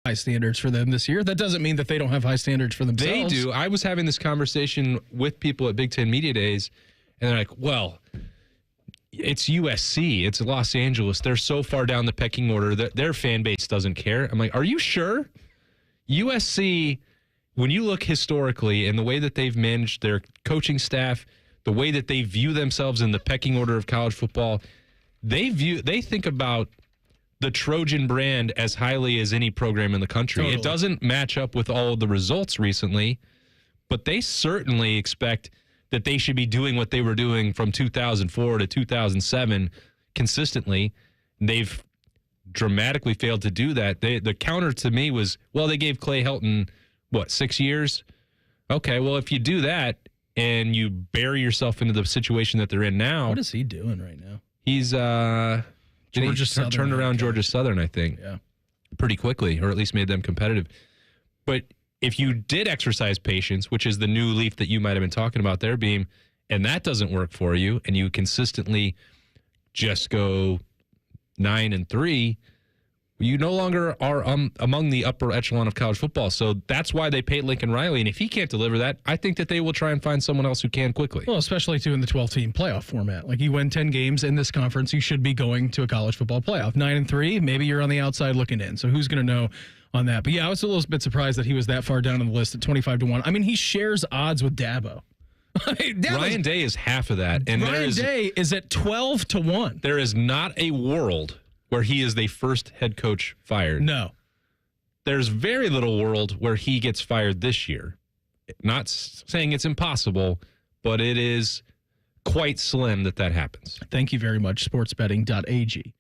high standards for them this year. That doesn't mean that they don't have high standards for themselves. They do. I was having this conversation with people at Big Ten Media Days, and they're like, well, it's USC. It's Los Angeles. They're so far down the pecking order that their fan base doesn't care. I'm like, are you sure? USC, when you look historically and the way that they've managed their coaching staff, the way that they view themselves in the pecking order of college football, they think about the Trojan brand as highly as any program in the country. Totally. It doesn't match up with all of the results recently, but they certainly expect that they should be doing what they were doing from 2004 to 2007 consistently. They've dramatically failed to do that. The counter to me was, well, they gave Clay Helton, 6 years? Okay, well, if you do that and you bury yourself into the situation that they're in now. What is he doing right now? He's turned around Georgia Southern, I think, pretty quickly, or at least made them competitive. But if you did exercise patience, which is the new leaf that you might have been talking about there, Beam, and that doesn't work for you, and you consistently just go 9-3, you no longer are among the upper echelon of college football. So that's why they paid Lincoln Riley. And if he can't deliver that, I think that they will try and find someone else who can quickly. Well, especially too in the 12-team playoff format. Like, you win 10 games in this conference, you should be going to a college football playoff. 9-3, maybe you're on the outside looking in. So who's going to know on that? But yeah, I was a little bit surprised that he was that far down on the list at 25-1. I mean, he shares odds with Dabo. Ryan Day is half of that. And Ryan Day is at 12-1. There is not a world where he is the first head coach fired. No. There's very little world where he gets fired this year. Not saying it's impossible, but it is quite slim that happens. Thank you very much, sportsbetting.ag,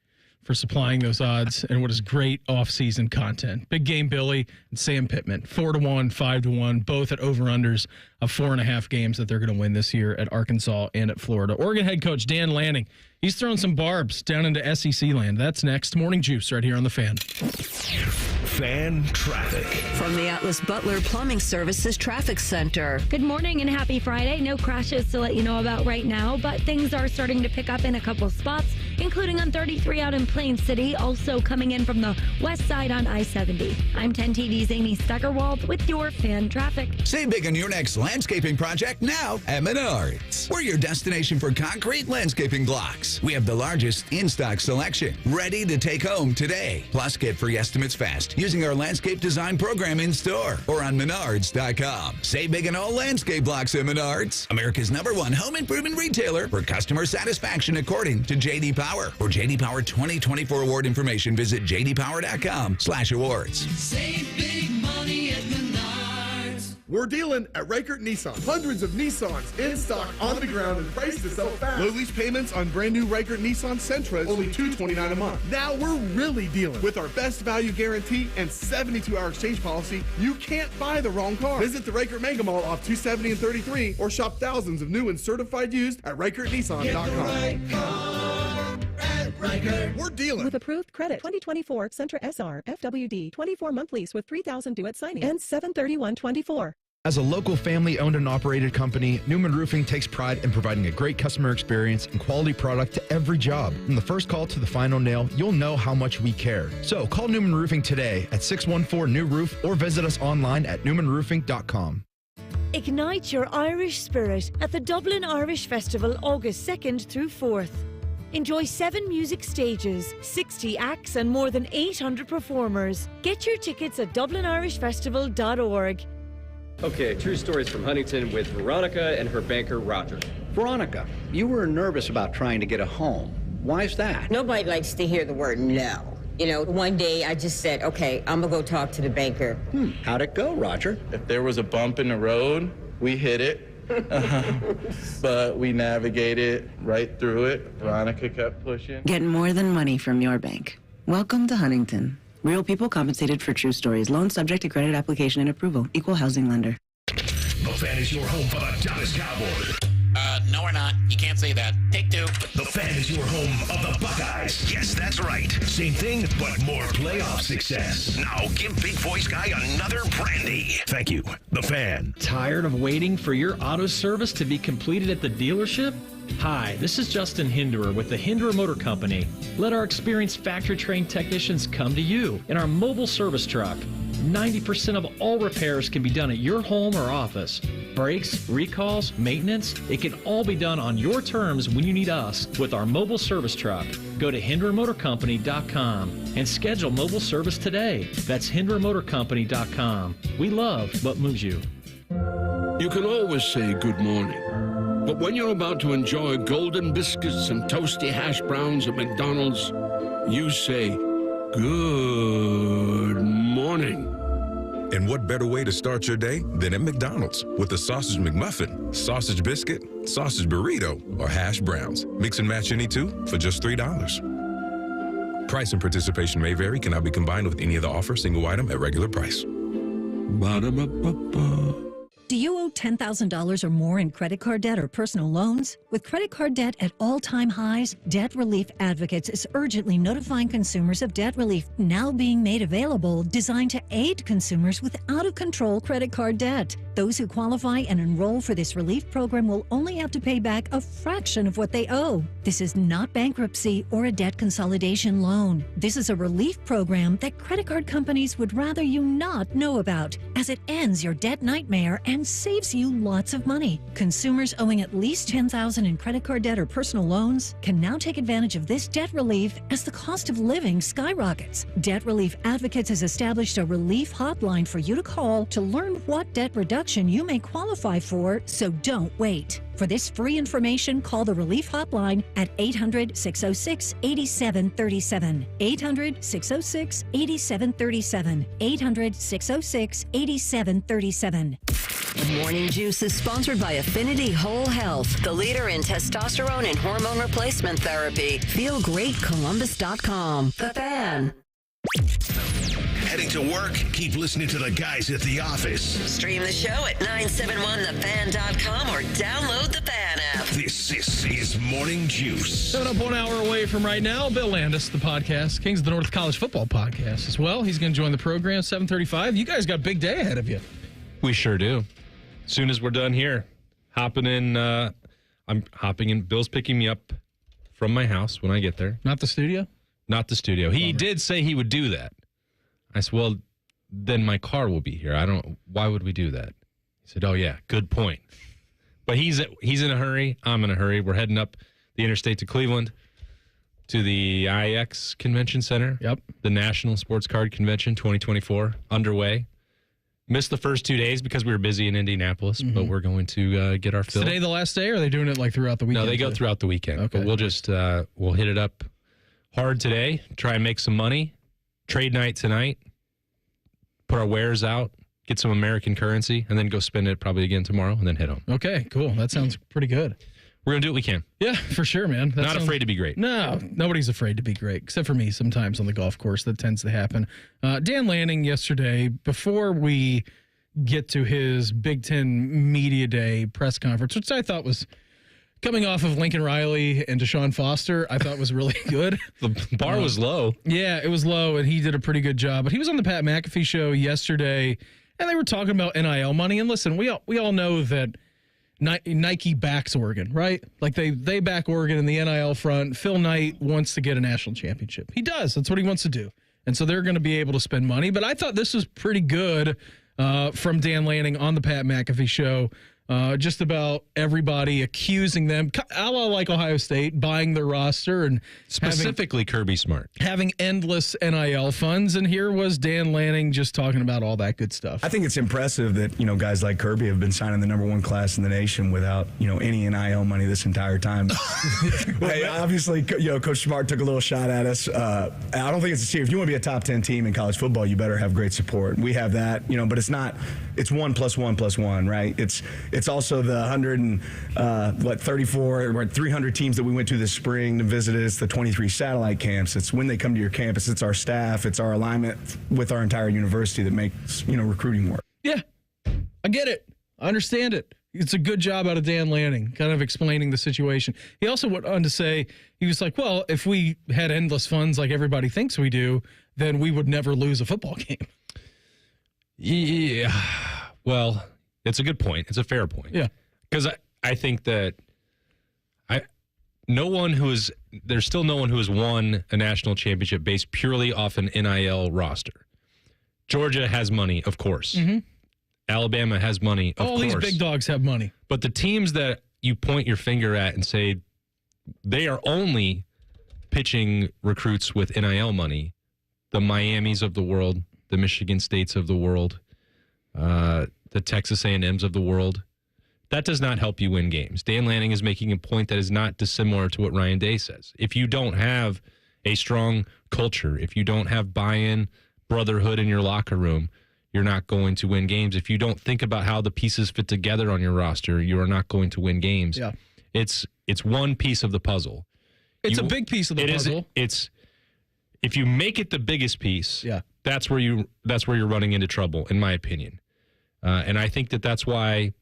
for supplying those odds and what is great off-season content. Big Game Billy and Sam Pittman, 4-1, 5-1, both at over-unders of 4.5 games that they're going to win this year at Arkansas and at Florida. Oregon head coach Dan Lanning, he's throwing some barbs down into SEC land. That's next. Morning Juice right here on The Fan. Fan traffic. From the Atlas Butler Plumbing Services Traffic Center. Good morning and happy Friday. No crashes to let you know about right now, but things are starting to pick up in a couple spots, including on 33 out in Plain City, also coming in from the west side on I-70. I'm 10 TV's Amy Steckerwald with your Fan traffic. Save big on your next landscaping project now at Menards. We're your destination for concrete landscaping blocks. We have the largest in-stock selection, ready to take home today. Plus, get free estimates fast using our landscape design program in store or on Menards.com. Save big on all landscape blocks at Menards, America's #1 home improvement retailer for customer satisfaction according to J.D. Power. For J.D. Power 2024 award information, visit jdpower.com/awards. Save big money at Menards. We're dealing at Reichert Nissan. Hundreds of Nissans in stock, on the ground, and priced to sell fast. Low lease payments on brand new Reichert Nissan Sentras, only $229 a month. Now we're really dealing. With our best value guarantee and 72-hour exchange policy, you can't buy the wrong car. Visit the Reichert Mega Mall off 270 and 33 or shop thousands of new and certified used at ReichertNissan.com. Get the right car at Reichert. We're dealing. With approved credit, 2024 Sentra SR FWD 24-month lease with $3,000 due at signing and $731.24. As a local family-owned and operated company, Newman Roofing takes pride in providing a great customer experience and quality product to every job. From the first call to the final nail, you'll know how much we care. So call Newman Roofing today at 614-NEW-ROOF or visit us online at newmanroofing.com. Ignite your Irish spirit at the Dublin Irish Festival August 2nd through 4th. Enjoy 7 music stages, 60 acts and more than 800 performers. Get your tickets at dublinirishfestival.org. Okay, true stories from Huntington with Veronica and her banker, Roger. Veronica, you were nervous about trying to get a home. Why is that? Nobody likes to hear the word no. You know, one day I just said, okay, I'm gonna go talk to the banker. How'd it go, Roger? If there was a bump in the road, we hit it. But we navigated right through it. Veronica kept pushing. Get more than money from your bank. Welcome to Huntington. Real people compensated for true stories. Loan subject to credit application and approval. Equal housing lender. The Fan is your home for the Dallas Cowboys. No, we're not. You can't say that. Take 2. The Fan is your home of the Buckeyes. Yes, that's right. Same thing, but more playoff success. Now give Big Voice Guy another brandy. Thank you. The Fan. Tired of waiting for your auto service to be completed at the dealership? Hi, this is Justin Hinderer with the Hinderer Motor Company. Let our experienced factory-trained technicians come to you in our mobile service truck. 90% of all repairs can be done at your home or office. Brakes, recalls, maintenance, it can all be done on your terms when you need us with our mobile service truck. Go to HinderMotorCompany.com and schedule mobile service today. That's HinderMotorCompany.com. We love what moves you. You can always say good morning. But when you're about to enjoy golden biscuits and toasty hash browns at McDonald's, you say, good morning. And what better way to start your day than at McDonald's with a sausage McMuffin, sausage biscuit, sausage burrito, or hash browns. Mix and match any two for just $3. Price and participation may vary, cannot be combined with any other offer, single item at regular price. Ba-da-ba-ba-ba. Do you owe $10,000 or more in credit card debt or personal loans? With credit card debt at all-time highs, Debt Relief Advocates is urgently notifying consumers of debt relief now being made available, designed to aid consumers with out-of-control credit card debt. Those who qualify and enroll for this relief program will only have to pay back a fraction of what they owe. This is not bankruptcy or a debt consolidation loan. This is a relief program that credit card companies would rather you not know about, as it ends your debt nightmare and saves you lots of money. Consumers owing at least $10,000 in credit card debt or personal loans can now take advantage of this debt relief as the cost of living skyrockets. Debt Relief Advocates has established a relief hotline for you to call to learn what debt reduction you may qualify for, so don't wait. For this free information, call the Relief Hotline at 800-606-8737. 800-606-8737. 800-606-8737. Morning Juice is sponsored by Affinity Whole Health, the leader in testosterone and hormone replacement therapy. FeelGreatColumbus.com. The Fan. Heading to work? Keep listening to the guys at the office. Stream the show at 971thefan.com or download the Fan app. This is Morning Juice. Coming up 1 hour away from right now, Bill Landis, the podcast, Kings of the North College Football Podcast as well. He's going to join the program 7:35. You guys got a big day ahead of you. We sure do. As soon as we're done here, hopping in. I'm hopping in. Bill's picking me up from my house when I get there. Not the studio? Not the studio. He did say he would do that. I said, well, then my car will be here. Why would we do that? He said, oh, yeah, good point. But he's in a hurry. I'm in a hurry. We're heading up the interstate to Cleveland to the IX Convention Center. Yep. The National Sports Card Convention 2024 underway. Missed the first 2 days because we were busy in Indianapolis, but we're going to get our fill. Is today the last day, or are they doing it like throughout the weekend? No, they go throughout the weekend. Okay. But we'll just we'll hit it up hard today, try and make some money. Trade night tonight, put our wares out, get some American currency, and then go spend it probably again tomorrow, and then head home. Okay, cool. That sounds pretty good. We're going to do what we can. Yeah, for sure, man. Not afraid to be great. No, nobody's afraid to be great, except for me sometimes on the golf course. That tends to happen. Dan Lanning yesterday, before we get to his Big Ten Media Day press conference, which I thought was coming off of Lincoln Riley and Deshaun Foster, I thought was really good. The bar was low. Yeah, it was low, and he did a pretty good job. But he was on the Pat McAfee show yesterday, and they were talking about NIL money. And listen, we all know that Nike backs Oregon, right? Like they back Oregon in the NIL front. Phil Knight wants to get a national championship. He does. That's what he wants to do. And so they're going to be able to spend money. But I thought this was pretty good from Dan Lanning on the Pat McAfee show. Just about everybody accusing them, a la like Ohio State, buying their roster and specifically Kirby Smart, having endless NIL funds. And here was Dan Lanning just talking about all that good stuff. I think it's impressive that guys like Kirby have been signing the #1 class in the nation without any NIL money this entire time. Hey, obviously, Coach Smart took a little shot at us. I don't think it's a secret. If you want to be a top 10 team in college football, you better have great support. We have that, but it's not. It's 1 + 1 + 1, right? It's also the 134 or 300 teams that we went to this spring to visit. It's the 23 satellite camps. It's when they come to your campus. It's our staff. It's our alignment with our entire university that makes recruiting work. Yeah, I get it. I understand it. It's a good job out of Dan Lanning, kind of explaining the situation. He also went on to say, he was like, well, if we had endless funds like everybody thinks we do, then we would never lose a football game. Yeah, well, it's a good point. It's a fair point. Yeah. Because I think that there's still no one who has won a national championship based purely off an NIL roster. Georgia has money, of course. Alabama has money, of course. All these big dogs have money. But the teams that you point your finger at and say they are only pitching recruits with NIL money, the Miamis of the world, the Michigan States of the world, the Texas A&Ms of the world, that does not help you win games. Dan Lanning is making a point that is not dissimilar to what Ryan Day says. If you don't have a strong culture, if you don't have buy-in, brotherhood in your locker room, you're not going to win games. If you don't think about how the pieces fit together on your roster, you are not going to win games. Yeah. It's one piece of the puzzle. It's a big piece of the puzzle. It's if you make it the biggest piece, yeah, that's where you're running into trouble, in my opinion. And I think that's why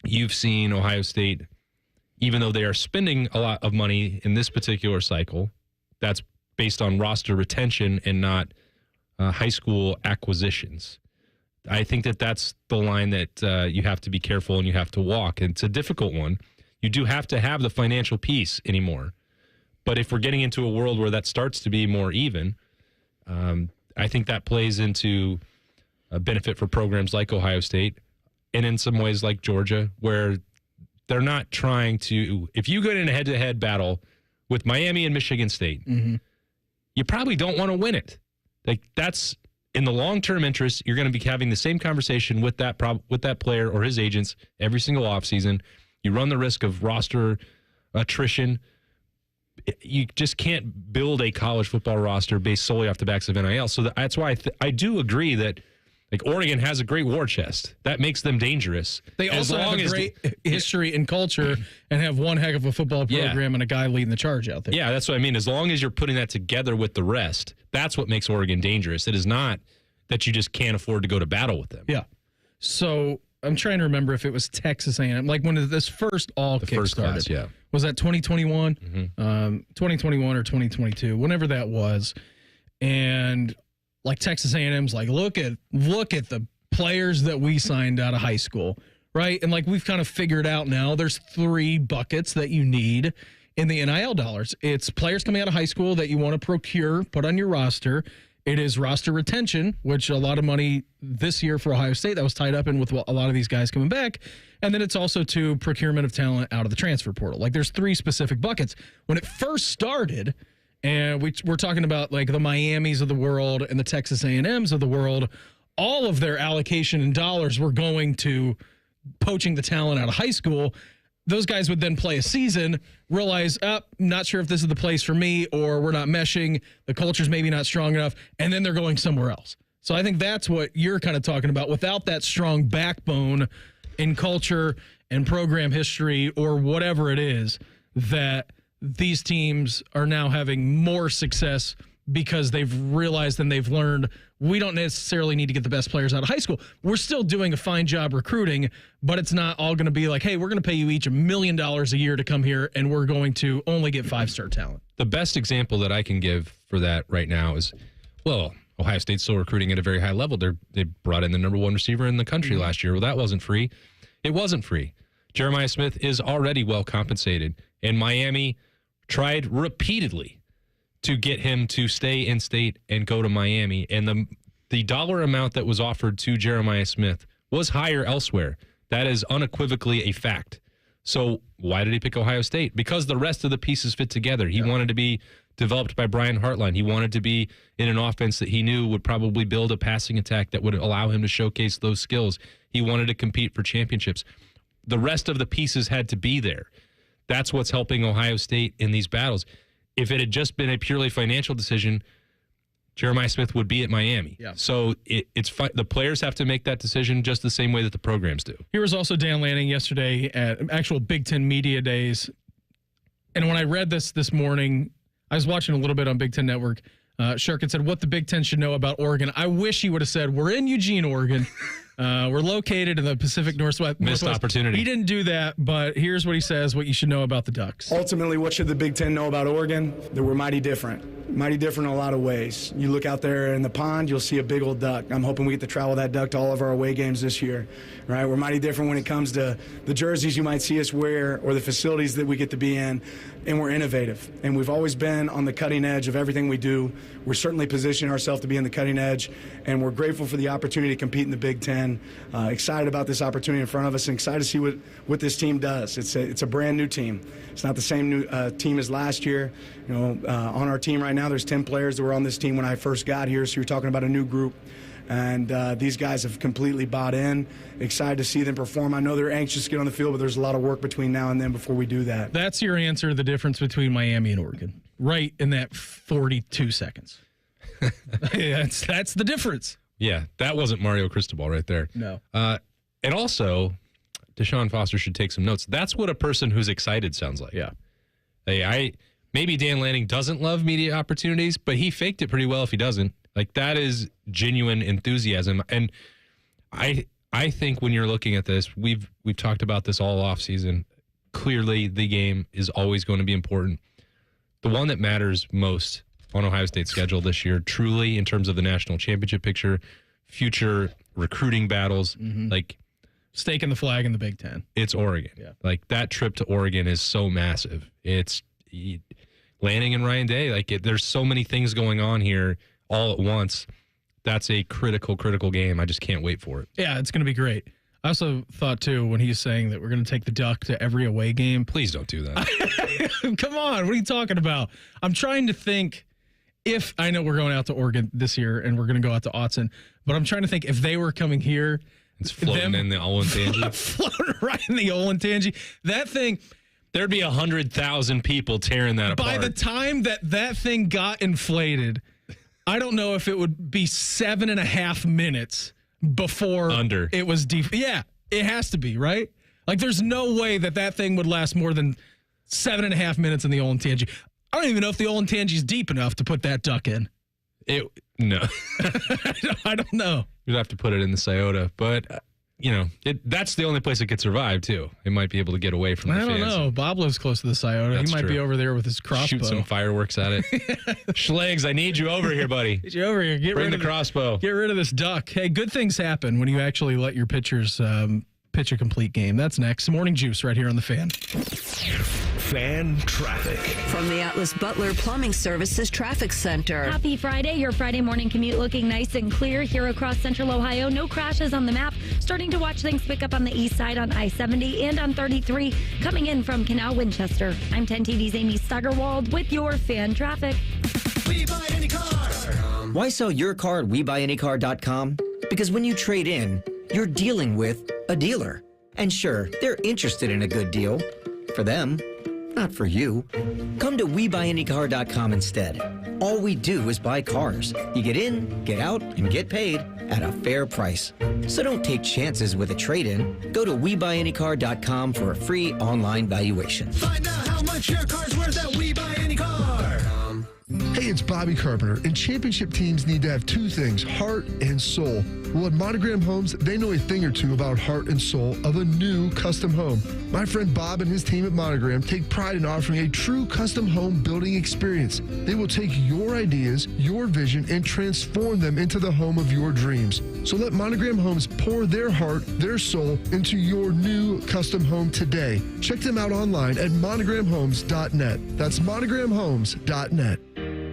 you've seen Ohio State, even though they are spending a lot of money in this particular cycle, that's based on roster retention and not high school acquisitions. I think that's the line that you have to be careful and you have to walk. And it's a difficult one. You do have to have the financial piece anymore. But if we're getting into a world where that starts to be more even, I think that plays into a benefit for programs like Ohio State and in some ways like Georgia, where they're not trying to, if you get in a head-to-head battle with Miami and Michigan State, you probably don't want to win it. Like, that's in the long-term interest. You're going to be having the same conversation with that player or his agents every single offseason. You run the risk of roster attrition. You just can't build a college football roster based solely off the backs of NIL. So that's why I do agree that, like, Oregon has a great war chest. That makes them dangerous. They also have a great history and culture and have one heck of a football program and a guy leading the charge out there. Yeah, that's what I mean. As long as you're putting that together with the rest, that's what makes Oregon dangerous. It is not that you just can't afford to go to battle with them. Yeah. So I'm trying to remember if it was Texas A&M. Like, when this first kick started. Class, Was that 2021? 2021 or 2022, whenever that was. And like, Texas A&M's like, look at the players that we signed out of high school, right? And like, we've kind of figured out now there's 3 buckets that you need in the NIL dollars. It's players coming out of high school that you want to procure, put on your roster. It is roster retention, which a lot of money this year for Ohio State that was tied up in with a lot of these guys coming back. And then it's also to procurement of talent out of the transfer portal. Like, there's 3 specific buckets. When it first started, and we're talking about like the Miamis of the world and the Texas A&Ms of the world, all of their allocation in dollars were going to poaching the talent out of high school. Those guys would then play a season, realize, not sure if this is the place for me, or we're not meshing, the culture's maybe not strong enough, and then they're going somewhere else. So I think that's what you're kind of talking about. Without that strong backbone in culture and program history or whatever it is, that these teams are now having more success because they've realized and they've learned we don't necessarily need to get the best players out of high school. We're still doing a fine job recruiting, but it's not all going to be like, hey, we're going to pay you each $1 million a year to come here, and we're going to only get 5-star talent. The best example that I can give for that right now is, well, Ohio State's still recruiting at a very high level. They brought in the number 1 receiver in the country last year. Well, that wasn't free. It wasn't free. Jeremiah Smith is already well compensated, and Miami tried repeatedly to get him to stay in state and go to Miami. And the dollar amount that was offered to Jeremiah Smith was higher elsewhere. That is unequivocally a fact. So why did he pick Ohio State? Because the rest of the pieces fit together. He wanted to be developed by Brian Hartline. He wanted to be in an offense that he knew would probably build a passing attack that would allow him to showcase those skills. He wanted to compete for championships. The rest of the pieces had to be there. That's what's helping Ohio State in these battles. If it had just been a purely financial decision, Jeremiah Smith would be at Miami. Yeah. So the players have to make that decision just the same way that the programs do. Here was also Dan Lanning yesterday at actual Big Ten Media Days. And when I read this morning, I was watching a little bit on Big Ten Network. Shurkin said what the Big Ten should know about Oregon. I wish he would have said, we're in Eugene, Oregon. We're located in the Pacific Northwest. Missed opportunity. He didn't do that, but here's what he says, what you should know about the Ducks. Ultimately, what should the Big Ten know about Oregon? That we're mighty different. Mighty different in a lot of ways. You look out there in the pond, you'll see a big old duck. I'm hoping we get to travel that duck to all of our away games this year, right? We're mighty different when it comes to the jerseys you might see us wear or the facilities that we get to be in, and we're innovative. And we've always been on the cutting edge of everything we do. We're certainly positioning ourselves to be in the cutting edge, and we're grateful for the opportunity to compete in the Big Ten. Excited about this opportunity in front of us, and excited to see what this team does. It's a brand new team. It's not the same new team as last year. On our team right now, there's 10 players that were on this team when I first got here, so you're talking about a new group. And these guys have completely bought in. Excited to see them perform. I know they're anxious to get on the field, but there's a lot of work between now and then before we do that. That's your answer to the difference between Miami and Oregon. Right in that 42 seconds. That's the difference. Yeah, that wasn't Mario Cristobal right there. No. And also, Deshaun Foster should take some notes. That's what a person who's excited sounds like. Yeah. Maybe Dan Lanning doesn't love media opportunities, but he faked it pretty well if he doesn't. Like, that is genuine enthusiasm. And I think when you're looking at this, we've talked about this all offseason. Clearly, the game is always going to be important. The one that matters most on Ohio State's schedule this year, truly, in terms of the national championship picture, future recruiting battles, like staking the flag in the Big Ten. It's Oregon. Yeah. Like, that trip to Oregon is so massive. It's Lanning and Ryan Day. Like, there's so many things going on here all at once. That's a critical game. I just can't wait for it. Yeah, it's going to be great. I also thought, too, when he's saying that we're going to take the duck to every away game. Please don't do that. Come on. What are you talking about? I'm trying to think if I know we're going out to Oregon this year and we're going to go out to Autzen, but I'm trying to think if they were coming here. It's floating in the Olentangy. Floating right in the Olentangy. That thing. There'd be 100,000 people tearing that apart. By the time that thing got inflated, I don't know if it would be 7.5 minutes before it was deep. Yeah, it has to be, right? Like, there's no way that thing would last more than 7.5 minutes in the Olentangy. I don't even know if the Olentangy is deep enough to put that duck in. No. I don't know. You'd have to put it in the Scioto, but that's the only place it could survive too. It might be able to get away from the fans. I don't know. Bob lives close to the Scioto. He might be over there with his crossbow. Shoot some fireworks at it. Schlegs, I need you over here, buddy. Need you over here. Bring the crossbow. Get rid of this duck. Hey, good things happen when you actually let your pitchers pitch a complete game. That's next. Morning Juice right here on The Fan. Fan traffic. From the Atlas Butler Plumbing Services Traffic Center. Happy Friday. Your Friday morning commute looking nice and clear here across central Ohio. No crashes on the map. Starting to watch things pick up on the east side on I-70 and on 33. Coming in from Canal Winchester. I'm 10 TV's Amy Steigerwald with your fan traffic. We buy any car. Why sell your car at WeBuyAnyCar.com? Because when you trade in, you're dealing with a dealer. And sure, they're interested in a good deal. For them. Not for you. Come to WeBuyAnyCar.com instead. All we do is buy cars. You get in, get out, and get paid at a fair price. So don't take chances with a trade-in. Go to WeBuyAnyCar.com for a free online valuation. Find out how much your car's worth at WeBuyAnyCar. Hey, it's Bobby Carpenter, and championship teams need to have two things, heart and soul. Well, at Monogram Homes, they know a thing or two about heart and soul of a new custom home. My friend Bob and his team at Monogram take pride in offering a true custom home building experience. They will take your ideas, your vision, and transform them into the home of your dreams. So let Monogram Homes pour their heart, their soul into your new custom home today. Check them out online at monogramhomes.net. That's monogramhomes.net.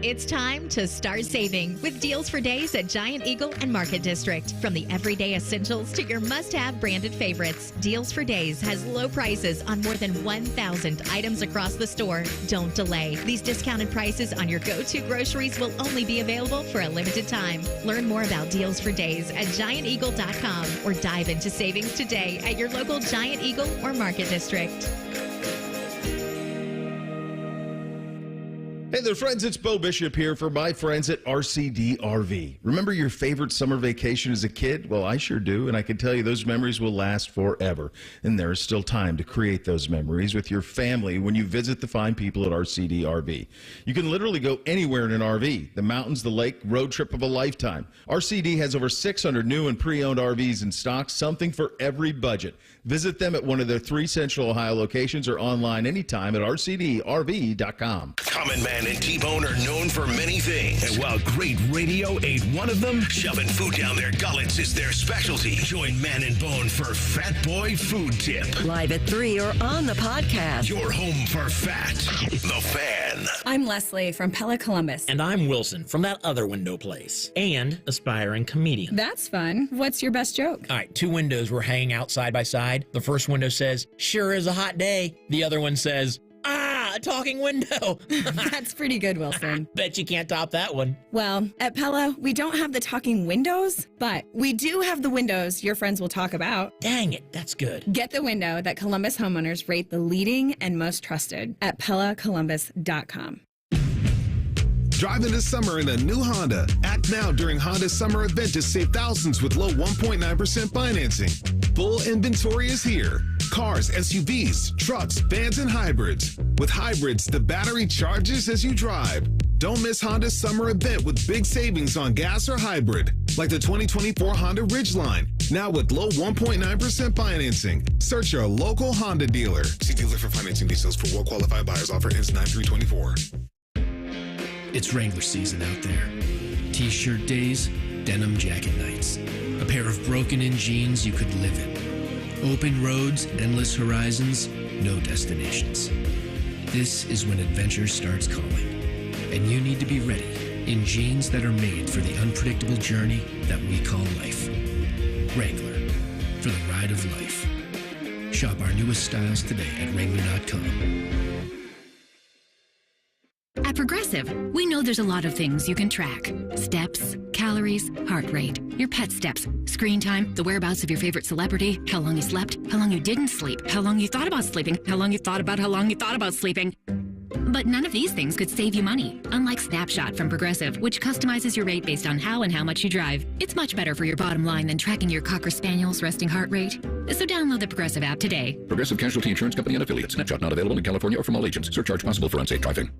It's time to start saving with deals for days at Giant Eagle and Market District. From the everyday essentials to your must-have branded favorites, Deals for Days has low prices on more than 1,000 items across the store. Don't delay. These discounted prices on your go-to groceries will only be available for a limited time. Learn more about Deals for Days at GiantEagle.com or dive into savings today at your local Giant Eagle or Market District. Hey there, friends. It's Bo Bishop here for my friends at RCD RV. Remember your favorite summer vacation as a kid? Well, I sure do, and I can tell you those memories will last forever. And there is still time to create those memories with your family when you visit the fine people at RCD RV. You can literally go anywhere in an RV. The mountains, the lake, road trip of a lifetime. RCD has over 600 new and pre-owned RVs in stock, something for every budget. Visit them at one of their 3 Central Ohio locations or online anytime at rcdrv.com. Common Man Dan and T-Bone are known for many things. And while great radio ain't one of them, shoving food down their gullets is their specialty. Join Man and Bone for Fat Boy Food Tip. Live at 3 or on the podcast. Your home for fat. The Fan. I'm Leslie from Pella Columbus. And I'm Wilson from that other window place. And aspiring comedian. That's fun. What's your best joke? All right, two windows were hanging out side by side. The first window says, "Sure is a hot day." The other one says, "Ah, a talking window." That's pretty good, Wilson. Bet you can't top that one. Well, at Pella, we don't have the talking windows, but we do have the windows your friends will talk about. Dang it, that's good. Get the window that Columbus homeowners rate the leading and most trusted at PellaColumbus.com. Driving this summer in a new Honda. Act now during Honda's summer event to save thousands with low 1.9% financing. Full inventory is here. Cars, SUVs, trucks, vans, and hybrids. With hybrids, the battery charges as you drive. Don't miss Honda's summer event with big savings on gas or hybrid, like the 2024 Honda Ridgeline, now with low 1.9% financing. Search your local Honda dealer. See dealer for financing details. For well-qualified buyers. Offer ends 9/3/24. It's Wrangler season out there. T-shirt days, denim jacket nights. A pair of broken-in jeans you could live in. Open roads, endless horizons, no destinations. This is when adventure starts calling. And you need to be ready in jeans that are made for the unpredictable journey that we call life. Wrangler, for the ride of life. Shop our newest styles today at Wrangler.com. At Progressive, we know there's a lot of things you can track. Steps, calories, heart rate, your pet steps, screen time, the whereabouts of your favorite celebrity, how long you slept, how long you didn't sleep, how long you thought about sleeping, how long you thought about sleeping. But none of these things could save you money, unlike Snapshot from Progressive, which customizes your rate based on how and how much you drive. It's much better for your bottom line than tracking your Cocker Spaniel's resting heart rate. So download the Progressive app today. Progressive Casualty Insurance Company and Affiliates. Snapshot not available in California or from all agents. Surcharge possible for unsafe driving.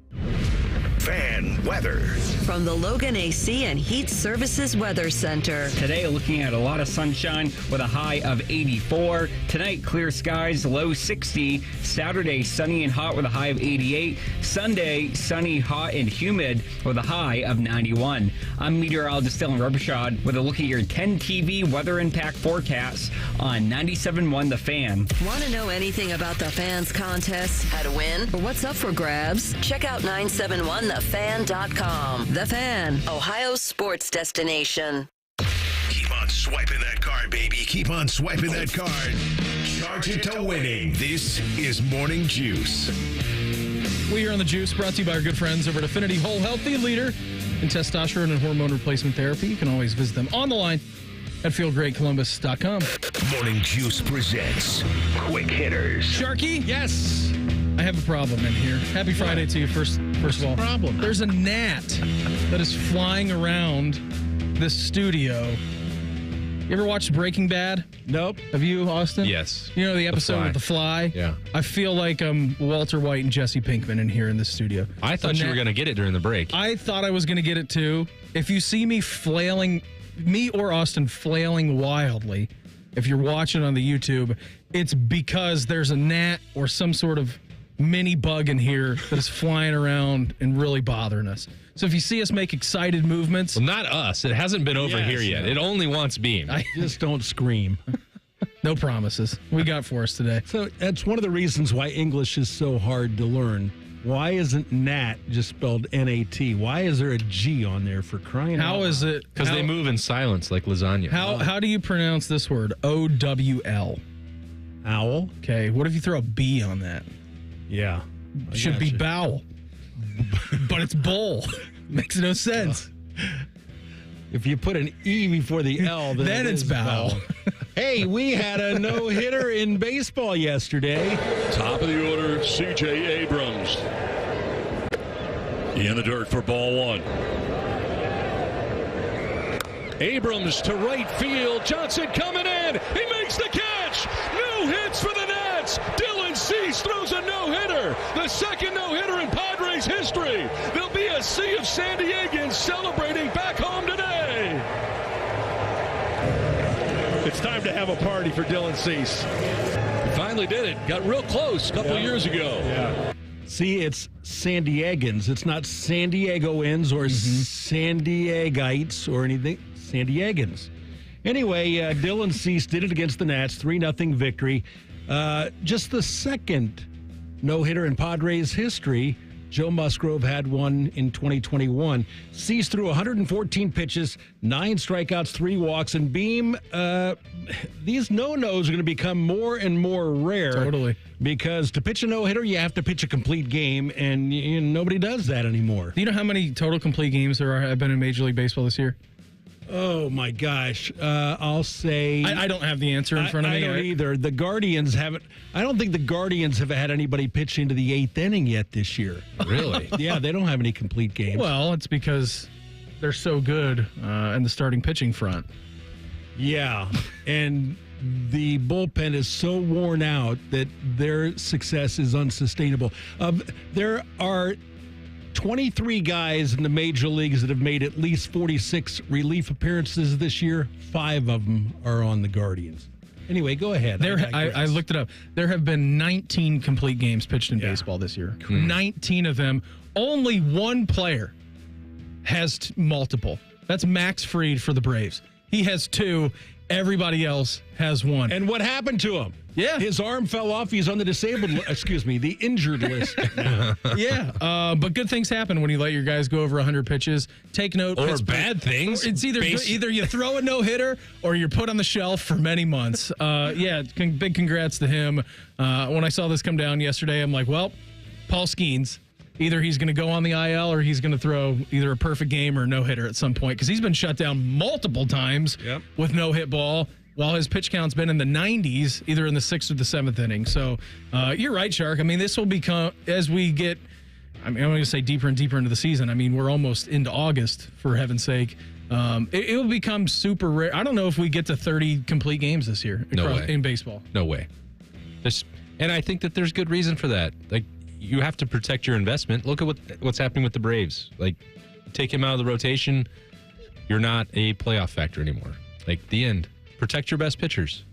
Fan weather. From the Logan AC and Heat Services Weather Center. Today, looking at a lot of sunshine with a high of 84. Tonight, clear skies, low 60. Saturday, sunny and hot with a high of 88. Sunday, sunny, hot, and humid with a high of 91. I'm meteorologist Dylan Robichaud with a look at your 10 TV weather impact forecasts on 97.1 The Fan. Want to know anything about the Fans contest, how to win, or what's up for grabs? Check out 971thefan.com. The Fan, Ohio's sports destination. Keep on swiping that card, baby. Keep on swiping that card. Charge it to winning. This is Morning Juice. We here on The Juice, brought to you by our good friends over at Affinity Whole Health, the leader in testosterone and hormone replacement therapy. You can always visit them on the line at feelgreatcolumbus.com. Morning Juice presents Quick Hitters. Sharky? Yes. I have a problem in here. Happy Friday to you, first of all. Problem? There's a gnat that is flying around this studio. You ever watched Breaking Bad? Nope. Have you, Austin? Yes. You know the episode with the fly? Yeah. I feel like I'm Walter White and Jesse Pinkman in here in this studio. I thought you were going to get it during the break. I thought I was going to get it too. If you see me flailing, me or Austin flailing wildly, if you're watching on the YouTube, it's because there's a gnat or some sort of mini bug in here that is flying around and really bothering us. So if you see us make excited movements... Well, not us. It hasn't been over here yet. It only wants beam. Just don't scream. No promises. We got for us today. So that's one of the reasons why English is so hard to learn. Why isn't Nat just spelled N-A-T? Why is there a G on there for crying out loud? How is it? Because they move in silence like lasagna. How do you pronounce this word? O-W-L. Owl? Okay, what if you throw a B on that? Yeah. It should be bowel. But it's bowl. Makes no sense. If you put an E before the L, then it's bowel. Hey, we had a no-hitter in baseball yesterday. Top of the order, C.J. Abrams. In the dirt for ball one. Abrams to right field. Johnson coming in. He makes the catch. No hits for the Nats. Dylan Cease throws a no-hitter. The second no-hitter in Padres history. There'll be a sea of San Diegans celebrating back home today. It's time to have a party for Dylan Cease. He finally did it. Got real close a couple years ago. Yeah. See, it's San Diegans. It's not San Diegoans or San Diegites or anything. San Diegans. Anyway, Dylan Cease did it against the Nats, 3-0 victory. Just the second no-hitter in Padres history. Joe Musgrove had one in 2021. Cease threw 114 pitches, 9 strikeouts, 3 walks, and Beam, these no-nos are going to become more and more rare. Totally. Because to pitch a no-hitter, you have to pitch a complete game, and nobody does that anymore. Do you know how many total complete games there have been in Major League Baseball this year? Oh, my gosh. I'll say... I don't have the answer in front of me. I don't either. The Guardians haven't... I don't think the Guardians have had anybody pitch into the 8th inning yet this year. Really? Yeah, they don't have any complete games. Well, it's because they're so good in the starting pitching front. Yeah, and the bullpen is so worn out that their success is unsustainable. There are 23 guys in the major leagues that have made at least 46 relief appearances this year. 5 of them are on the Guardians. Anyway, go ahead. I looked it up. There have been 19 complete games pitched in baseball this year. 19 of them. Only one player has multiple. That's Max Fried for the Braves. He has 2. Everybody else has 1. And what happened to him? Yeah. His arm fell off. He's on the the injured list now. Yeah. But good things happen when you let your guys go over 100 pitches. Take note. Or bad things. It's either you throw a no-hitter or you're put on the shelf for many months. Big congrats to him. When I saw this come down yesterday, I'm like, well, Paul Skeens. Either he's going to go on the IL or he's going to throw either a perfect game or a no-hitter at some point because he's been shut down multiple times with no-hit ball while his pitch count's been in the 90s, either in the 6th or the 7th inning. So you're right, Shark. I mean, this will become, as we get, I'm going to say deeper and deeper into the season. I mean, we're almost into August, for heaven's sake. It will become super rare. I don't know if we get to 30 complete games this year in baseball. No way. And I think that there's good reason for that. Like, you have to protect your investment. Look at what's happening with the Braves. Like, take him out of the rotation, you're not a playoff factor anymore. Like, the end. Protect your best pitchers.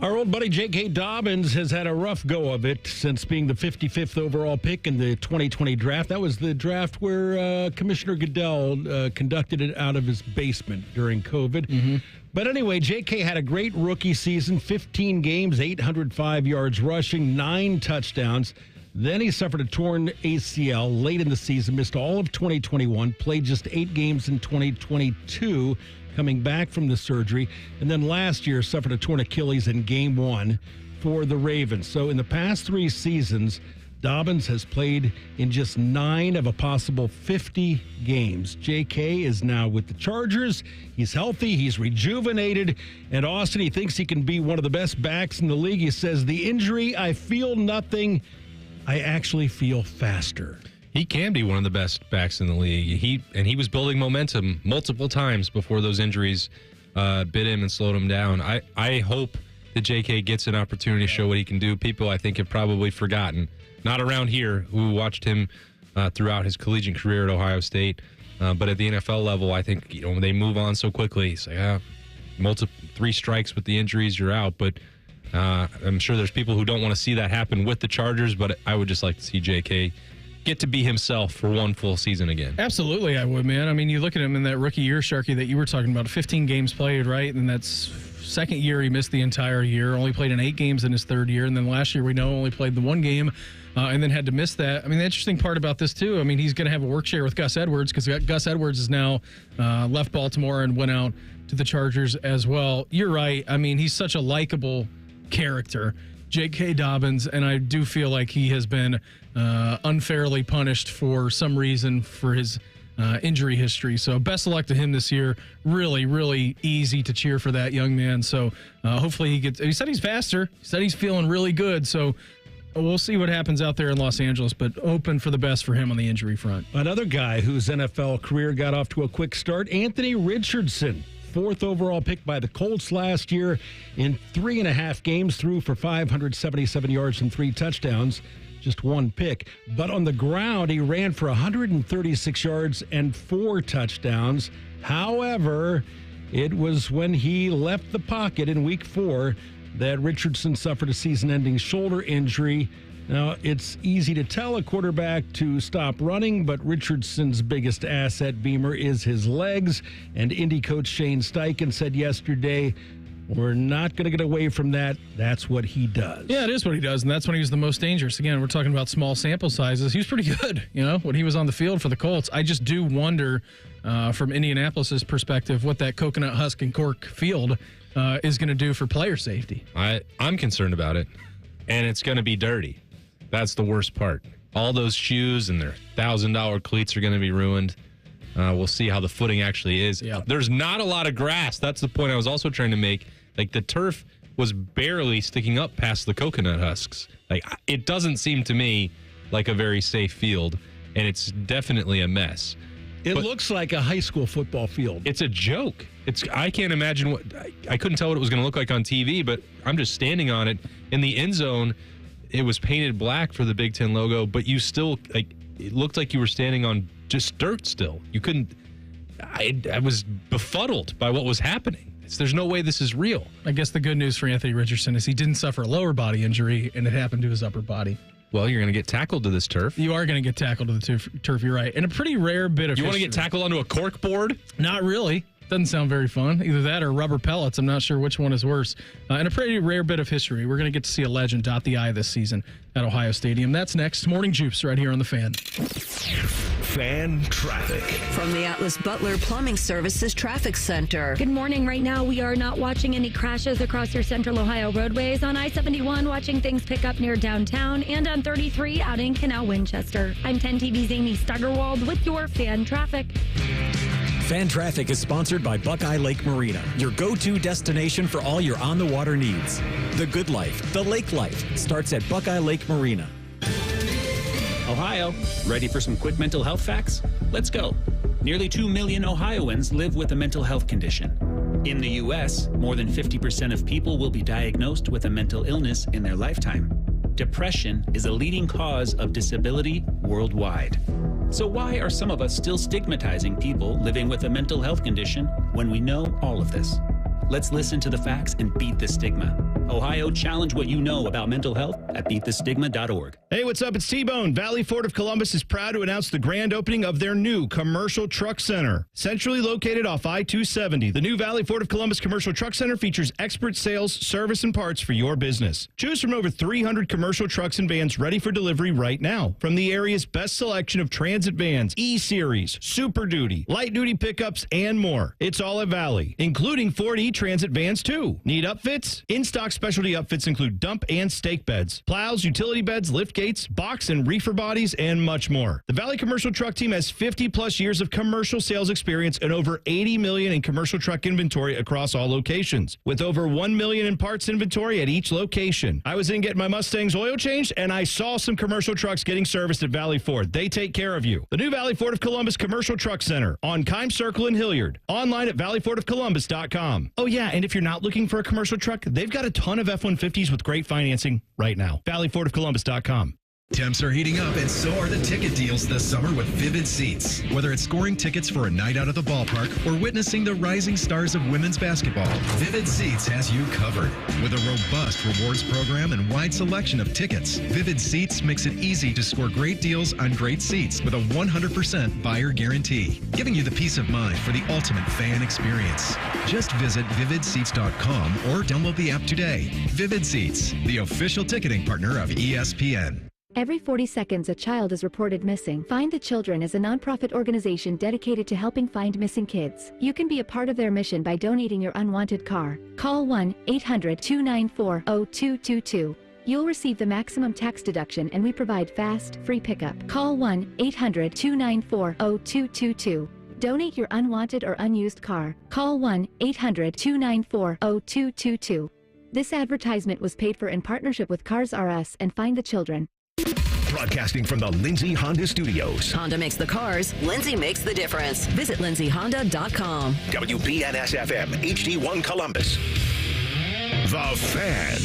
Our old buddy JK Dobbins has had a rough go of it since being the 55th overall pick in the 2020 draft. That was the draft where Commissioner Goodell conducted it out of his basement during COVID. But anyway, JK had a great rookie season, 15 games, 805 yards rushing, 9 touchdowns. Then he suffered a torn ACL late in the season, missed all of 2021, played just 8 games in 2022, coming back from the surgery, and then last year suffered a torn Achilles in Game 1 for the Ravens. So in the past 3 seasons, Dobbins has played in just 9 of a possible 50 games. JK is now with the Chargers. He's healthy. He's rejuvenated. And Austin, he thinks he can be one of the best backs in the league. He says, the injury, I feel nothing. I actually feel faster. He can be one of the best backs in the league. He was building momentum multiple times before those injuries bit him and slowed him down. I hope that JK gets an opportunity to show what he can do. People, I think, have probably forgotten, not around here, who watched him throughout his collegiate career at Ohio State. But at the NFL level, I think they move on so quickly. It's like, 3 strikes with the injuries, you're out. But I'm sure there's people who don't want to see that happen with the Chargers, but I would just like to see JK get to be himself for one full season again. Absolutely, I would, man. I mean, you look at him in that rookie year, Sharky, that you were talking about, 15 games played, right? And that's second year he missed the entire year, only played in 8 games in his third year, and then last year we know only played the 1 game and then had to miss that. I mean, the interesting part about this, too, I mean, he's going to have a work share with Gus Edwards because Gus Edwards is now left Baltimore and went out to the Chargers as well. You're right. I mean, he's such a likable character, JK Dobbins, and I do feel like he has been unfairly punished for some reason for his injury history. So best of luck to him this year. Really, really easy to cheer for that young man. So hopefully he said he's faster. He said he's feeling really good. So we'll see what happens out there in Los Angeles, but open for the best for him on the injury front. Another guy whose NFL career got off to a quick start, Anthony Richardson. 4th overall pick by the Colts last year. In 3.5 games, threw for 577 yards and 3 touchdowns. Just 1 pick. But on the ground, he ran for 136 yards and 4 touchdowns. However, it was when he left the pocket in Week 4 that Richardson suffered a season-ending shoulder injury. Now, it's easy to tell a quarterback to stop running, but Richardson's biggest asset, Beamer, is his legs. And Indy coach Shane Steichen said yesterday, we're not going to get away from that. That's what he does. Yeah, it is what he does, and that's when he was the most dangerous. Again, we're talking about small sample sizes. He was pretty good, when he was on the field for the Colts. I just do wonder, from Indianapolis's perspective, what that Coconut Husk and Cork field is going to do for player safety. I'm concerned about it, and it's going to be dirty. That's the worst part. All those shoes and their $1,000 cleats are going to be ruined. We'll see how the footing actually is. Yeah. There's not a lot of grass. That's the point I was also trying to make. Like, the turf was barely sticking up past the coconut husks. Like, it doesn't seem to me like a very safe field, and it's definitely a mess. It looks like a high school football field. It's a joke. I can't imagine I couldn't tell what it was going to look like on TV, but I'm just standing on it. In the end zone, it was painted black for the Big Ten logo, but you still, it looked like you were standing on just dirt still. You couldn't, I was befuddled by what was happening. There's no way this is real. I guess the good news for Anthony Richardson is he didn't suffer a lower body injury, and it happened to his upper body. Well, you're going to get tackled to this turf. You are going to get tackled to the turf, you're right. And a pretty rare bit of You want to get tackled onto a cork board? Not really. Doesn't sound very fun. Either that or rubber pellets. I'm not sure which one is worse. And a pretty rare bit of history. We're going to get to see a legend dot the I this season at Ohio Stadium. That's next. Morning Juice right here on The Fan. Fan traffic. From the Atlas Butler Plumbing Services Traffic Center. Good morning. Right now, we are not watching any crashes across your central Ohio roadways. On I-71, watching things pick up near downtown, and on 33 out in Canal Winchester. I'm 10 TV's Amy Stuggerwald with your Fan Traffic. Fan Traffic is sponsored by Buckeye Lake Marina, your go-to destination for all your on-the-water needs. The good life, the lake life, starts at Buckeye Lake Marina. Ohio, ready for some quick mental health facts? Let's go. Nearly 2 million Ohioans live with a mental health condition. In the U.S., more than 50% of people will be diagnosed with a mental illness in their lifetime. Depression is a leading cause of disability worldwide. So why are some of us still stigmatizing people living with a mental health condition when we know all of this? Let's listen to the facts and beat the stigma. Ohio, challenge what you know about mental health at beatthestigma.org. Hey, what's up? It's T-Bone. Valley Ford of Columbus is proud to announce the grand opening of their new commercial truck center. Centrally located off I-270, the new Valley Ford of Columbus Commercial Truck Center features expert sales, service, and parts for your business. Choose from over 300 commercial trucks and vans ready for delivery right now. From the area's best selection of transit vans, E-Series, Super Duty, light duty pickups, and more. It's all at Valley, including Ford E-Transit vans too. Need upfits? In-stock specialty upfits include dump and stake beds, plows, utility beds, lift gates, box and reefer bodies, and much more. The Valley Commercial Truck Team has 50-plus years of commercial sales experience and over $80 million in commercial truck inventory across all locations, with over $1 million in parts inventory at each location. I was in getting my Mustang's oil changed, and I saw some commercial trucks getting serviced at Valley Ford. They take care of you. The new Valley Ford of Columbus Commercial Truck Center on Kime Circle in Hilliard. Online at valleyfordofcolumbus.com. Oh yeah, and if you're not looking for a commercial truck, they've got a ton of F-150s with great financing right now. valleyfordofcolumbus.com. Temps are heating up, and so are the ticket deals this summer with Vivid Seats. Whether it's scoring tickets for a night out at the ballpark or witnessing the rising stars of women's basketball, Vivid Seats has you covered. With a robust rewards program and wide selection of tickets, Vivid Seats makes it easy to score great deals on great seats with a 100% buyer guarantee, giving you the peace of mind for the ultimate fan experience. Just visit vividseats.com or download the app today. Vivid Seats, the official ticketing partner of ESPN. Every 40 seconds, a child is reported missing. Find the Children is a nonprofit organization dedicated to helping find missing kids. You can be a part of their mission by donating your unwanted car. Call 1-800-294-0222. You'll receive the maximum tax deduction, and we provide fast, free pickup. Call 1-800-294-0222. Donate your unwanted or unused car. Call 1-800-294-0222. This advertisement was paid for in partnership with Cars R Us and Find the Children. Broadcasting from the Lindsay Honda Studios. Honda makes the cars. Lindsay makes the difference. Visit lindsayhonda.com. WBNS-FM, HD1 Columbus. The Fan.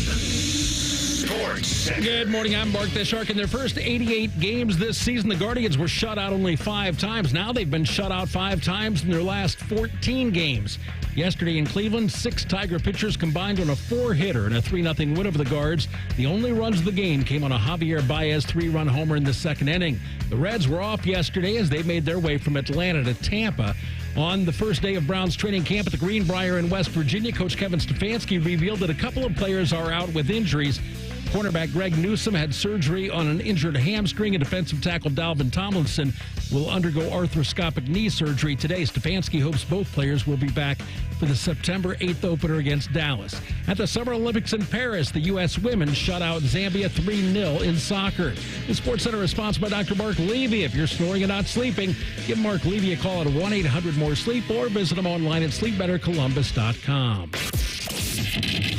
Sports Center. Good morning, I'm Mark the Shark. In their first 88 games this season, the Guardians were shut out only 5 times. Now they've been shut out 5 times in their last 14 games. Yesterday in Cleveland, 6 Tiger pitchers combined on a 4-hitter and a 3-0 win over the Guards. The only runs of the game came on a Javier Baez 3-run homer in the second inning. The Reds were off yesterday as they made their way from Atlanta to Tampa. On the first day of Browns training camp at the Greenbrier in West Virginia, Coach Kevin Stefanski revealed that a couple of players are out with injuries. Cornerback Greg Newsome had surgery on an injured hamstring, and defensive tackle Dalvin Tomlinson will undergo arthroscopic knee surgery today. Stefanski hopes both players will be back for the September 8th opener against Dallas. At the Summer Olympics in Paris, the U.S. women shut out Zambia 3-0 in soccer. The Sports Center is sponsored by Dr. Mark Levy. If you're snoring and not sleeping, give Mark Levy a call at 1-800-MORE-SLEEP or visit him online at sleepbettercolumbus.com.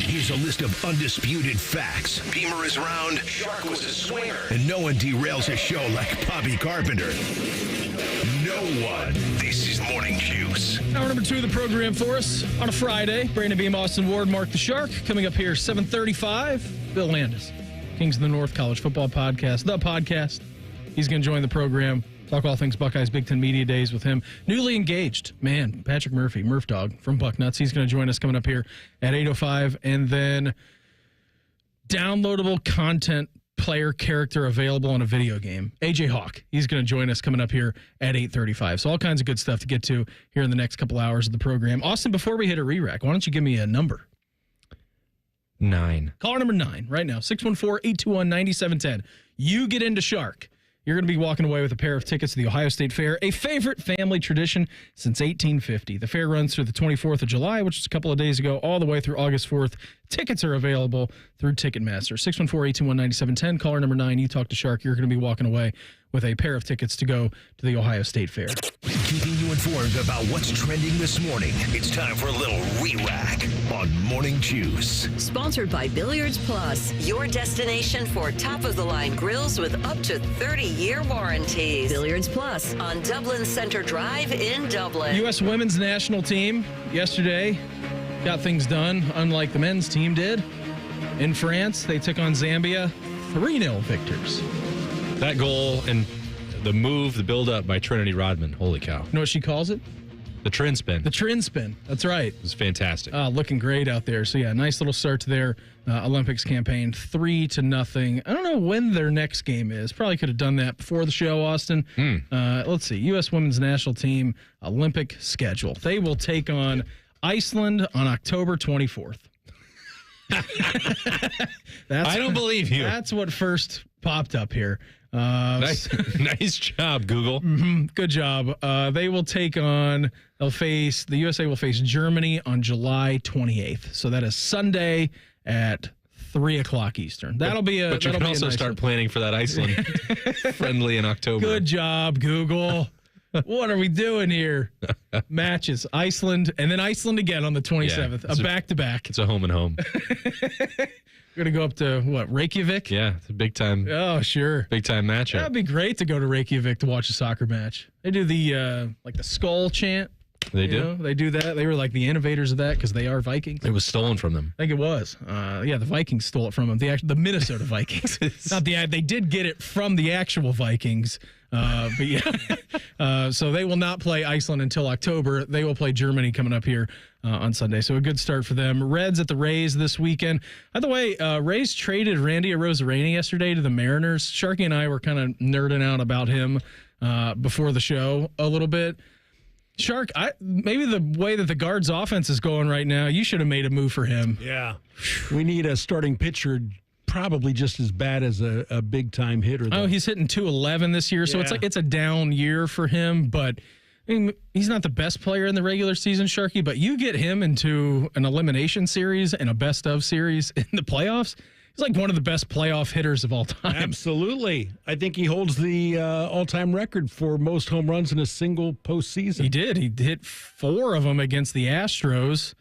Here's a list of undisputed facts. Beamer is round, Shark was a swinger, and no one derails a show like Bobby Carpenter. No one. This is Morning Juice. Hour number 2 of the program for us on a Friday. Brandon Beam, Austin Ward, Mark the Shark. Coming up here, 7:35. Bill Landis, Kings of the North College Football Podcast, the podcast. He's going to join the program. Talk all things Buckeyes Big Ten Media Days with him. Newly engaged, man, Patrick Murphy, Murph Dog from Bucknuts. He's going to join us coming up here at 8:05. And then downloadable content player character available on a video game. AJ Hawk, he's going to join us coming up here at 8:35. So all kinds of good stuff to get to here in the next couple hours of the program. Austin, before we hit a re-rack, why don't you give me a number? 9. Caller number 9 right now, 614-821-9710. You get into Shark. You're going to be walking away with a pair of tickets to the Ohio State Fair, a favorite family tradition since 1850. The fair runs through the 24th of July, which is a couple of days ago, all the way through August 4th. Tickets are available through Ticketmaster. 614-821-9710. Caller number 9, you talk to Shark. You're going to be walking away with a pair of tickets to go to the Ohio State Fair. Keeping you informed about what's trending this morning. It's time for a little re-rack on Morning Juice. Sponsored by Billiards Plus, your destination for top-of-the-line grills with up to 30-year warranties. Billiards Plus on Dublin Center Drive in Dublin. U.S. women's national team yesterday got things done, unlike the men's team did. In France, they took on Zambia, 3-0 victors. That goal and the move, the build-up by Trinity Rodman, holy cow. You know what she calls it? The trin spin. The trin spin. That's right. It was fantastic. Looking great out there. So, yeah, nice little start to their Olympics campaign, 3-0. I don't know when their next game is. Probably could have done that before the show, Austin. Let's see. U.S. women's national team Olympic schedule. They will take on Iceland on October 24th. I don't believe you. That's what first popped up here. Nice job, Google. Good job. They will take on, the USA will face Germany on July 28th. So that is Sunday at 3:00 Eastern. That'll be a. But you can also nice start planning for that Iceland friendly in October. Good job, Google. What are we doing here? Matches. Iceland, and then Iceland again on the 27th. Yeah, a back-to-back. It's a home and home. We're going to go up to, Reykjavik? Yeah, it's a big time. Oh, sure. Big time matchup. That'd be great to go to Reykjavik to watch a soccer match. They do the skull chant. They do? They do that. They were like the innovators of that because they are Vikings. It was stolen from them. I think it was. The Vikings stole it from them. The Minnesota Vikings. They did get it from the actual Vikings. But yeah. So they will not play Iceland until October. They will play Germany coming up here on Sunday. So a good start for them. Reds at the Rays this weekend. By the way, Rays traded Randy Arozarena yesterday to the Mariners. Sharky and I were kind of nerding out about him before the show a little bit. Shark, maybe the way that the Guards' offense is going right now, you should have made a move for him. Yeah. We need a starting pitcher probably just as bad as a big-time hitter, though. Oh, he's hitting .211 this year, so it's a down year for him, but I mean, he's not the best player in the regular season, Sharky, but you get him into an elimination series and a best-of series in the playoffs, he's like one of the best playoff hitters of all time. Absolutely. I think he holds the all-time record for most home runs in a single postseason. He did. He hit 4 of them against the Astros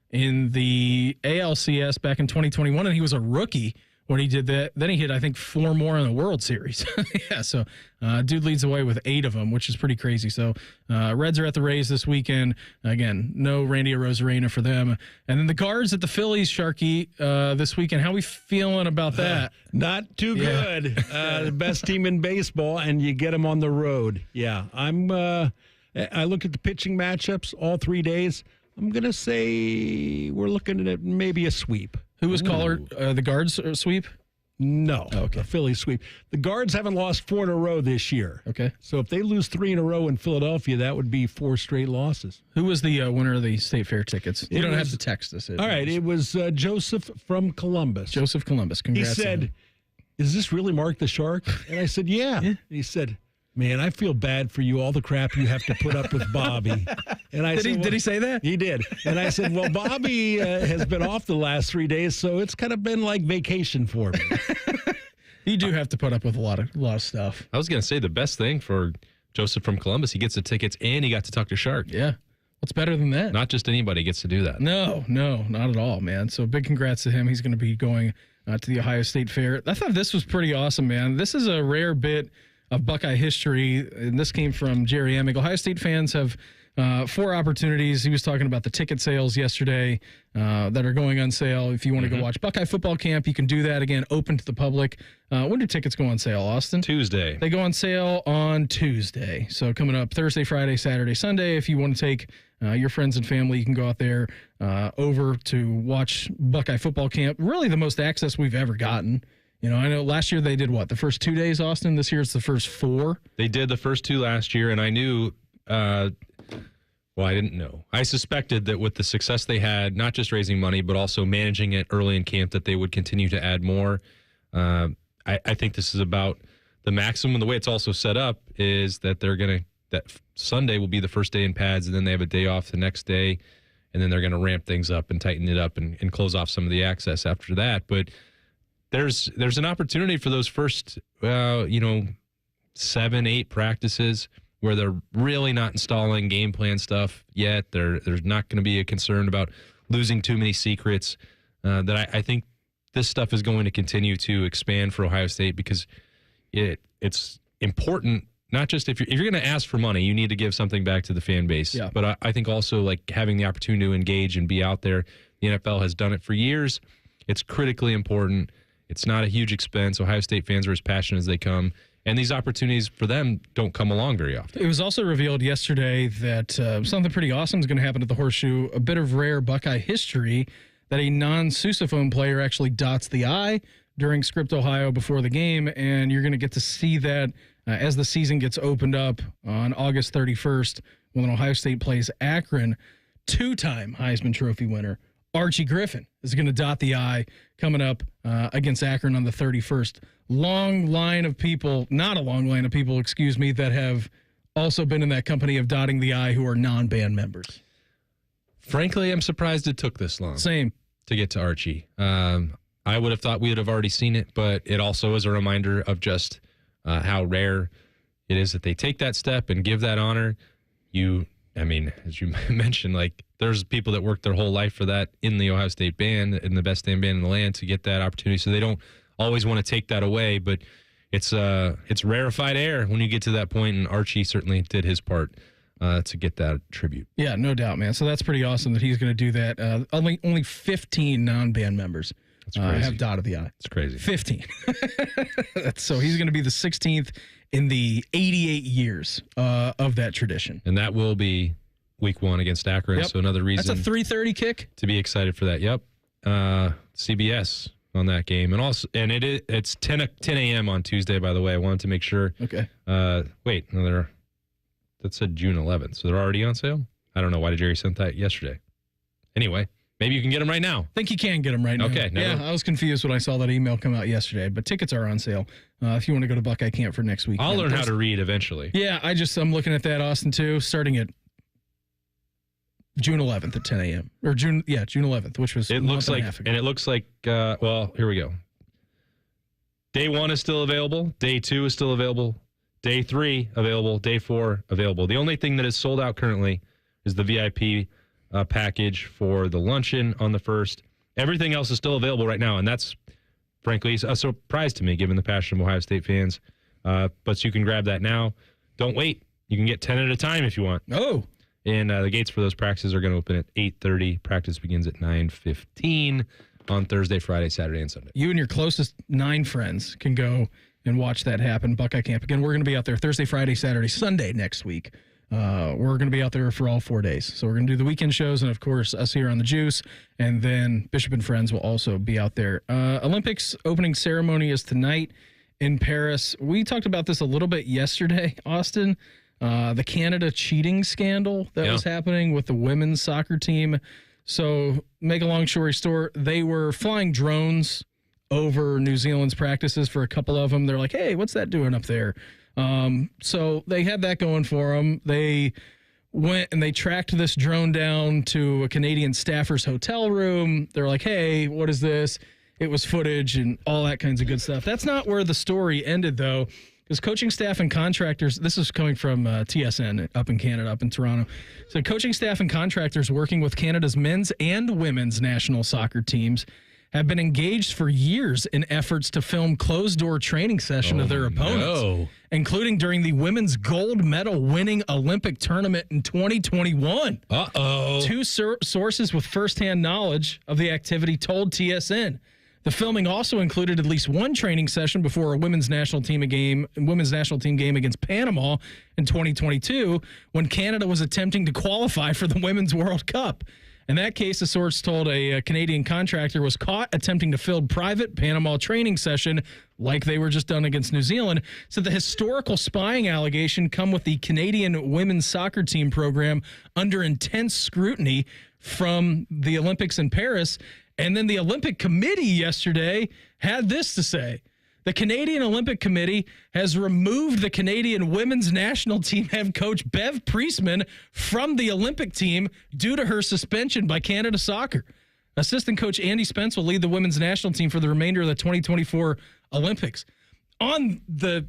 in the ALCS back in 2021, and he was a rookie when he did that. Then he hit, I think, 4 more in the World Series. Yeah, so dude leads the way with 8 of them, which is pretty crazy. So Reds are at the Rays this weekend. Again, no Randy Arozarena for them. And then the Guards at the Phillies, Sharky, this weekend. How we feeling about that? Not too good. The best team in baseball, and you get them on the road. Yeah, I look at the pitching matchups all 3 days. I'm going to say we're looking at maybe a sweep. Who was caller? The Guards sweep? No. Okay. The Phillies sweep. The Guards haven't lost 4 in a row this year. Okay. So if they lose 3 in a row in Philadelphia, that would be 4 straight losses. Who was the winner of the State Fair tickets? You don't have to text us. All right. It was Joseph from Columbus. Joseph Columbus. Congrats. He said, "Is this really Mark the Shark?" And I said, yeah. And he said, "Man, I feel bad for you, all the crap you have to put up with Bobby." And I said, did he say that? He did. And I said, well, Bobby has been off the last 3 days, so it's kind of been like vacation for me. You do have to put up with a lot of stuff. I was going to say the best thing for Joseph from Columbus, he gets the tickets and he got to talk to Shark. Yeah. What's better than that? Not just anybody gets to do that. No, not at all, man. So big congrats to him. He's going to be going to the Ohio State Fair. I thought this was pretty awesome, man. This is a rare bit of Buckeye history, and this came from Jerry Emig. Ohio State fans have 4 opportunities. He was talking about the ticket sales yesterday that are going on sale. If you want to go watch Buckeye football camp, you can do that. Again, open to the public. When do tickets go on sale, Austin? Tuesday. They go on sale on Tuesday. So coming up Thursday, Friday, Saturday, Sunday. If you want to take your friends and family, you can go out there over to watch Buckeye football camp. Really the most access we've ever gotten. You know, I know last year they did what? The first 2 days, Austin? This year it's the first 4? They did the first 2 last year, and I knew, I didn't know. I suspected that with the success they had, not just raising money, but also managing it early in camp, that they would continue to add more. I think this is about the maximum. The way it's also set up is that that Sunday will be the first day in pads, and then they have a day off the next day, and then they're going to ramp things up and tighten it up and close off some of the access after that. But there's an opportunity for those first, 7-8 practices where they're really not installing game plan stuff yet. There's not going to be a concern about losing too many secrets. That I think this stuff is going to continue to expand for Ohio State because it's important. Not just if you're going to ask for money, you need to give something back to the fan base. Yeah. But I think also like having the opportunity to engage and be out there. The NFL has done it for years. It's critically important. It's not a huge expense. Ohio State fans are as passionate as they come. And these opportunities for them don't come along very often. It was also revealed yesterday that something pretty awesome is going to happen at the Horseshoe. A bit of rare Buckeye history that a non-sousaphone player actually dots the I during Script, Ohio before the game. And you're going to get to see that as the season gets opened up on August 31st when Ohio State plays Akron. 2-time Heisman Trophy winner Archie Griffin is going to dot the I coming up against Akron on the 31st. Not a long line of people, that have also been in that company of dotting the I who are non-band members. Frankly, I'm surprised it took this long. Same. To get to Archie. I would have thought we would have already seen it, but it also is a reminder of just how rare it is that they take that step and give that honor. As you mentioned, like there's people that work their whole life for that in the Ohio State band, in the best damn band in the land, to get that opportunity. So they don't always want to take that away, but it's rarefied air when you get to that point, and Archie certainly did his part to get that tribute. Yeah, no doubt, man. So that's pretty awesome that he's going to do that. Only 15 non-band members have dotted the I. It's crazy. 15. So he's going to be the 16th in the 88 years of that tradition. And that will be week 1 against Akron. Yep. So another reason. That's a 3:30 kick. To be excited for that. Yep. CBS on that game. And it's 10 a.m. on Tuesday, by the way. I wanted to make sure. Okay. That said June 11th. So they're already on sale? I don't know. Why did Jerry send that yesterday? Anyway, maybe you can get them right now. I think you can get them right now. Okay. I was confused when I saw that email come out yesterday, but tickets are on sale if you want to go to Buckeye Camp for next week. I'll learn how to read eventually. Yeah, I'm looking at that, Austin, too, starting at June 11th at 10 a.m. Or June 11th, which was it looks like, and it looks like, here we go. Day 1 is still available. Day 2 is still available. Day 3 available. Day 4 available. The only thing that is sold out currently is the VIP package for the luncheon on the 1st. Everything else is still available right now, and that's frankly, a surprise to me given the passion of Ohio State fans. But you can grab that now. Don't wait. You can get 10 at a time if you want. Oh. And the gates for those practices are going to open at 8:30. Practice begins at 9:15 on Thursday, Friday, Saturday, and Sunday. You and your closest 9 friends can go and watch that happen. Buckeye Camp. Again, we're going to be out there Thursday, Friday, Saturday, Sunday next week. We're going to be out there for all 4 days. So we're going to do the weekend shows and, of course, us here on the Juice. And then Bishop and Friends will also be out there. Olympics opening ceremony is tonight in Paris. We talked about this a little bit yesterday, Austin. The Canada cheating scandal that was happening with the women's soccer team. So make a long story short, they were flying drones over New Zealand's practices for a couple of them. They're like, hey, what's that doing up there? So they had that going for them. They went and they tracked this drone down to a Canadian staffer's hotel room. They're like, hey, what is this? It was footage and all that kinds of good stuff. That's not where the story ended, though, because coaching staff and contractors, this is coming from TSN up in Canada, up in Toronto. So coaching staff and contractors working with Canada's men's and women's national soccer teams have been engaged for years in efforts to film closed-door training session of their opponents, including during the women's gold medal winning Olympic tournament in 2021. Two sources with firsthand knowledge of the activity told TSN. The filming also included at least one training session before a women's national team game against Panama in 2022 when Canada was attempting to qualify for the Women's World Cup. In that case, a source told a Canadian contractor was caught attempting to film private Panama training session like they were just done against New Zealand. So the historical spying allegation come with the Canadian women's soccer team program under intense scrutiny from the Olympics in Paris. And then the Olympic Committee yesterday had this to say. The Canadian Olympic Committee has removed the Canadian women's national team head coach Bev Priestman from the Olympic team due to her suspension by Canada Soccer. Assistant coach Andy Spence will lead the women's national team for the remainder of the 2024 Olympics. On the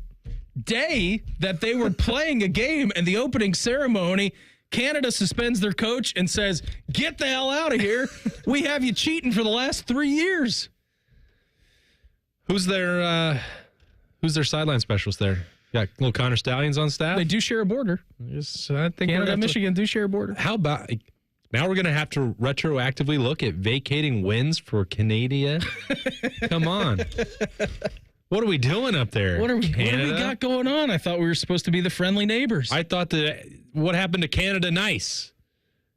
day that they were playing a game and the opening ceremony, Canada suspends their coach and says, get the hell out of here. We have you cheating for the last 3 years. Who's their sideline specialist there? Got little Connor Stallions on staff? They do share a border. I think Canada and Michigan do share a border. How about now we're going to have to retroactively look at vacating wins for Canada? Come on. What are we doing up there? What do we got going on? I thought we were supposed to be the friendly neighbors. I thought that what happened to Canada nice?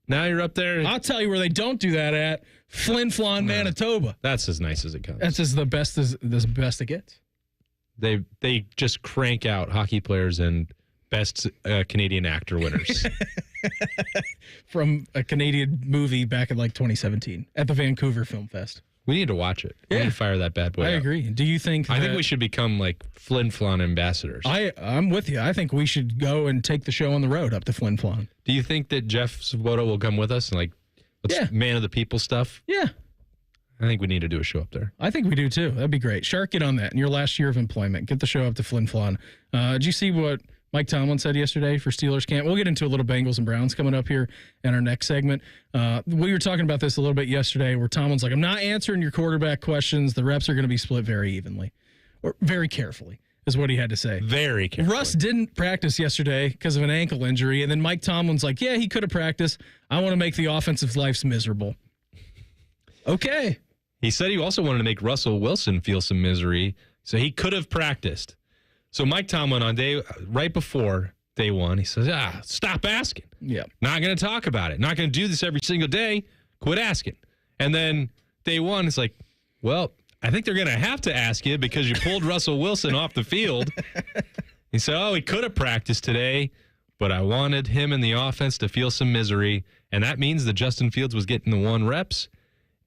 Now you're up there. I'll tell you where they don't do that at. Flin Flon, Manitoba. That's as nice as it comes. That's the best it gets. They just crank out hockey players and best Canadian actor winners. From a Canadian movie back in like 2017 at the Vancouver Film Fest. We need to watch it. We need to fire that bad boy I out. agree. Do you think I think we should become like Flin Flon ambassadors. I'm with you. I think we should go and take the show on the road up to Flin Flon. Do you think that Jeff Svoboda will come with us and like man of the people stuff? Yeah. I think we need to do a show up there. I think we do too. That'd be great. Shark, get on that. In your last year of employment, get the show up to Flin Flon. Did you see what Mike Tomlin said yesterday for Steelers camp? We'll get into a little Bengals and Browns coming up here in our next segment. We were talking about this a little bit yesterday where Tomlin's like, I'm not answering your quarterback questions. The reps are going to be split very evenly or very carefully is what he had to say. Very carefully. Russ didn't practice yesterday because of an ankle injury. And then Mike Tomlin's like, yeah, he could have practiced. I want to make the offensive lives miserable. Okay. He said he also wanted to make Russell Wilson feel some misery, so he could have practiced. So Mike Tomlin right before day one, he says, stop asking. Yeah. Not going to talk about it. Not going to do this every single day. Quit asking. And then day one, it's like, well, I think they're going to have to ask you because you pulled Russell Wilson off the field. He said, he could have practiced today, but I wanted him in the offense to feel some misery. And that means that Justin Fields was getting the 1 reps.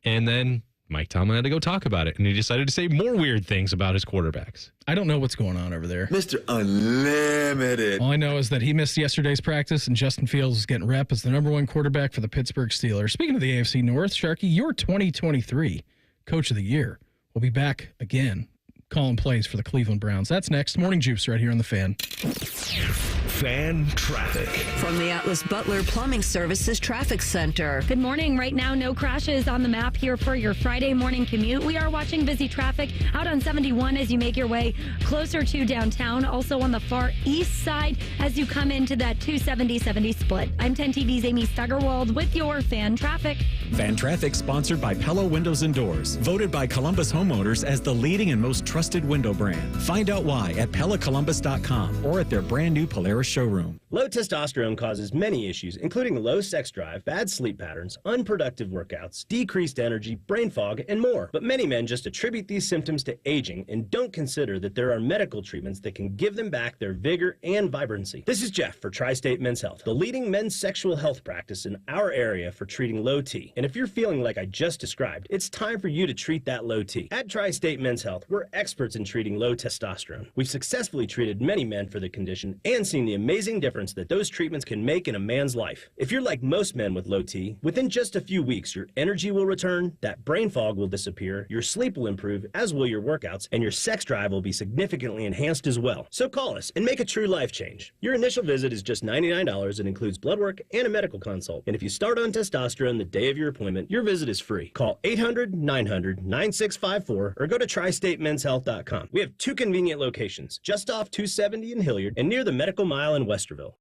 And then Mike Tomlin had to go talk about it, and he decided to say more weird things about his quarterbacks. I don't know what's going on over there. Mr. Unlimited. All I know is that he missed yesterday's practice, and Justin Fields is getting rep as the number 1 quarterback for the Pittsburgh Steelers. Speaking of the AFC North, Sharky, your 2023 Coach of the Year will be back again calling plays for the Cleveland Browns. That's next. Morning Juice right here on The Fan. Fan traffic. From the Atlas Butler Plumbing Services Traffic Center. Good morning. Right now, no crashes on the map here for your Friday morning commute. We are watching busy traffic out on 71 as you make your way closer to downtown. Also on the far east side as you come into that 270-70 split. I'm 10 TV's Amy Steigerwald with your Fan Traffic. Fan Traffic sponsored by Pella Windows and Doors. Voted by Columbus homeowners as the leading and most trusted window brand. Find out why at PellaColumbus.com or at their brand new Polaris showroom. Low testosterone causes many issues, including low sex drive, bad sleep patterns, unproductive workouts, decreased energy, brain fog, and more. But many men just attribute these symptoms to aging and don't consider that there are medical treatments that can give them back their vigor and vibrancy. This is Jeff for Tri-State Men's Health, the leading men's sexual health practice in our area for treating low T. And if you're feeling like I just described, it's time for you to treat that low T. At Tri-State Men's Health, we're experts in treating low testosterone. We've successfully treated many men for the condition and seen the amazing difference that those treatments can make in a man's life. If you're like most men with low T, within just a few weeks, your energy will return, that brain fog will disappear, your sleep will improve, as will your workouts, and your sex drive will be significantly enhanced as well. So call us and make a true life change. Your initial visit is just $99 and includes blood work and a medical consult. And if you start on testosterone the day of your appointment, your visit is free. Call 800-900-9654 or go to tristatemenshealth.com. We have 2 convenient locations, just off 270 in Hilliard and near the Medical Mile in Westerville.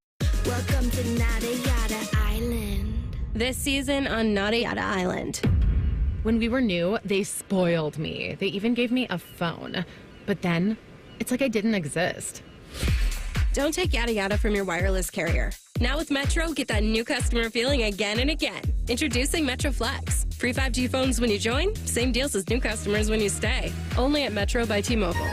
Welcome to Nada Yada Island. This season on Nada Yada Island. When we were new, they spoiled me. They even gave me a phone. But then, it's like I didn't exist. Don't take yada yada from your wireless carrier. Now with Metro, get that new customer feeling again and again. Introducing Metro Flex. Free 5G phones when you join, same deals as new customers when you stay. Only at Metro by T-Mobile.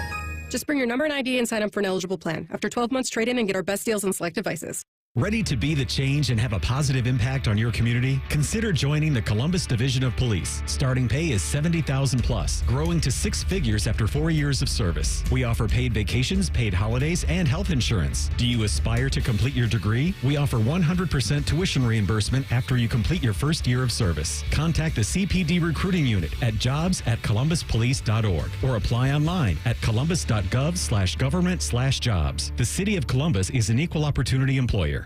Just bring your number and ID and sign up for an eligible plan. After 12 months, trade in and get our best deals on select devices. Ready to be the change and have a positive impact on your community? Consider joining the Columbus Division of Police. Starting pay is $70,000 plus, growing to 6 figures after 4 years of service. We offer paid vacations, paid holidays, and health insurance. Do you aspire to complete your degree? We offer 100% tuition reimbursement after you complete your first year of service. Contact the CPD recruiting unit at jobs@columbuspolice.org or apply online at columbus.gov/government/jobs. The City of Columbus is an equal opportunity employer.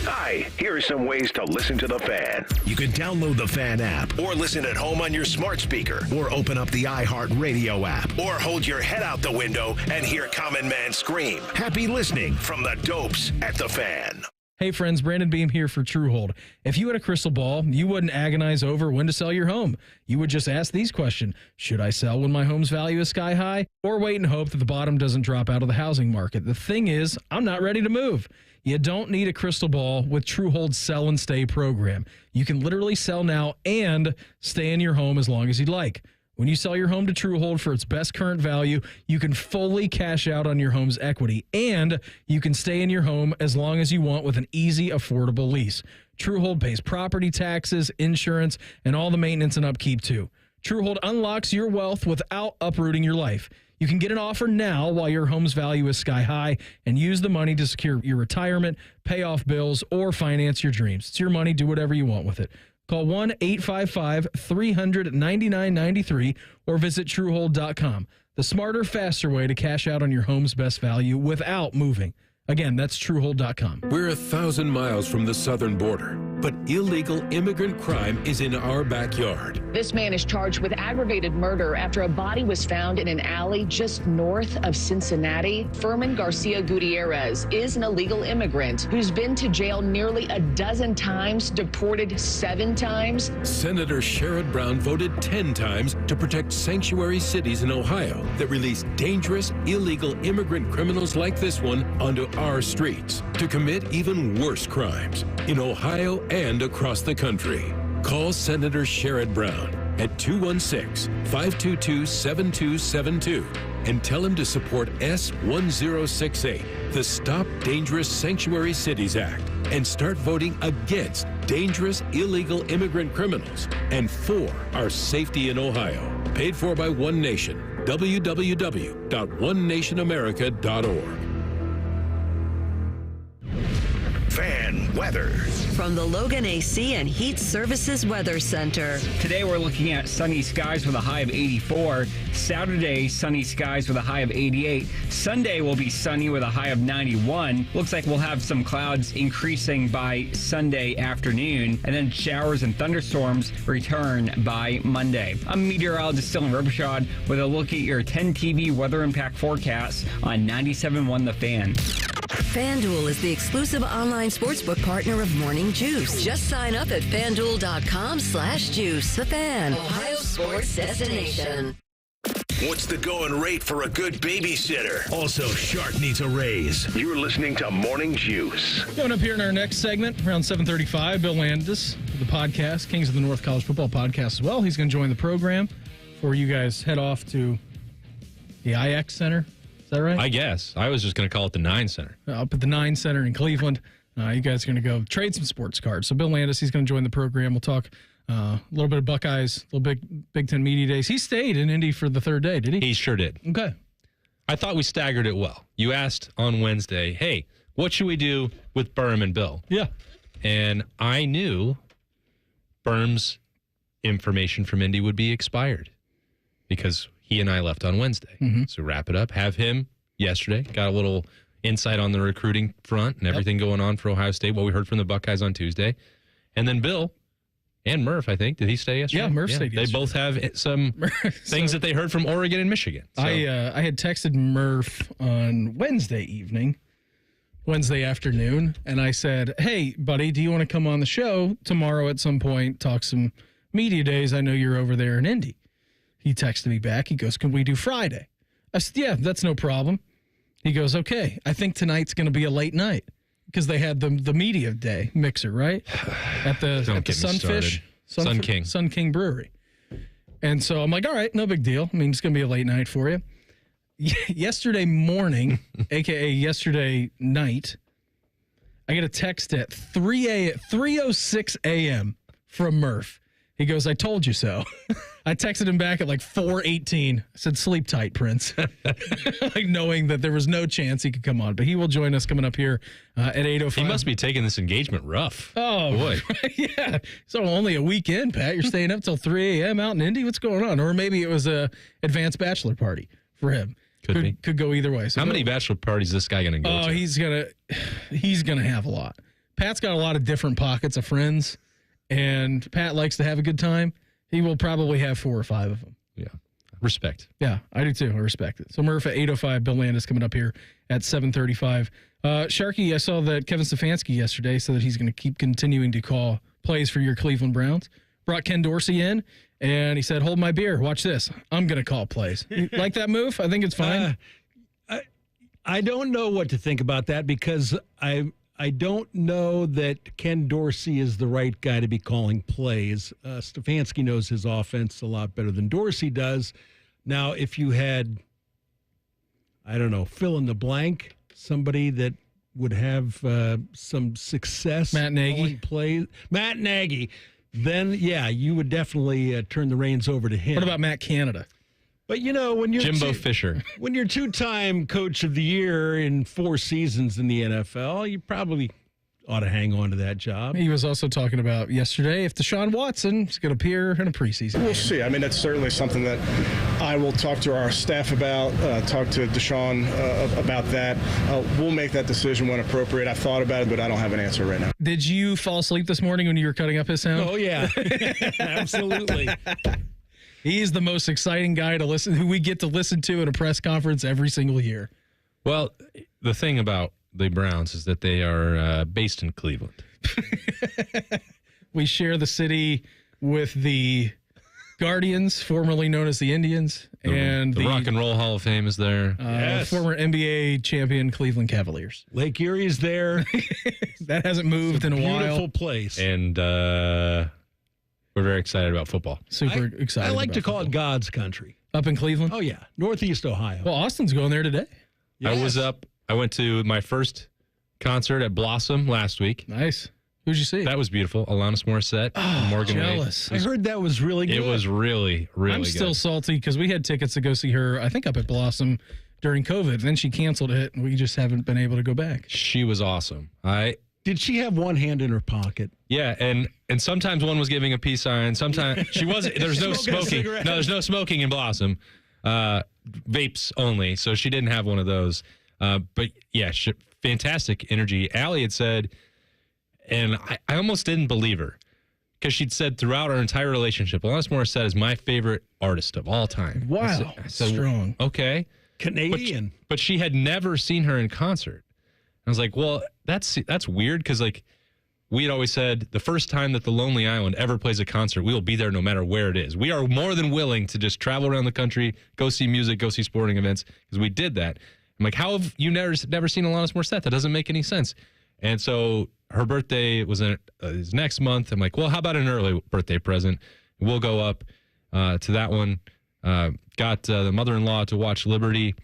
Hi, here are some ways to listen to The Fan. You can download the Fan app or listen at home on your smart speaker or open up the iHeartRadio app or hold your head out the window and hear Common Man scream. Happy listening from the dopes at The Fan. Hey friends, Brandon Beam here for Truehold. If you had a crystal ball, you wouldn't agonize over when to sell your home. You would just ask these questions. Should I sell when my home's value is sky high? Or wait and hope that the bottom doesn't drop out of the housing market? The thing is, I'm not ready to move. You don't need a crystal ball with Truehold's Sell and Stay program. You can literally sell now and stay in your home as long as you'd like. When you sell your home to Truehold for its best current value, you can fully cash out on your home's equity, and you can stay in your home as long as you want with an easy, affordable lease. Truehold pays property taxes, insurance, and all the maintenance and upkeep, too. Truehold unlocks your wealth without uprooting your life. You can get an offer now while your home's value is sky high and use the money to secure your retirement, pay off bills, or finance your dreams. It's your money. Do whatever you want with it. Call 1-855-300-9993 or visit Truehold.com. The smarter, faster way to cash out on your home's best value without moving. Again, that's Truehold.com. We're 1,000 miles from the southern border, but illegal immigrant crime is in our backyard. This man is charged with aggravated murder after a body was found in an alley just north of Cincinnati. Furman Garcia Gutierrez is an illegal immigrant who's been to jail nearly a dozen times, deported 7 times. Senator Sherrod Brown voted 10 times to protect sanctuary cities in Ohio that release dangerous, illegal immigrant criminals like this one onto our streets to commit even worse crimes in Ohio and across the country. Call Senator Sherrod Brown at 216-522-7272 and tell him to support S1068, the Stop Dangerous Sanctuary Cities Act, and start voting against dangerous illegal immigrant criminals and for our safety in Ohio. Paid for by One Nation. www.onenationamerica.org. Fan weather. from the Logan AC and Heat Services Weather Center. Today we're looking at sunny skies with a high of 84. Saturday, sunny skies with a high of 88. Sunday will be sunny with a high of 91. Looks like we'll have some clouds increasing by Sunday afternoon, and then showers and thunderstorms return by Monday. I'm meteorologist Dylan Robichaud with a look at your 10 TV weather impact forecast on 97.1 The Fan. FanDuel is the exclusive online sportsbook partner of Morning Juice. Just sign up at FanDuel.com/juice. The Fan, Ohio sports destination. What's the going rate for a good babysitter? Also, Shark needs a raise. You're listening to Morning Juice. Coming up here in our next segment, around 7:35, Bill Landis, the podcast, Kings of the North College Football Podcast as well. He's going to join the program before you guys head off to the IX Center. Is that right? I guess. I was just going to call it the 9 Center. Up at the 9 Center in Cleveland. You guys are going to go trade some sports cards. So Bill Landis, he's going to join the program. We'll talk a little bit of Buckeyes, a little Big Ten Media Days. He stayed in Indy for the third day, did he? He sure did. Okay. I thought we staggered it well. You asked on Wednesday, hey, what should we do with Berm and Bill? Yeah. And I knew Berm's information from Indy would be expired because he and I left on Wednesday. Mm-hmm. So wrap it up. Have him yesterday. Got a little insight on the recruiting front and everything going on for Ohio State, what we heard from the Buckeyes on Tuesday. And then Bill and Murph, I think. Did he stay yesterday? Yeah, Murph stayed yesterday. They both have some things that they heard from Oregon and Michigan. So. I had texted Murph on Wednesday afternoon, and I said, hey, buddy, do you want to come on the show tomorrow at some point, talk some media days? I know you're over there in Indy. He texted me back. He goes, can we do Friday? I said, yeah, that's no problem. He goes, okay, I think tonight's going to be a late night because they had the media day mixer, right? At the Sunfish. Sun King Brewery. And so I'm like, all right, no big deal. I mean, it's going to be a late night for you. Yesterday morning, a.k.a. yesterday night, I get a text at 3:06 a.m. from Murph. He goes, I told you so. I texted him back at like 4:18. I said, sleep tight, Prince. Like knowing that there was no chance he could come on. But he will join us coming up here at 8:05. He must be taking this engagement rough. Oh, boy. Yeah. So only a weekend, Pat. You're staying up till 3 a.m. out in Indy? What's going on? Or maybe it was a advanced bachelor party for him. Could go either way. So how many bachelor parties is this guy going to go to? Oh, he's gonna have a lot. Pat's got a lot of different pockets of friends, and Pat likes to have a good time. He will probably have 4 or 5 of them. Yeah. Respect. Yeah, I do too. I respect it. So Murph at 8:05, Bill Landis coming up here at 7:35. Sharky, I saw that Kevin Stefanski yesterday said that he's going to keep continuing to call plays for your Cleveland Browns. Brought Ken Dorsey in, and he said, hold my beer. Watch this. I'm going to call plays. You like that move? I think it's fine. I don't know what to think about that because I don't know that Ken Dorsey is the right guy to be calling plays. Stefanski knows his offense a lot better than Dorsey does. Now, if you had, I don't know, fill in the blank, somebody that would have some success. Matt Nagy. Matt Nagy. Then, yeah, you would definitely turn the reins over to him. What about Matt Canada? But, you know, when you're Jimbo Fisher. When you're 2-time coach of the year in 4 seasons in the NFL, you probably ought to hang on to that job. He was also talking about yesterday if Deshaun Watson is going to appear in a preseason game. We'll see. I mean, that's certainly something that I will talk to our staff about, talk to Deshaun about that. We'll make that decision when appropriate. I've thought about it, but I don't have an answer right now. Did you fall asleep this morning when you were cutting up his sound? Oh, yeah. Absolutely. He's the most exciting guy to listen, who we get to listen to at a press conference every single year. Well, the thing about the Browns is that they are based in Cleveland. We share the city with the Guardians, formerly known as the Indians, and the Rock and Roll Hall of Fame is there. Yes. Former NBA champion Cleveland Cavaliers. Lake Erie is there. That hasn't moved in a while. Beautiful place. And we're very excited about football. Super excited. I like about to call football. it God's country. Up in Cleveland? Oh, yeah. Northeast Ohio. Well, Austin's going there today. Yes. I went to my first concert at Blossom last week. Nice. Who'd you see? That was beautiful. Alanis Morissette. Oh, Morgan jealous. I heard that was really good. It was really, really I'm good. still salty because we had tickets to go see her, I think, up at Blossom during COVID. Then she canceled it, and we just haven't been able to go back. She was awesome. Did she have one hand in her pocket? Yeah, and sometimes one was giving a peace sign. Sometimes she wasn't. There's no smoking. No, there's no smoking in Blossom. Vapes only. So she didn't have one of those. But yeah, fantastic energy. Allie had said, and I almost didn't believe her because she'd said throughout our entire relationship, Alanis Morissette is my favorite artist of all time. Wow, I said, strong. Okay, Canadian. but she had never seen her in concert. I was like, well, that's weird because like we had always said the first time that the Lonely Island ever plays a concert, we will be there no matter where it is. We are more than willing to just travel around the country, go see music, go see sporting events because we did that. I'm like, how have you never seen Alanis Morissette? That doesn't make any sense. And so her birthday was is next month. I'm like, well, how about an early birthday present? We'll go up to that one. Got the mother-in-law to watch Liberty,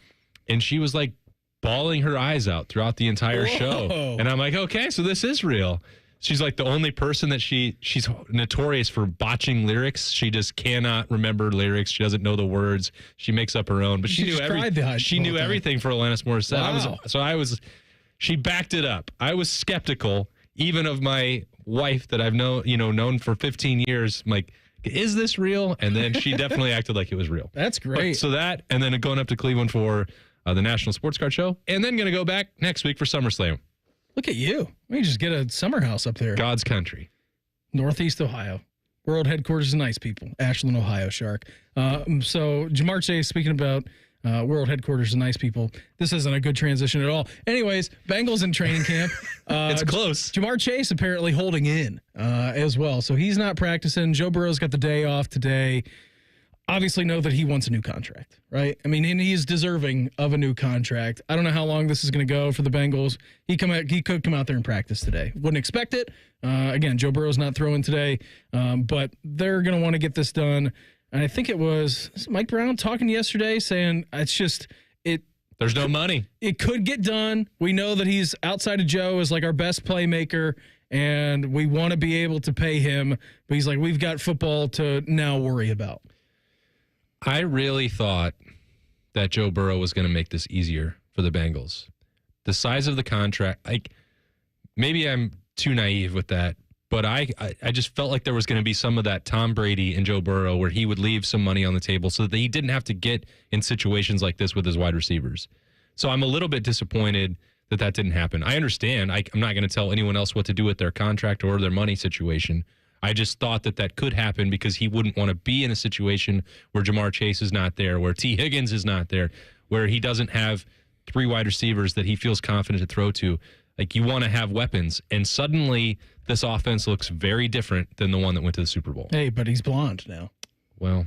and she was like bawling her eyes out throughout the entire show. And I'm like, okay, so this is real. She's like the only person that she's notorious for botching lyrics. She just cannot remember lyrics. She doesn't know the words. She makes up her own. But she knew everything. She knew everything for Alanis Morissette. Wow. She backed it up. I was skeptical, even of my wife that I've known for 15 years. I'm like, is this real? And then she definitely acted like it was real. That's great. So that, and then going up to Cleveland for the National Sports Card Show, and then going to go back next week for SummerSlam. Look at you. We just get a summer house up there. God's country. Northeast Ohio. World headquarters of nice people. Ashland, Ohio, Shark. So Jamar Chase, speaking about world headquarters of nice people, this isn't a good transition at all. Anyways, Bengals in training camp. It's close. Jamar Chase apparently holding in as well. So he's not practicing. Joe Burrow's got the day off today. Obviously know that he wants a new contract, right? I mean, and he's deserving of a new contract. I don't know how long this is going to go for the Bengals. He could come out there and practice today. Wouldn't expect it. Again, Joe Burrow's not throwing today, but they're going to want to get this done. And I think it was Mike Brown talking yesterday saying there's no money. It could get done. We know that he's outside of Joe is like our best playmaker, and we want to be able to pay him. But he's like, we've got football to now worry about. I really thought that Joe Burrow was going to make this easier for the Bengals. The size of the contract, maybe I'm too naive with that, but I just felt like there was going to be some of that Tom Brady and Joe Burrow where he would leave some money on the table so that he didn't have to get in situations like this with his wide receivers. So I'm a little bit disappointed that didn't happen. I understand. I'm not going to tell anyone else what to do with their contract or their money situation. I just thought that could happen because he wouldn't want to be in a situation where Jamar Chase is not there, where T. Higgins is not there, where he doesn't have three wide receivers that he feels confident to throw to. Like, you want to have weapons. And suddenly this offense looks very different than the one that went to the Super Bowl. Hey, but he's blonde now. Well,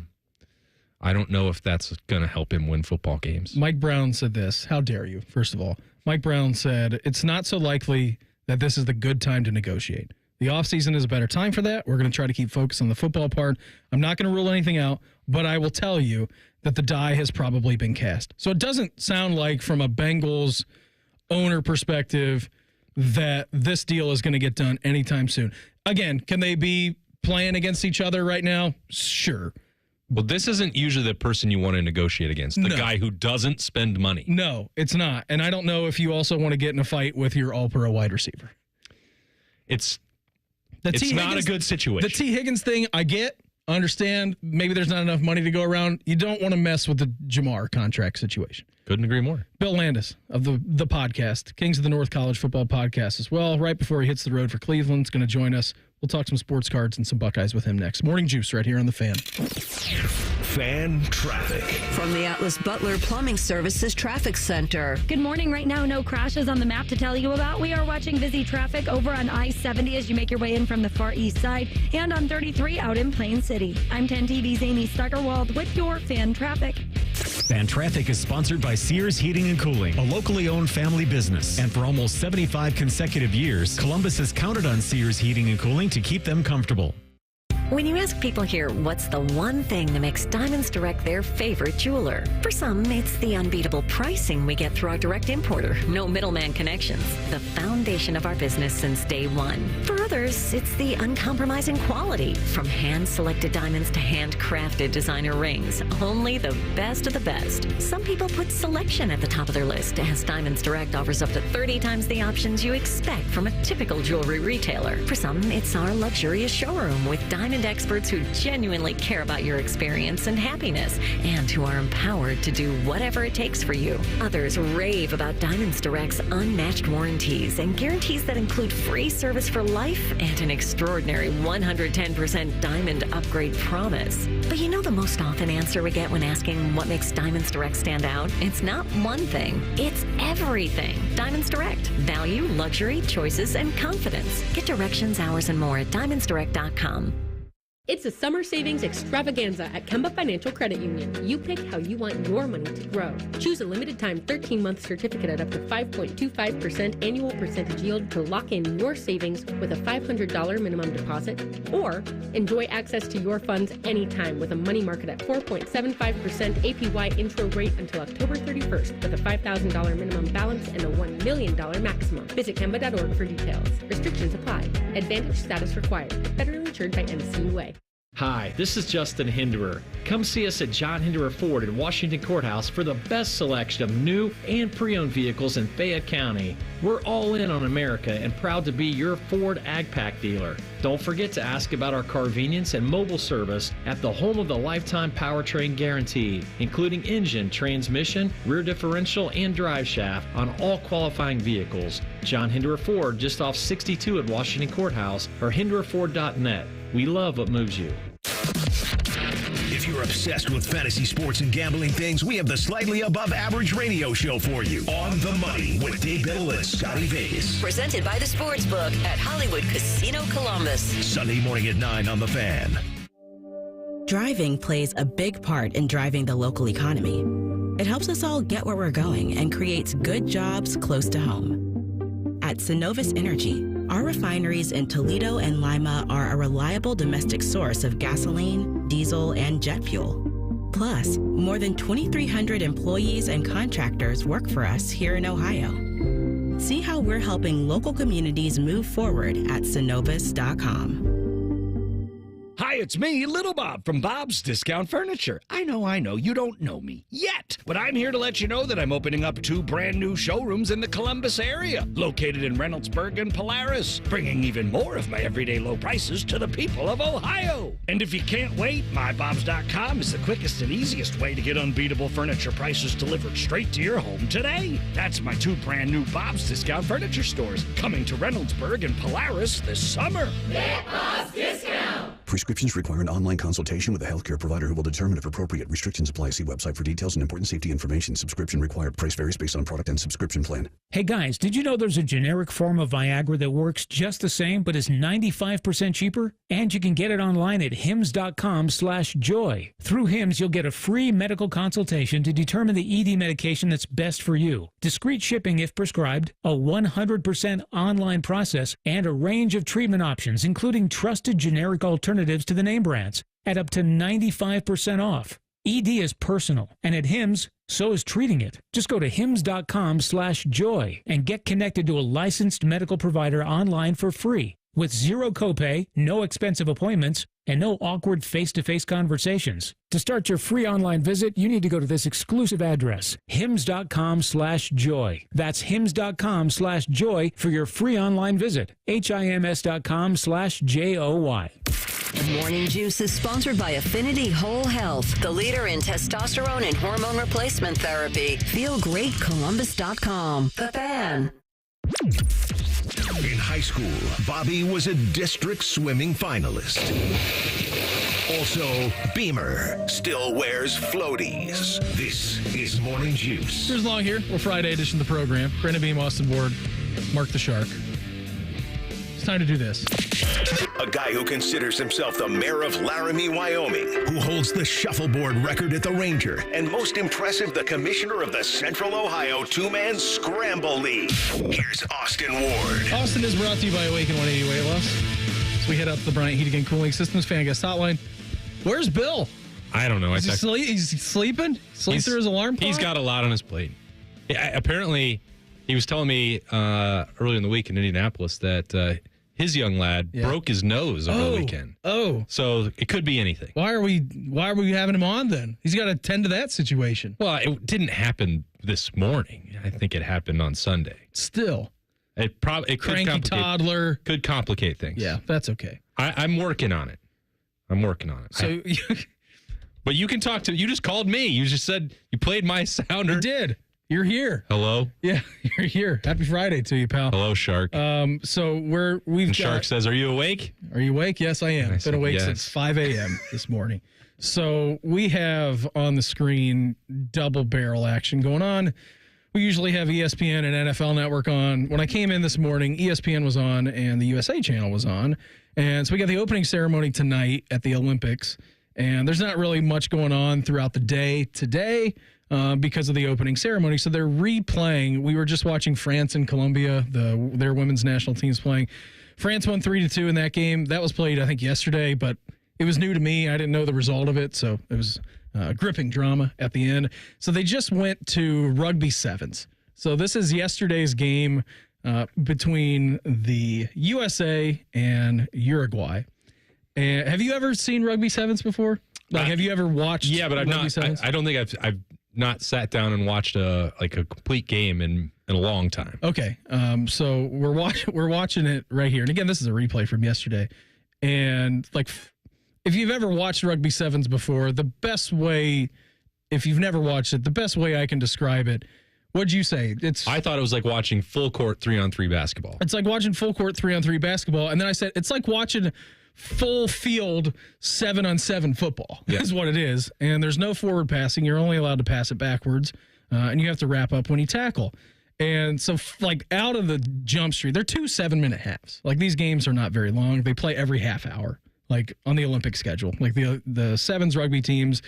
I don't know if that's going to help him win football games. Mike Brown said this. How dare you, first of all. Mike Brown said, it's not so likely that this is the good time to negotiate. The offseason is a better time for that. We're going to try to keep focus on the football part. I'm not going to rule anything out, but I will tell you that the die has probably been cast. So it doesn't sound like, from a Bengals owner perspective, that this deal is going to get done anytime soon. Again, can they be playing against each other right now? Sure. Well, this isn't usually the person you want to negotiate against, the guy who doesn't spend money. No, it's not. And I don't know if you also want to get in a fight with your all-pro wide receiver. It's not a good situation. The T. Higgins thing, I understand. Maybe there's not enough money to go around. You don't want to mess with the Jamar contract situation. Couldn't agree more. Bill Landis of the podcast, Kings of the North College Football Podcast as well. Right before he hits the road for Cleveland, is going to join us. We'll talk some sports cards and some Buckeyes with him next. Morning Juice right here on The Fan. Fan traffic. From the Atlas Butler Plumbing Services Traffic Center. Good morning. Right now, no crashes on the map to tell you about. We are watching busy traffic over on I-70 as you make your way in from the far east side and on 33 out in Plain City. I'm 10 TV's Amy Steigerwald with your Fan Traffic. Fan Traffic is sponsored by Sears Heating and Cooling, a locally owned family business. And for almost 75 consecutive years, Columbus has counted on Sears Heating and Cooling to keep them comfortable. When you ask people here what's the one thing that makes Diamonds Direct their favorite jeweler, for some, it's the unbeatable pricing we get through our direct importer. No middleman connections. The foundation of our business since day one. For others, it's the uncompromising quality. From hand-selected diamonds to handcrafted designer rings. Only the best of the best. Some people put selection at the top of their list, as Diamonds Direct offers up to 30 times the options you expect from a typical jewelry retailer. For some, it's our luxurious showroom with diamond experts who genuinely care about your experience and happiness, and who are empowered to do whatever it takes for you. Others rave about Diamonds Direct's unmatched warranties and guarantees that include free service for life and an extraordinary 110% diamond upgrade promise. But you know the most often answer we get when asking what makes Diamonds Direct stand out? It's not one thing, it's everything. Diamonds Direct. Value, luxury, choices, and confidence. Get directions, hours, and more at diamondsdirect.com. It's a summer savings extravaganza at Kemba Financial Credit Union. You pick how you want your money to grow. Choose a limited time 13-month certificate at up to 5.25% annual percentage yield to lock in your savings with a $500 minimum deposit. Or enjoy access to your funds anytime with a money market at 4.75% APY intro rate until October 31st with a $5,000 minimum balance and a $1 million maximum. Visit Kemba.org for details. Restrictions apply. Advantage status required. Federally insured by NCUA. Hi, this is Justin Hinderer. Come see us at John Hinderer Ford in Washington Courthouse for the best selection of new and pre-owned vehicles in Fayette County. We're all in on America and proud to be your Ford AgPack dealer. Don't forget to ask about our convenience and mobile service at the home of the lifetime powertrain guarantee, including engine, transmission, rear differential, and drive shaft on all qualifying vehicles. John Hinderer Ford, just off 62 at Washington Courthouse, or hindererford.net. We love what moves you. If you're obsessed with fantasy sports and gambling things, we have the slightly above average radio show for you. On the Money with Dave Biddle and Scotty Vegas. Presented by the Sportsbook at Hollywood Casino Columbus. Sunday morning at 9 on The Fan. Driving plays a big part in driving the local economy. It helps us all get where we're going and creates good jobs close to home. At Synovus Energy, our refineries in Toledo and Lima are a reliable domestic source of gasoline, diesel, and jet fuel. Plus, more than 2,300 employees and contractors work for us here in Ohio. See how we're helping local communities move forward at Synovus.com. Hi, it's me, Little Bob from Bob's Discount Furniture. I know, you don't know me yet, but I'm here to let you know that I'm opening up 2 brand new showrooms in the Columbus area, located in Reynoldsburg and Polaris, bringing even more of my everyday low prices to the people of Ohio. And if you can't wait, MyBobs.com is the quickest and easiest way to get unbeatable furniture prices delivered straight to your home today. That's my 2 brand new Bob's Discount Furniture stores coming to Reynoldsburg and Polaris this summer. Get Bob's Discount! Prescriptions require an online consultation with a healthcare provider who will determine if appropriate. Restrictions apply. See website for details and important safety information. Subscription required. Price varies based on product and subscription plan. Hey guys, did you know there's a generic form of Viagra that works just the same but is 95% cheaper? And you can get it online at hims.com/joy. Through Hims, you'll get a free medical consultation to determine the ED medication that's best for you. Discreet shipping if prescribed, a 100% online process, and a range of treatment options, including trusted generic alternatives to the name brands at up to 95% off. ED is personal, and at Hims, so is treating it. Just go to hims.com/joy and get connected to a licensed medical provider online for free with zero copay, no expensive appointments, and no awkward face-to-face conversations. To start your free online visit, you need to go to this exclusive address, hims.com/joy. That's hims.com/joy for your free online visit. HIMS.com/JOY. The Morning Juice is sponsored by Affinity Whole Health, the leader in testosterone and hormone replacement therapy. FeelGreatColumbus.com. The Fan. In high school, Bobby was a district swimming finalist. Also, Beamer still wears floaties. This is Morning Juice. Here's Long here. We're Friday edition of the program. Brandon Beam, Austin Ward, Mark the Shark. It's time to do this. A guy who considers himself the mayor of Laramie, Wyoming, who holds the shuffleboard record at the Ranger, and most impressive, the commissioner of the Central Ohio Two-Man Scramble League. Here's Austin Ward. Austin is brought to you by Awaken 180 Weight Loss. So we head up to the Bryant Heating and Cooling Systems Fan Guest Hotline. Where's Bill? I don't know. Is he's sleeping? Sleep through his alarm clock? He's got a lot on his plate. Apparently, he was telling me earlier in the week in Indianapolis that his young lad broke his nose over the weekend. Oh. So it could be anything. Why are we having him on then? He's got to tend to that situation. Well, it didn't happen this morning. I think it happened on Sunday. Still. It could cranky toddler. Could complicate things. Yeah, that's okay. I'm working on it. So but you can talk to, you just called me. You just said you played my sounder. I did. You're here. Hello? Yeah, you're here. Happy Friday to you, pal. Hello, Shark. So we've got... Shark says, are you awake? Are you awake? Yes, I am. Been awake since 5 a.m. this morning. So we have on the screen double barrel action going on. We usually have ESPN and NFL Network on. When I came in this morning, ESPN was on and the USA Channel was on. And so we got the opening ceremony tonight at the Olympics. And there's not really much going on throughout the day today because of the opening ceremony. So they're replaying. We were just watching France and Colombia, their women's national teams playing. France won 3-2 in that game. That was played, I think, yesterday, but it was new to me. I didn't know the result of it, so it was gripping drama at the end. So they just went to rugby sevens. So this is yesterday's game between the USA and Uruguay. And have you ever seen rugby sevens before? Like, have you ever watched? Yeah, but I've not. I don't think I've not sat down and watched a complete game in a long time. Okay, so we're watching it right here, and again, this is a replay from yesterday. And like, if you've ever watched rugby sevens before, the best way, if you've never watched it, the best way I can describe it. What'd you say? I thought it was like watching full court 3-on-3 basketball. It's like watching full court 3-on-3 basketball, and then I said it's like watching full field 7-on-7 football. Yeah. Is what it is. And there's no forward passing. You're only allowed to pass it backwards, and you have to wrap up when you tackle. And so, like, out of the jump street, they're 2 7-minute halves. Like, these games are not very long. They play every half hour, like on the Olympic schedule. Like the sevens rugby teams.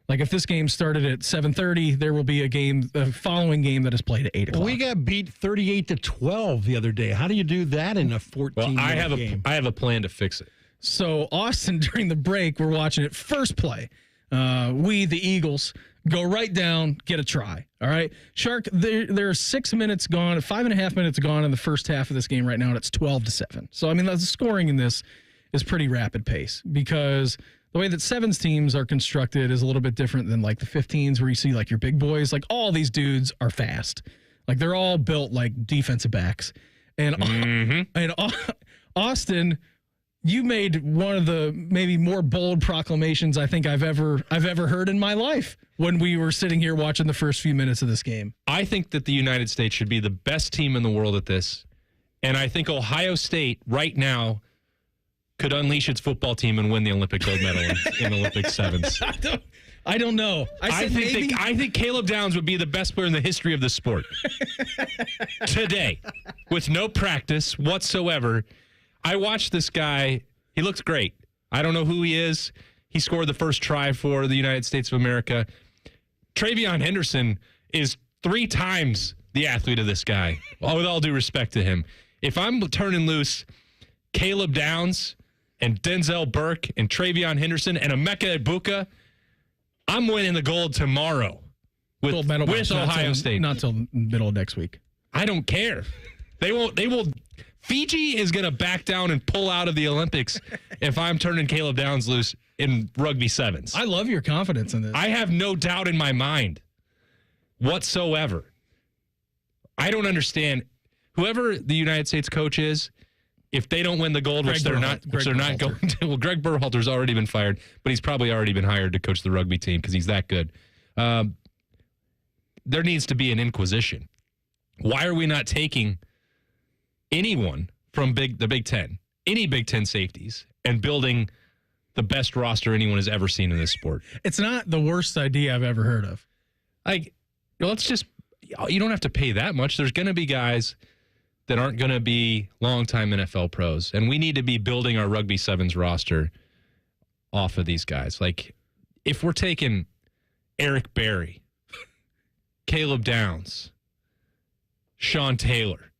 Like, if this game started at 7:30, there will be a following game that is played at 8 o'clock. We got beat 38-12 the other day. How do you do that in a 14-minute game? I have a plan to fix it. So, Austin, during the break, we're watching it. First play, we, the Eagles, go right down, get a try. All right? Shark, there are 6 minutes gone, 5.5 minutes gone in the first half of this game right now, and it's 12-7. So, I mean, the scoring in this is pretty rapid pace because the way that sevens teams are constructed is a little bit different than like the 15s where you see like your big boys. Like all these dudes are fast. Like they're all built like defensive backs. And, and Austin, you made one of the maybe more bold proclamations I think I've ever heard in my life when we were sitting here watching the first few minutes of this game. I think that the United States should be the best team in the world at this. And I think Ohio State right now could unleash its football team and win the Olympic gold medal in Olympic sevens. I don't know. I think Caleb Downs would be the best player in the history of the sport today, with no practice whatsoever. I watched this guy. He looks great. I don't know who he is. He scored the first try for the United States of America. Travion Henderson is 3 times the athlete of this guy. With all due respect to him, if I'm turning loose Caleb Downs and Denzel Burke and Travion Henderson and Emeka Egbuka, I'm winning the gold tomorrow with Ohio State. Not till middle of next week. I don't care. They will. Fiji is going to back down and pull out of the Olympics if I'm turning Caleb Downs loose in rugby sevens. I love your confidence in this. I have no doubt in my mind whatsoever. I don't understand. Whoever the United States coach is, if they don't win the gold, which they're not going to. Well, Greg Berhalter's already been fired, but he's probably already been hired to coach the rugby team because he's that good. There needs to be an inquisition. Why are we not taking anyone from the Big Ten, any Big Ten safeties, and building the best roster anyone has ever seen in this sport? It's not the worst idea I've ever heard of. Like, you don't have to pay that much. There's going to be guys that aren't going to be longtime NFL pros. And we need to be building our rugby sevens roster off of these guys. Like, if we're taking Eric Berry, Caleb Downs, Sean Taylor,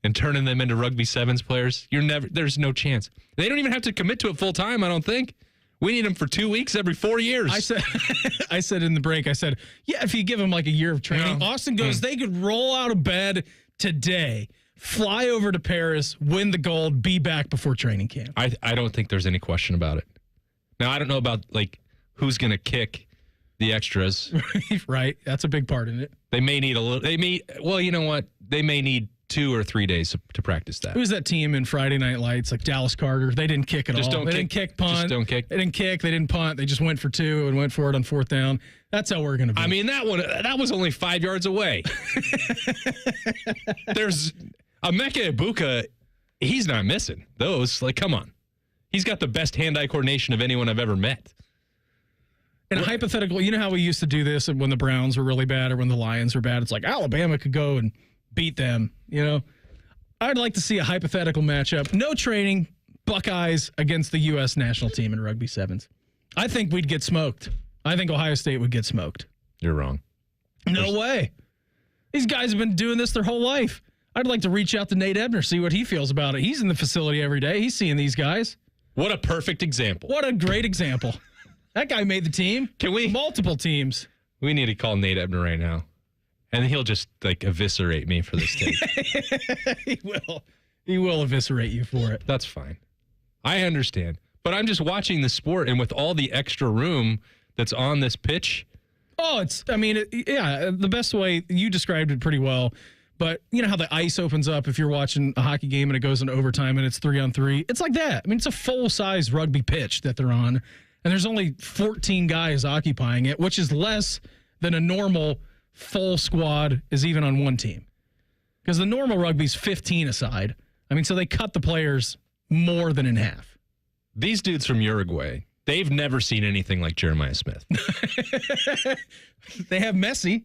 and turning them into rugby sevens players, there's no chance. They don't even have to commit to it full time, I don't think. We need them for 2 weeks every 4 years. I said in the break, yeah, if you give them like a year of training, Austin goes, they could roll out of bed today, fly over to Paris, win the gold, be back before training camp. I don't think there's any question about it. Now, I don't know about like who's going to kick the extras. Right. That's a big part in it. They may need well, you know what? They may need 2 or 3 days to practice that. Who's that team in Friday Night Lights, like Dallas Carter? They didn't kick at all. They didn't kick, punt. Just don't kick. They didn't kick. They didn't punt. They just went for 2 and went for it on 4th down. That's how we're going to be. I mean, that was only 5 yards away. There's Emeka Egbuka. He's not missing those. Like, come on. He's got the best hand-eye coordination of anyone I've ever met. In a hypothetical, you know how we used to do this when the Browns were really bad or when the Lions were bad? It's like Alabama could go and beat them, you know? I'd like to see a hypothetical matchup. No training, Buckeyes against the U.S. national team in rugby sevens. I think we'd get smoked. I think Ohio State would get smoked. You're wrong. No way. These guys have been doing this their whole life. I'd like to reach out to Nate Ebner, see what he feels about it. He's in the facility every day. He's seeing these guys. What a perfect example. What a great example. That guy made the team. Can we? Multiple teams. We need to call Nate Ebner right now. And he'll just like eviscerate me for this take. He will. He will eviscerate you for it. That's fine. I understand. But I'm just watching the sport, and with all the extra room that's on this pitch. Oh, the best way, you described it pretty well. But you know how the ice opens up if you're watching a hockey game and it goes into overtime and it's 3-on-3? It's like that. I mean, it's a full-size rugby pitch that they're on. And there's only 14 guys occupying it, which is less than a normal full squad is even on one team. Because the normal rugby's 15 aside. I mean, so they cut the players more than in half. These dudes from Uruguay, they've never seen anything like Jeremiah Smith. They have Messi.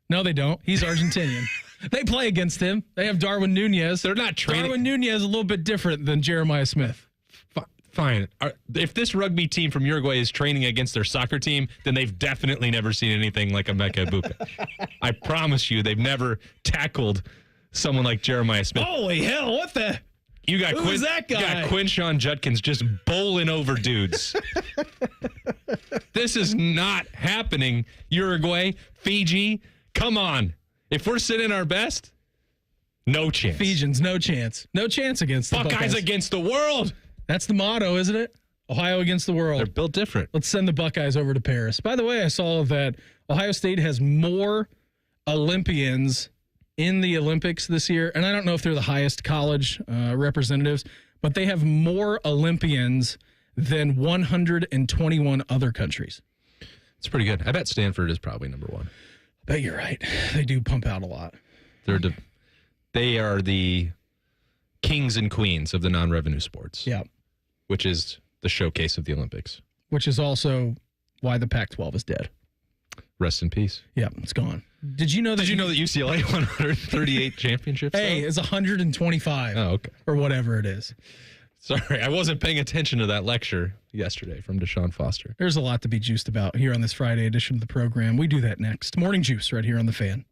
No, they don't. He's Argentinian. They play against him. They have Darwin Nunez. They're not training. Darwin Nunez is a little bit different than Jeremiah Smith. Fine. If this rugby team from Uruguay is training against their soccer team, then they've definitely never seen anything like Emeka Egbuka. I promise you, they've never tackled someone like Jeremiah Smith. Holy hell, what the? Who's that guy? You got Quinshawn Judkins just bowling over dudes. This is not happening, Uruguay, Fiji. Come on. If we're sitting our best, no chance. Fijians, no chance. No chance against the Buckeyes against the world. That's the motto, isn't it? Ohio against the world. They're built different. Let's send the Buckeyes over to Paris. By the way, I saw that Ohio State has more Olympians in the Olympics this year. And I don't know if they're the highest college representatives, but they have more Olympians than 121 other countries. It's pretty good. I bet Stanford is probably number one. I bet you're right. They do pump out a lot. They are the kings and queens of the non-revenue sports. Yeah. Which is the showcase of the Olympics. Which is also why the Pac-12 is dead. Rest in peace. Yeah, it's gone. Did you know that UCLA won 138 championships? Hey, it's 125. Oh, okay. Or whatever it is. Sorry, I wasn't paying attention to that lecture yesterday from Deshaun Foster. There's a lot to be juiced about here on this Friday edition of the program. We do that next. Morning Juice right here on The Fan.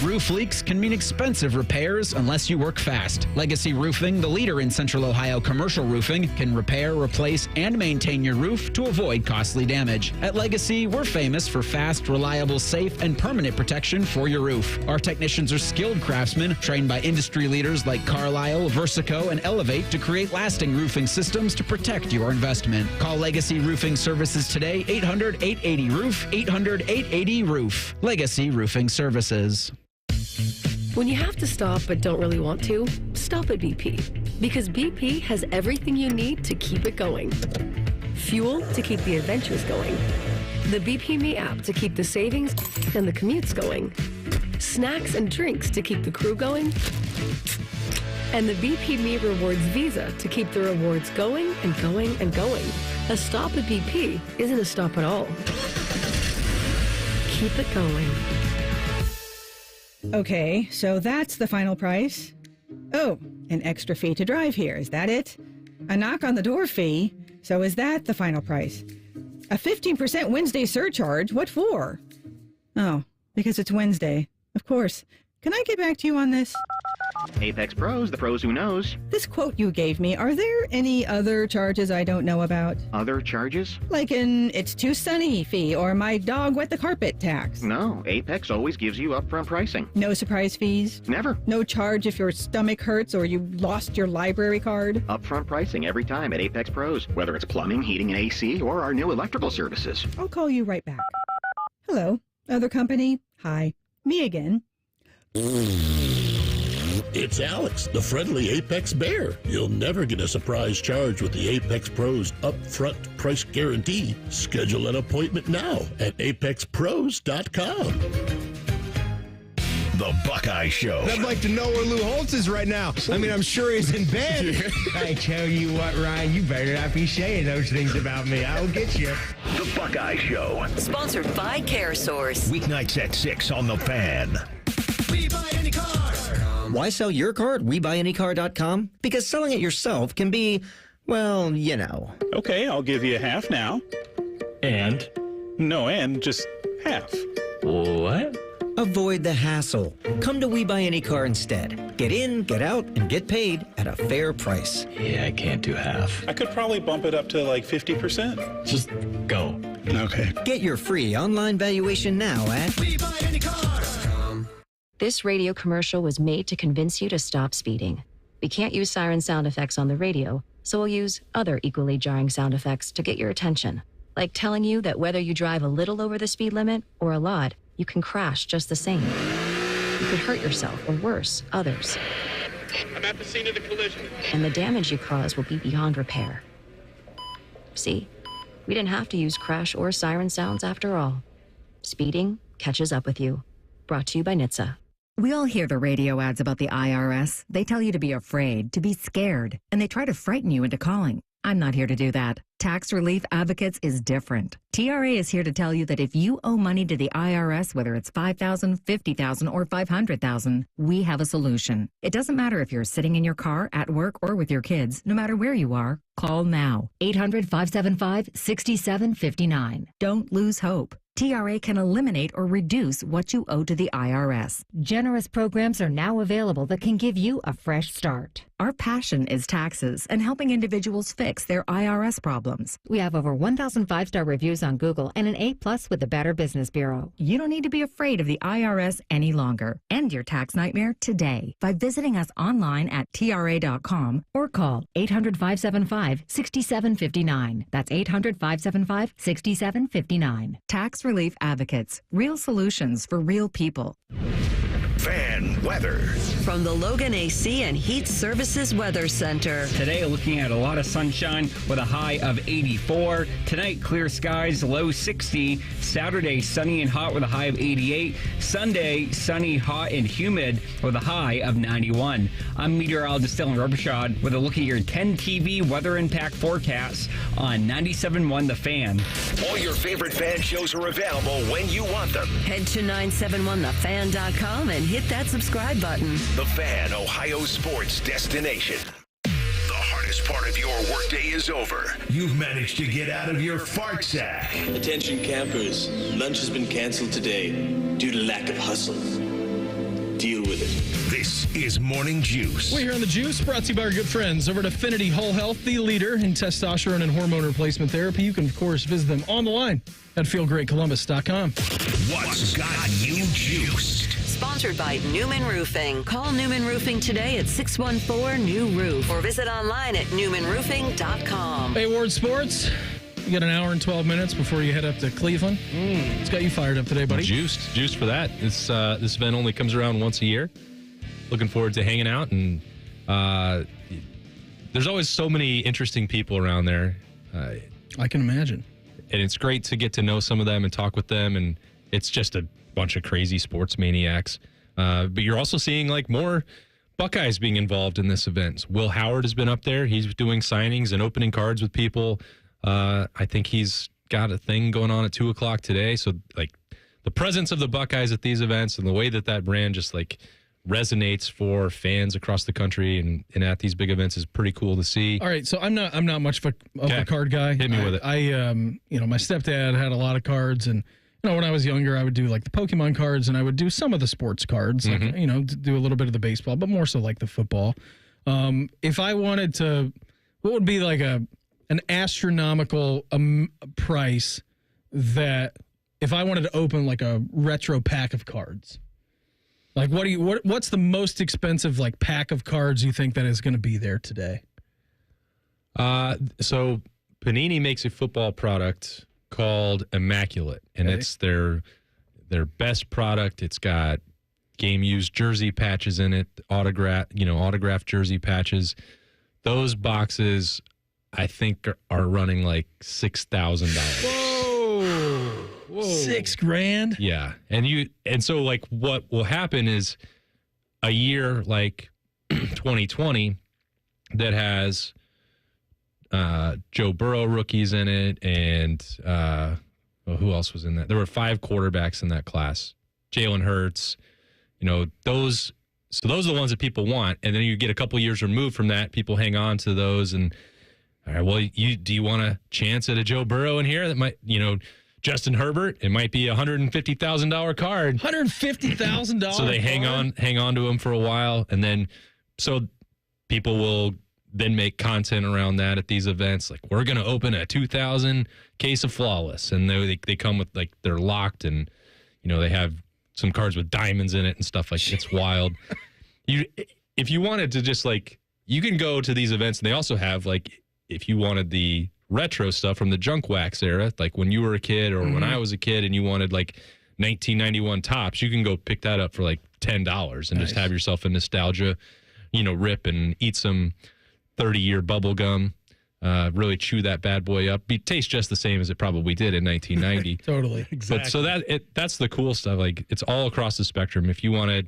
Roof leaks can mean expensive repairs unless you work fast. Legacy Roofing, the leader in Central Ohio commercial roofing, can repair, replace, and maintain your roof to avoid costly damage. At Legacy, we're famous for fast, reliable, safe, and permanent protection for your roof. Our technicians are skilled craftsmen trained by industry leaders like Carlisle, Versico, and Elevate to create lasting roofing systems to protect your investment. Call Legacy Roofing Services today, 800-880-ROOF, 800-880-ROOF. Legacy Roofing Services. When you have to stop but don't really want to, stop at BP. Because BP has everything you need to keep it going. Fuel to keep the adventures going. The BP Me app to keep the savings and the commutes going. Snacks and drinks to keep the crew going. And the BP Me Rewards Visa to keep the rewards going and going and going. A stop at BP isn't a stop at all. Keep it going. Okay, so that's the final price. Oh, an extra fee to drive here, is that it? A knock on the door fee, so is that the final price? A 15% Wednesday surcharge, what for? Oh, because it's Wednesday. Of course. Can I get back to you on this? Apex Pros, the pros who knows. This quote you gave me, are there any other charges I don't know about? Other charges? Like an it's too sunny fee or my dog wet the carpet tax? No, Apex always gives you upfront pricing. No surprise fees? Never. No charge if your stomach hurts or you lost your library card? Upfront pricing every time at Apex Pros, whether it's plumbing, heating, and AC, or our new electrical services. I'll call you right back. Hello, other company? Hi, me again. It's Alex, the friendly Apex Bear. You'll never get a surprise charge with the Apex Pros upfront price guarantee. Schedule an appointment now at apexpros.com. The Buckeye Show. I'd like to know where Lou Holtz is right now. I mean, I'm sure he's in bed. I tell you what, Ryan, you better not be saying those things about me. I'll get you. The Buckeye Show. Sponsored by CareSource. Weeknights at 6 on The Fan. We buy any car. Why sell your car at WeBuyAnyCar.com? Because selling it yourself can be, well, you know. Okay, I'll give you half now. And? No, and just half. What? Avoid the hassle. Come to We Buy Any Car instead. Get in, get out, and get paid at a fair price. Yeah, I can't do half. I could probably bump it up to like 50%. Just go. Okay. Get your free online valuation now at WeBuyAnyCar.com. This radio commercial was made to convince you to stop speeding. We can't use siren sound effects on the radio, so we'll use other equally jarring sound effects to get your attention. Like telling you that whether you drive a little over the speed limit or a lot, you can crash just the same. You could hurt yourself or worse, others. I'm at the scene of the collision. And the damage you cause will be beyond repair. See? We didn't have to use crash or siren sounds after all. Speeding catches up with you. Brought to you by NHTSA. We all hear the radio ads about the IRS. They tell you to be afraid, to be scared, and they try to frighten you into calling. I'm not here to do that. Tax Relief Advocates is different. TRA is here to tell you that if you owe money to the IRS, whether it's $5,000, $50,000, or $500,000, we have a solution. It doesn't matter if you're sitting in your car, at work, or with your kids. No matter where you are, call now. 800-575-6759. Don't lose hope. TRA can eliminate or reduce what you owe to the IRS. Generous programs are now available that can give you a fresh start. Our passion is taxes and helping individuals fix their IRS problems. We have over 1,000 five-star reviews on Google and an A+ with the Better Business Bureau. You don't need to be afraid of the IRS any longer. End your tax nightmare today by visiting us online at TRA.com or call 800-575-6759. That's 800-575-6759. Tax Relief Advocates. Real solutions for real people. Fan weather. From the Logan AC and Heat Services Weather Center. Today, looking at a lot of sunshine with a high of 84. Tonight, clear skies, low 60. Saturday, sunny and hot with a high of 88. Sunday, sunny, hot, and humid with a high of 91. I'm meteorologist Dylan Robichaud with a look at your 10 TV weather impact forecasts on 97.1 The Fan. All your favorite fan shows are available when you want them. Head to 971thefan.com and hit that subscribe button. The Fan, Ohio sports destination. The hardest part of your workday is over. You've managed to get out of your fart sack. Attention campers, lunch has been canceled today due to lack of hustle. Deal with it. This is Morning Juice. We're here on The Juice, brought to you by our good friends over at Affinity Whole Health, the leader in testosterone and hormone replacement therapy. You can, of course, visit them on the line at feelgreatcolumbus.com. What's got you juiced? Sponsored by Newman Roofing. Call Newman Roofing today at 614-NEW-ROOF or visit online at newmanroofing.com. Hey, Ward Sports. You got an hour and 12 minutes before you head up to Cleveland. It's got you fired up today, buddy. Juiced for that. This event only comes around once a year. Looking forward to hanging out, and there's always so many interesting people around there. I can imagine. And it's great to get to know some of them and talk with them, and it's just a bunch of crazy sports maniacs. But you're also seeing like more Buckeyes being involved in this event. Will Howard has been up there. He's doing signings and opening cards with people. I think he's got a thing going on at 2:00 today. So like the presence of the Buckeyes at these events and the way that brand just like resonates for fans across the country and at these big events is pretty cool to see. All right, so I'm not much of a card guy. Hit me with it. My stepdad had a lot of cards, and when I was younger, I would do like the Pokemon cards, and I would do some of the sports cards, like, do a little bit of the baseball, but more so like the football. If I wanted to, what would be like an astronomical price that if I wanted to open like a retro pack of cards? Like, what's the most expensive like pack of cards you think that is going to be there today? So Panini makes a football product called Immaculate, and it's their best product. It's got game used jersey patches in it, autographed jersey patches. Those boxes, I think, are running like $6,000. Whoa, $6,000? Yeah, and so like what will happen is a year like 2020 that has Joe Burrow rookies in it, and who else was in that? There were 5 quarterbacks in that class. Jalen Hurts, those. So those are the ones that people want, and then you get a couple years removed from that. People hang on to those, and all right, well, do you want a chance at a Joe Burrow in here that might, Justin Herbert? It might be $150,000 card. $150,000. So they hang on to him for a while, and then so people will then make content around that at these events. Like, we're going to open a 2,000 case of Flawless, and they come with like they're locked, and they have some cards with diamonds in it and stuff like that. It's wild. If you wanted to just like, you can go to these events, and they also have like, if you wanted the retro stuff from the junk wax era, like when you were a kid or when I was a kid and you wanted like 1991 Topps, you can go pick that up for like $10 and just have yourself a nostalgia, rip and eat some 30-year bubble gum, really chew that bad boy up. Tastes just the same as it probably did in 1990. Totally. Exactly. But so that's the cool stuff. Like, it's all across the spectrum. If you want to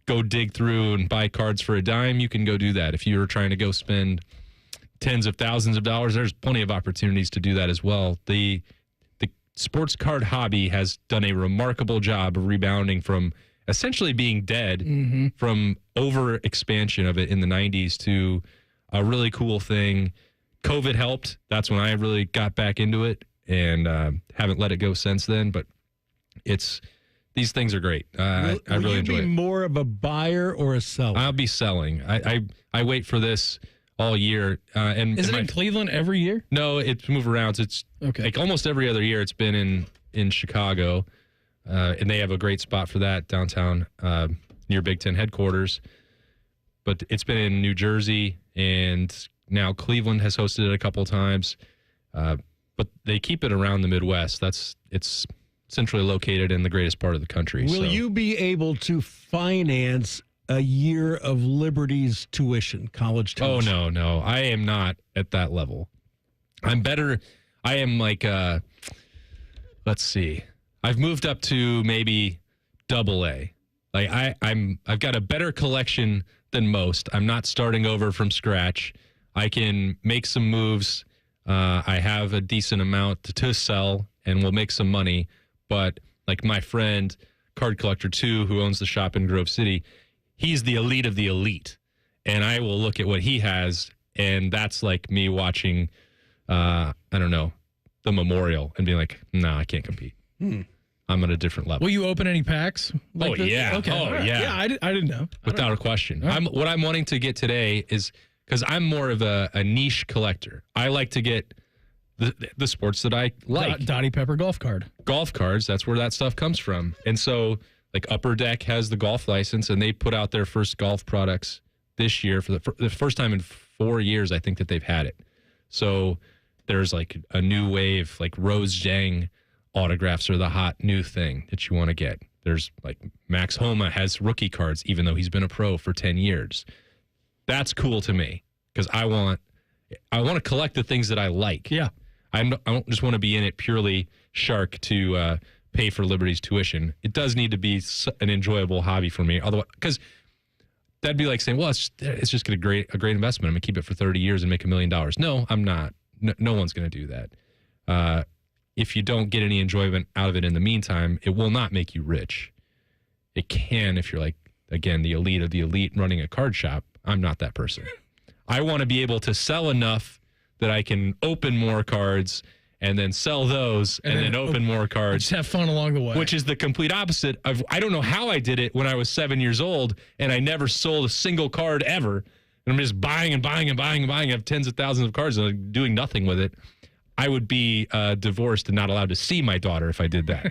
go dig through and buy cards for a dime, you can go do that. If you're trying to go spend tens of thousands of dollars, there's plenty of opportunities to do that as well. The sports card hobby has done a remarkable job of rebounding from essentially being dead from over expansion of it in the 90s to a really cool thing. COVID helped. That's when I really got back into it, and haven't let it go since then. But these things are great. I really enjoy it. Will you be more of a buyer or a seller? I'll be selling. I wait for this all year. And is it in Cleveland every year? No, it's moved around. So it's like almost every other year. It's been in Chicago, and they have a great spot for that downtown near Big Ten headquarters. But it's been in New Jersey, and now Cleveland has hosted it a couple of times. But they keep it around the Midwest. It's centrally located in the greatest part of the country. Will you be able to finance a year of Liberty's college tuition? Oh, no. I am not at that level. I'm better. I am like, let's see. I've moved up to maybe AA. Like I've got a better collection than most. I'm not starting over from scratch. I can make some moves. I have a decent amount to sell, and we'll make some money. But like my friend, Card Collector 2, who owns the shop in Grove City, he's the elite of the elite. And I will look at what he has, and that's like me watching, I don't know, the Memorial and being like, no, I can't compete. I'm at a different level. Will you open any packs? Like this? Yeah. Okay. Oh, right. yeah. Yeah, I didn't know. Without a question. Right. What I'm wanting to get today is, because I'm more of a niche collector. I like to get the sports that I like. Dottie Pepper golf card. Golf cards, that's where that stuff comes from. And so, like, Upper Deck has the golf license, and they put out their first golf products this year for the first time in 4 years, I think, that they've had it. So there's, like, a new wave, like Rose Zhang autographs are the hot new thing that you want to get. There's, like, Max Homa has rookie cards, even though he's been a pro for 10 years. That's cool to me, because I want to collect the things that I like. Yeah. I don't just want to be in it purely shark to pay for Liberty's tuition. It does need to be an enjoyable hobby for me. Otherwise, because that'd be like saying, well, it's just a great investment. I'm going to keep it for 30 years and make $1 million. No, I'm not. No one's going to do that. If you don't get any enjoyment out of it in the meantime, it will not make you rich. It can if you're like, again, the elite of the elite running a card shop. I'm not that person. I want to be able to sell enough that I can open more cards and then sell those and then open more cards. Just have fun along the way. Which is the complete opposite of, I don't know how I did it when I was 7 years old and I never sold a single card ever. And I'm just buying and buying and buying and buying. I have tens of thousands of cards and I'm doing nothing with it. I would be divorced and not allowed to see my daughter if I did that.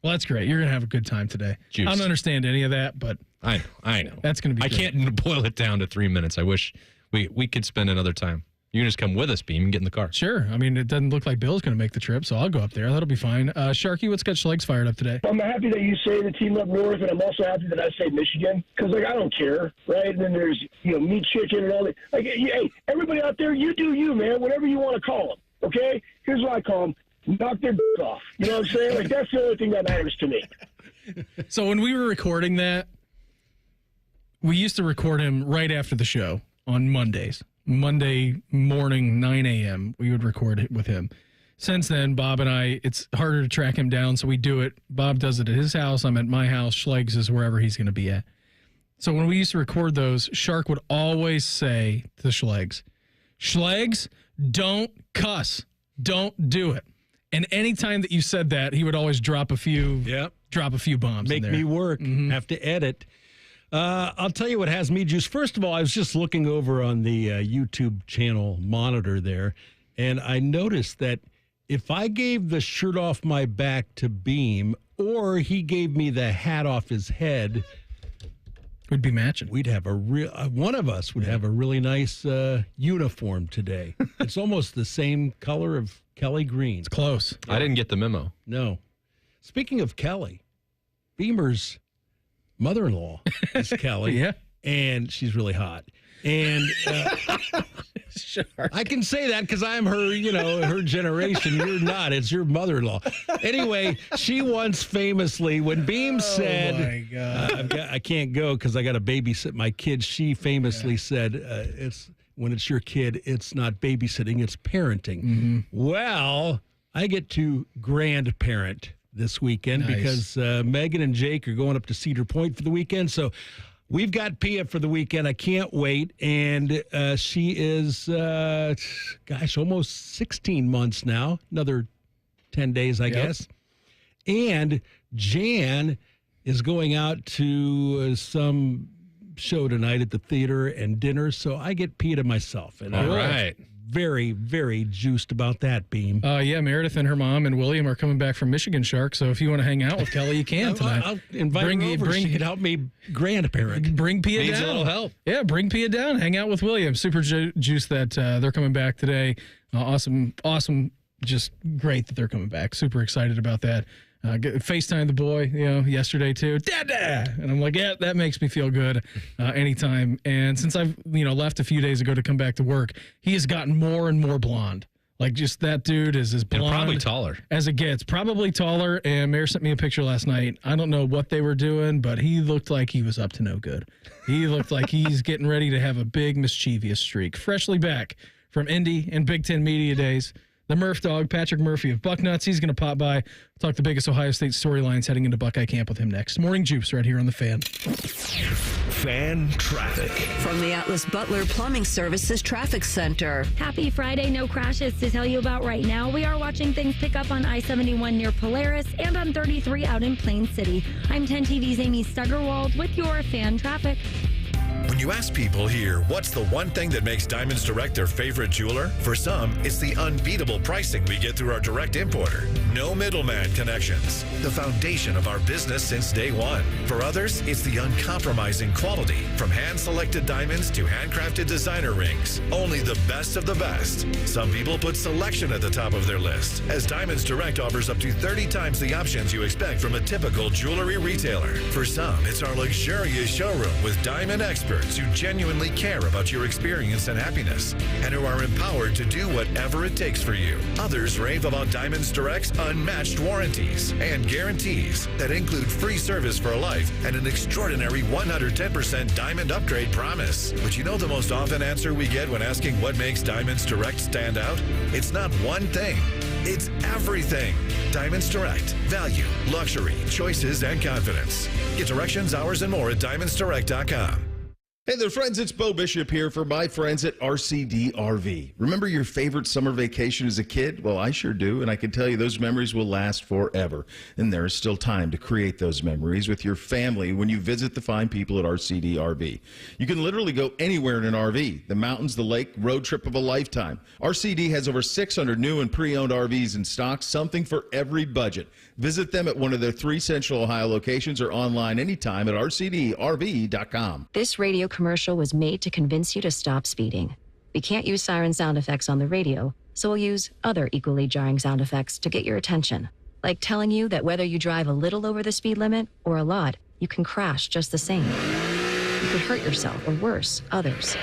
Well, that's great. You're going to have a good time today. Juice. I don't understand any of that, but I know. That's going to be I great. can't boil it down to 3 minutes. I wish we could spend another time. You can just come with us, Beam, and get in the car. Sure. I mean, it doesn't look like Bill's going to make the trip, so I'll go up there. That'll be fine. Sharky, what's got your legs fired up today? I'm happy that you say the team up north, and I'm also happy that I say Michigan, because, I don't care, right? And then there's, meat chicken and all that. Hey, everybody out there, you do you, man, whatever you want to call them, okay? Here's what I call them. Knock their off. You know what I'm saying? That's the only thing that matters to me. So when we were recording that, we used to record him right after the show on Mondays. Monday morning, 9 a.m., we would record it with him. Since then, Bob and I, it's harder to track him down, so we do it. Bob does it at his house. I'm at my house. Schlegs is wherever he's going to be at. So when we used to record those, Shark would always say to Schlegs, Schlegs, don't cuss. Don't do it. And anytime that you said that, he would always drop a few bombs Make in there. me work. Have to edit. I'll tell you what has me juiced. First of all, I was just looking over on the YouTube channel monitor there, and I noticed that if I gave the shirt off my back to Beam, or he gave me the hat off his head, we'd be matching. We'd have one of us would have a really nice uniform today. It's almost the same color of Kelly green. It's close. I didn't get the memo. No. Speaking of Kelly, Beamer's mother-in-law is Kelly. Yeah. And she's really hot. And sure. I can say that because I'm her, her generation. You're not. It's your mother-in-law. Anyway, she once famously, when Beam said, my God. I can't go because I got to babysit my kids, she famously said, when it's your kid, it's not babysitting, it's parenting. Mm-hmm. Well, I get to grandparent this weekend because Megan and Jake are going up to Cedar Point for the weekend. So we've got Pia for the weekend. I can't wait. And she is, almost 16 months now. Another 10 days, I guess. And Jan is going out to some show tonight at the theater and dinner. So I get Pia to myself. And all right. Very, very juiced about that, Beam. Yeah, Meredith and her mom and William are coming back from Michigan Shark, so if you want to hang out with Kelly, you can tonight. I'll invite her over. She can help me grandparent. Bring Pia Needs down. a little help. Yeah, bring Pia down. Hang out with William. Super juiced that they're coming back today. Awesome. Just great that they're coming back. Super excited about that. FaceTime the boy, yesterday too. Dada! And I'm like, yeah, that makes me feel good anytime. And since I've, left a few days ago to come back to work, he has gotten more and more blonde. Like, just that dude is as blonde. And probably taller. As it gets. Probably taller. And Mayor sent me a picture last night. I don't know what they were doing, but he looked like he was up to no good. He looked like he's getting ready to have a big mischievous streak. Freshly back from Indy and Big Ten Media Days. The Murph dog, Patrick Murphy of Bucknuts. He's going to pop by, talk the biggest Ohio State storylines heading into Buckeye Camp with him next. Morning Juice right here on The Fan. Fan traffic. From the Atlas Butler Plumbing Services Traffic Center. Happy Friday. No crashes to tell you about right now. We are watching things pick up on I-71 near Polaris and on 33 out in Plain City. I'm 10 TV's Amy Stuggerwald with your fan traffic. When you ask people here, what's the one thing that makes Diamonds Direct their favorite jeweler? For some, it's the unbeatable pricing we get through our direct importer. No middleman connections. The foundation of our business since day one. For others, it's the uncompromising quality. From hand-selected diamonds to handcrafted designer rings. Only the best of the best. Some people put selection at the top of their list, as Diamonds Direct offers up to 30 times the options you expect from a typical jewelry retailer. For some, it's our luxurious showroom with diamond experts who genuinely care about your experience and happiness, and who are empowered to do whatever it takes for you. Others rave about Diamonds Direct's unmatched warranties and guarantees that include free service for life and an extraordinary 110% diamond upgrade promise. But you know the most often answer we get when asking what makes Diamonds Direct stand out? It's not one thing. It's everything. Diamonds Direct. Value, luxury, choices, and confidence. Get directions, hours, and more at diamondsdirect.com. Hey there, friends. It's Bo Bishop here for my friends at RCD RV. Remember your favorite summer vacation as a kid? Well, I sure do, and I can tell you those memories will last forever. And there is still time to create those memories with your family when you visit the fine people at RCD RV. You can literally go anywhere in an RV. The mountains, the lake, road trip of a lifetime. RCD has over 600 new and pre-owned RVs in stock, something for every budget. Visit them at one of their 3 Central Ohio locations or online anytime at rcdrv.com. This radio commercial was made to convince you to stop speeding. We can't use siren sound effects on the radio, so we'll use other equally jarring sound effects to get your attention. Like telling you that whether you drive a little over the speed limit or a lot, you can crash just the same. You could hurt yourself or worse, others.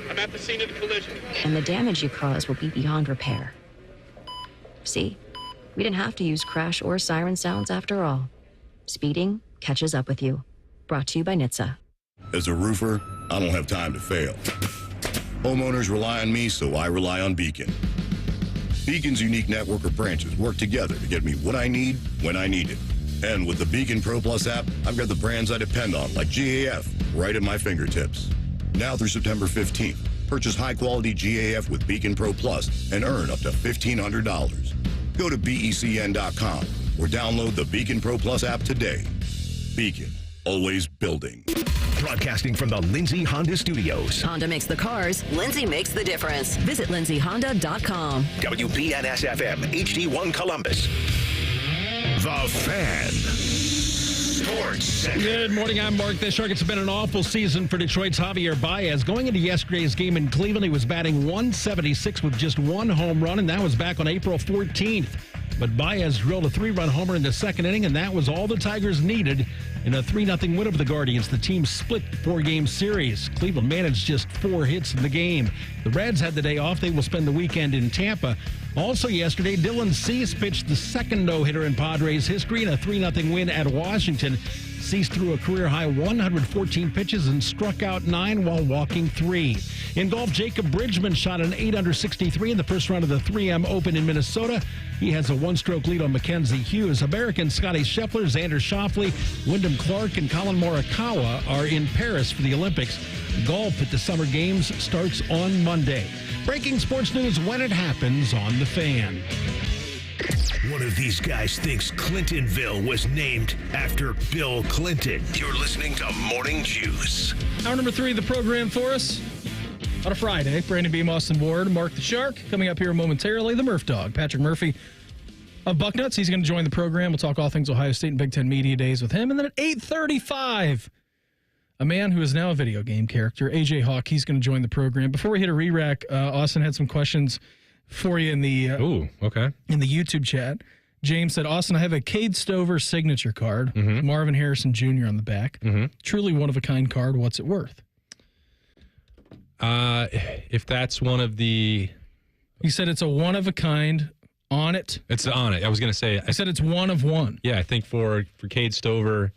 I'm at the scene of the collision. And the damage you cause will be beyond repair. See? We didn't have to use crash or siren sounds after all. Speeding catches up with you. Brought to you by NHTSA. As a roofer, I don't have time to fail. Homeowners rely on me, so I rely on Beacon. Beacon's unique network of branches work together to get me what I need when I need it. And with the Beacon Pro Plus app, I've got the brands I depend on, like GAF, right at my fingertips. Now through September 15th, purchase high-quality GAF with Beacon Pro Plus and earn up to $1,500. Go to BECN.com or download the Beacon Pro Plus app today. Beacon, always building. Broadcasting from the Lindsay Honda Studios. Honda makes the cars. Lindsay makes the difference. Visit lindsayhonda.com. WBNS-FM, HD1 Columbus. The Fan. Sports Center. Good morning, I'm Mark the Shark. It's been an awful season for Detroit's Javier Baez. Going into yesterday's game in Cleveland, he was batting .176 with just 1 home run, and that was back on April 14th. But Baez drilled a 3-run homer in the second inning, and that was all the Tigers needed in a 3-0 win over the Guardians. The team split the 4-game series. Cleveland managed just 4 hits in the game. The Reds had the day off. They will spend the weekend in Tampa. Also yesterday, Dylan Cease pitched the second no-hitter in Padres history in a 3-0 win at Washington. Cease threw a career-high 114 pitches and struck out 9 while walking 3. In golf, Jacob Bridgman shot an 8-under-63 in the first round of the 3M Open in Minnesota. He has a 1-stroke lead on Mackenzie Hughes. American Scotty Scheffler, Xander Schauffele, Wyndham Clark, and Colin Morikawa are in Paris for the Olympics. Golf at the Summer Games starts on Monday. Breaking sports news when it happens on The Fan. One of these guys thinks Clintonville was named after Bill Clinton. You're listening to Morning Juice. Hour number 3 of the program for us on a Friday. Brandon Beam, Austin Ward, Mark the Shark. Coming up here momentarily, the Murph Dog, Patrick Murphy of Bucknuts. He's going to join the program. We'll talk all things Ohio State and Big Ten Media Days with him. And then at 8:35, a man who is now a video game character, AJ Hawk. He's going to join the program. Before we hit a re-rack, Austin had some questions for you in the in the YouTube chat. James said, Austin, I have a Cade Stover signature card, Marvin Harrison Jr. on the back. Truly one-of-a-kind card. What's it worth? If that's one of the... He said it's a one-of-a-kind on it. It's on it. I was going to say... I said it's one of one. Yeah, I think for Cade Stover,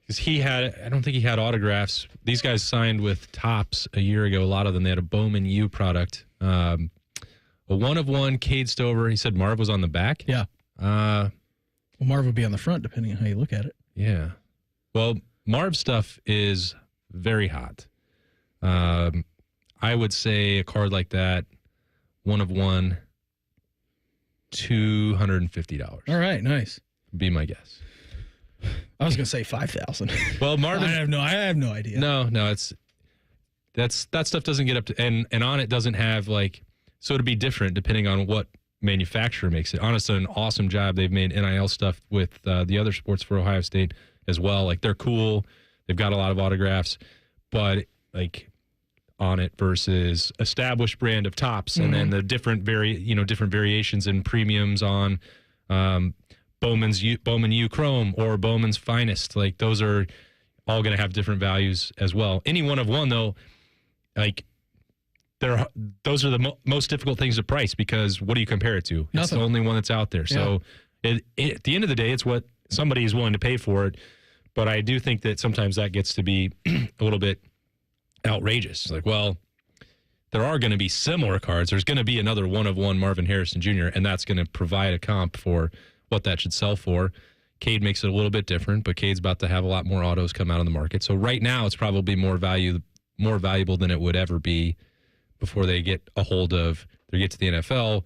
because I don't think he had autographs. These guys signed with Topps a year ago. A lot of them, they had a Bowman U product. A one-of-one Cade Stover. He said Marv was on the back. Yeah. Well, Marv would be on the front, depending on how you look at it. Yeah. Well, Marv's stuff is very hot. I would say a card like that, one-of-one, $250. All right, nice. Be my guess. I was going to say 5,000. Well, Marvin, I have no idea. No, that stuff doesn't get up to, and on it doesn't have like, so it'd be different depending on what manufacturer makes it. Honestly, an awesome job. They've made NIL stuff with the other sports for Ohio State as well. Like, they're cool. They've got a lot of autographs, but like on it versus established brand of Topps, and then the different variations and premiums on Bowman U Chrome or Bowman's Finest. Like, those are all going to have different values as well. Any one of one though, like, those are the most difficult things to price, because what do you compare it to? It's the only one that's out there. So at the end of the day, it's what somebody is willing to pay for it. But I do think that sometimes that gets to be a little bit outrageous. Like, well, there are going to be similar cards. There's going to be another one-of-one Marvin Harrison Jr., and that's going to provide a comp for what that should sell for. Cade makes it a little bit different, but Cade's about to have a lot more autos come out on the market. So right now it's probably more valuable than it would ever be before they get a hold of, they get to the NFL,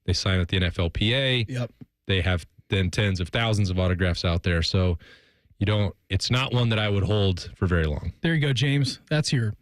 they sign with the NFLPA. Yep. They have then tens of thousands of autographs out there. So it's not one that I would hold for very long. There you go, James. That's your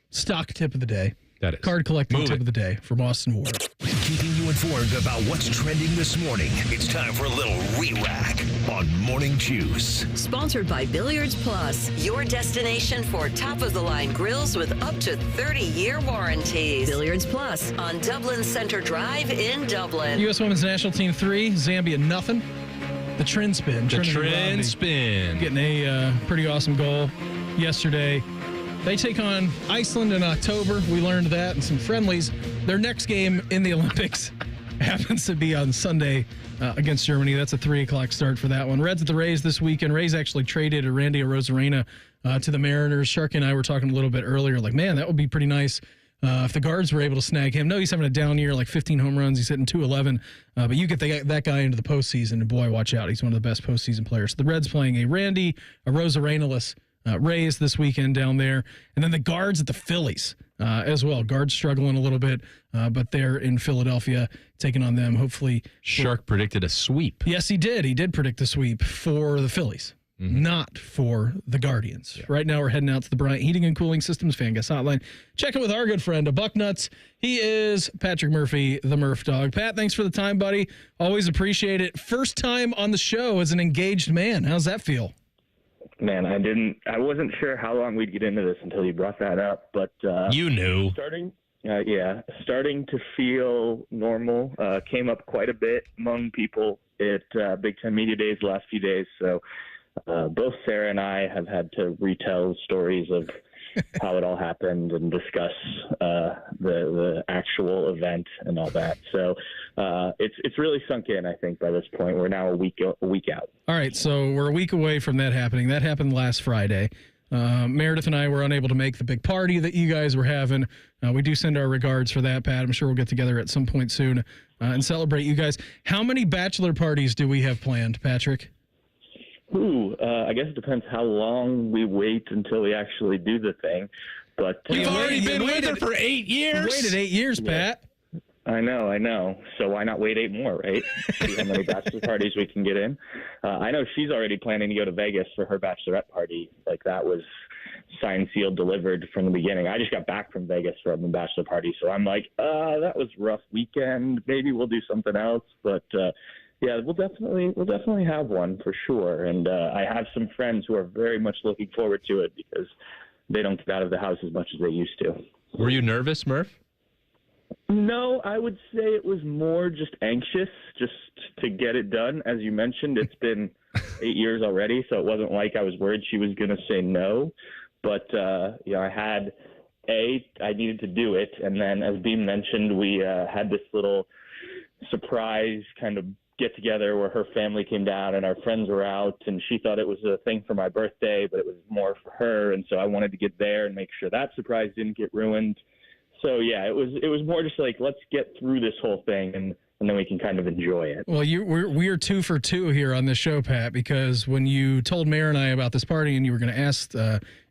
stock tip of the day. That is. Card collecting tip of the day from Austin Ward. Keeping you informed about what's trending this morning. It's time for a little re-rack on Morning Juice. Sponsored by Billiards Plus, your destination for top-of-the-line grills with up to 30-year warranties. Billiards Plus on Dublin Center Drive in Dublin. U.S. Women's National Team 3, Zambia nothing. The trend spin. Getting a pretty awesome goal yesterday. They take on Iceland in October. We learned that in some friendlies. Their next game in the Olympics happens to be on Sunday against Germany. That's a 3 o'clock start for that one. Reds at the Rays this weekend. Rays actually traded Randy Arozarena to the Mariners. Sharky and I were talking a little bit earlier, like, man, that would be pretty nice if the guards were able to snag him. No, he's having a down year, like 15 home runs. He's hitting .211. But you get that guy into the postseason, and boy, watch out. He's one of the best postseason players. The Reds playing a Randy Arozarena-less Rays this weekend down there. And then the guards at the Phillies as well. Guards struggling a little bit, but they're in Philadelphia taking on them. Hopefully. Shark predicted a sweep. Yes, he did. He did predict a sweep for the Phillies, not for the Guardians. Yeah. Right now we're heading out to the Bryant Heating and Cooling Systems Fan Gas Hotline. Checking with our good friend, Bucknuts. He is Patrick Murphy, the Murph Dog. Pat, thanks for the time, buddy. Always appreciate it. First time on the show as an engaged man. How's that feel? Man, I wasn't sure how long we'd get into this until you brought that up, but you knew. Starting to feel normal. Came up quite a bit among people at Big Ten Media Days the last few days. So both Sarah and I have had to retell stories of how it all happened and discuss the actual event and all that. So it's really sunk in, I think, by this point. We're now a week out. All right, so we're a week away from that happening. That happened last Friday. Meredith and I were unable to make the big party that you guys were having. We do send our regards for that, Pat. I'm sure we'll get together at some point soon and celebrate you guys. How many bachelor parties do we have planned, Patrick? I guess it depends how long we wait until we actually do the thing. But you've already been with her for 8 years. You waited 8 years, Pat. I know. So why not wait 8 more, right? See how many bachelor parties we can get in. I know she's already planning to go to Vegas for her bachelorette party. Like, that was signed, sealed, delivered from the beginning. I just got back from Vegas from the bachelor party, so I'm like, that was a rough weekend. Maybe we'll do something else, but. Yeah, we'll definitely have one for sure. And I have some friends who are very much looking forward to it because they don't get out of the house as much as they used to. Were you nervous, Murph? No, I would say it was more just anxious just to get it done. As you mentioned, it's been 8 years already, so it wasn't like I was worried she was going to say no. But, I needed to do it. And then, as Beam mentioned, we had this little surprise kind of get together where her family came down and our friends were out, and she thought it was a thing for my birthday, but it was more for her. And so I wanted to get there and make sure that surprise didn't get ruined. So yeah, it was more just like, let's get through this whole thing and then we can kind of enjoy it. Well, we are 2 for 2 here on this show, Pat, because when you told Mary and I about this party and you were going to ask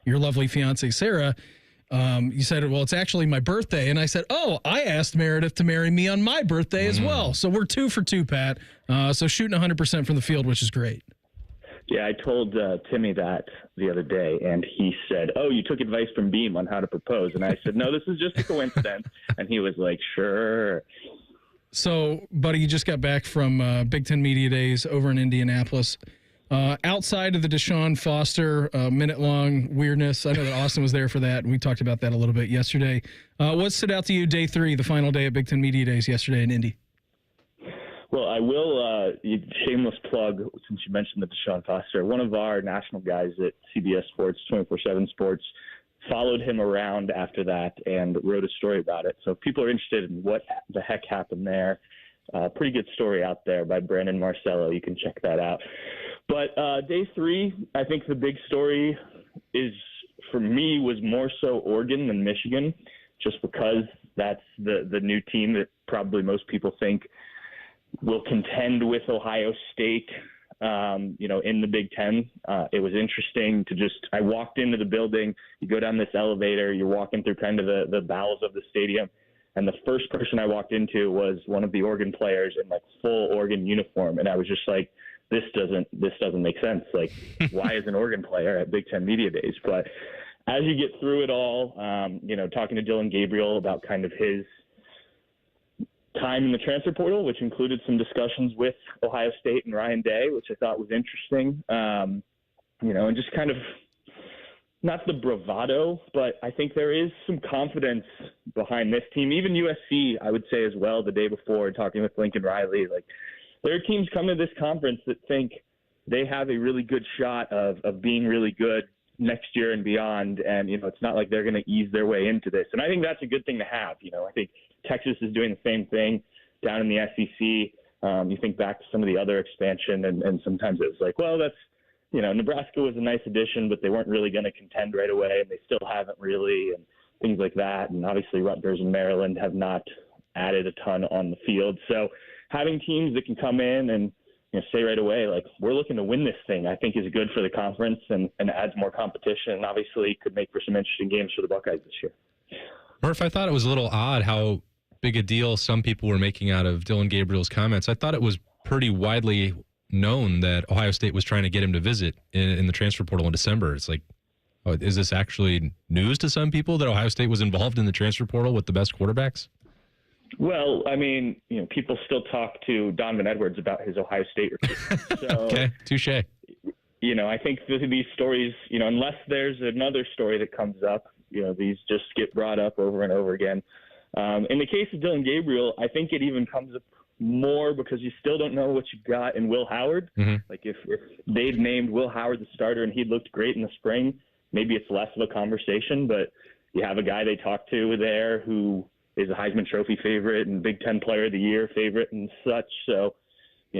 your lovely fiance, Sarah, you said, well, it's actually my birthday. And I said, I asked Meredith to marry me on my birthday as well. So we're 2 for 2, Pat. So shooting 100% from the field, which is great. Yeah, I told Timmy that the other day, and he said, you took advice from Beam on how to propose. And I said, no, this is just a coincidence. And he was like, sure. So, buddy, you just got back from Big Ten Media Days over in Indianapolis. Outside of the Deshaun Foster minute-long weirdness, I know that Austin was there for that, and we talked about that a little bit yesterday. What stood out to you day 3, the final day at Big Ten Media Days yesterday in Indy? Well, I will, shameless plug, since you mentioned the Deshaun Foster, one of our national guys at CBS Sports, 24/7 Sports, followed him around after that and wrote a story about it. So if people are interested in what the heck happened there, pretty good story out there by Brandon Marcello. You can check that out. But day 3, I think the big story for me, was more so Oregon than Michigan, just because that's the new team that probably most people think will contend with Ohio State in the Big Ten. It was interesting to I walked into the building, you go down this elevator, you're walking through kind of the bowels of the stadium. And the first person I walked into was one of the Oregon players in like full Oregon uniform. And I was just like, this doesn't make sense. Like, why is an Oregon player at Big Ten Media Days? But as you get through it all, talking to Dylan Gabriel about kind of his time in the transfer portal, which included some discussions with Ohio State and Ryan Day, which I thought was interesting. And just kind of not the bravado, but I think there is some confidence behind this team. Even USC, I would say as well, the day before, talking with Lincoln Riley, like there are teams coming to this conference that think they have a really good shot of being really good next year and beyond. And, it's not like they're going to ease their way into this. And I think that's a good thing to have. I think Texas is doing the same thing down in the SEC. You think back to some of the other expansion, and sometimes it was like, well, that's, Nebraska was a nice addition, but they weren't really going to contend right away, and they still haven't really, and things like that. And obviously Rutgers and Maryland have not added a ton on the field. So having teams that can come in and say right away, like, we're looking to win this thing, I think is good for the conference and adds more competition, and obviously could make for some interesting games for the Buckeyes this year. Murph, I thought it was a little odd how big a deal some people were making out of Dylan Gabriel's comments. I thought it was pretty widely known that Ohio State was trying to get him to visit in the transfer portal in December. It's like, is this actually news to some people that Ohio State was involved in the transfer portal with the best quarterbacks? Well, I mean, people still talk to Donovan Edwards about his Ohio State recruit. So, okay, touche. I think these stories, unless there's another story that comes up, these just get brought up over and over again. In the case of Dylan Gabriel, I think it even comes up more because you still don't know what you got in Will Howard. Mm-hmm. Like if they'd named Will Howard the starter and he looked great in the spring, maybe it's less of a conversation, but you have a guy they talked to there who is a Heisman Trophy favorite and Big Ten Player of the Year favorite and such. So,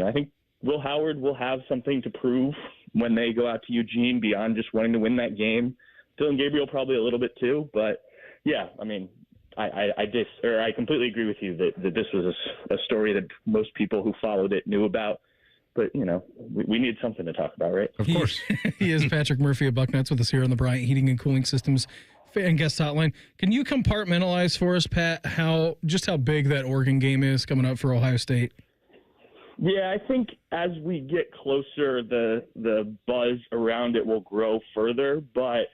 I think Will Howard will have something to prove when they go out to Eugene beyond just wanting to win that game. Dylan Gabriel probably a little bit too, but yeah, I mean, I completely agree with you that this was a story that most people who followed it knew about. But, we need something to talk about, right? Of course. He is Patrick Murphy of Bucknuts with us here on the Bryant Heating and Cooling Systems fan guest hotline. Can you compartmentalize for us, Pat, how big that Oregon game is coming up for Ohio State? Yeah, I think as we get closer, the buzz around it will grow further. But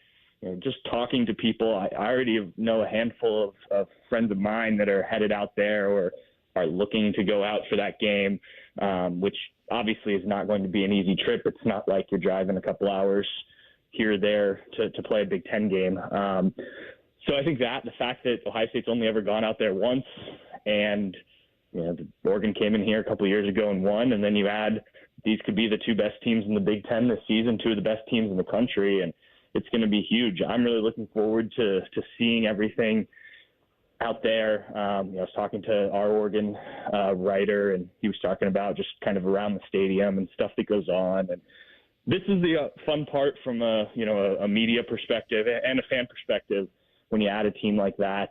just talking to people, I already know a handful of friends of mine that are headed out there or are looking to go out for that game, which obviously is not going to be an easy trip. It's not like you're driving a couple hours here or there to play a Big Ten game. So I think the fact that Ohio State's only ever gone out there once, and Oregon came in here a couple of years ago and won, and then you add these could be the two best teams in the Big Ten this season, two of the best teams in the country, and it's going to be huge. I'm really looking forward to seeing everything out there. I was talking to our Oregon writer, and he was talking about just kind of around the stadium and stuff that goes on. And this is the fun part from a media perspective and a fan perspective. When you add a team like that,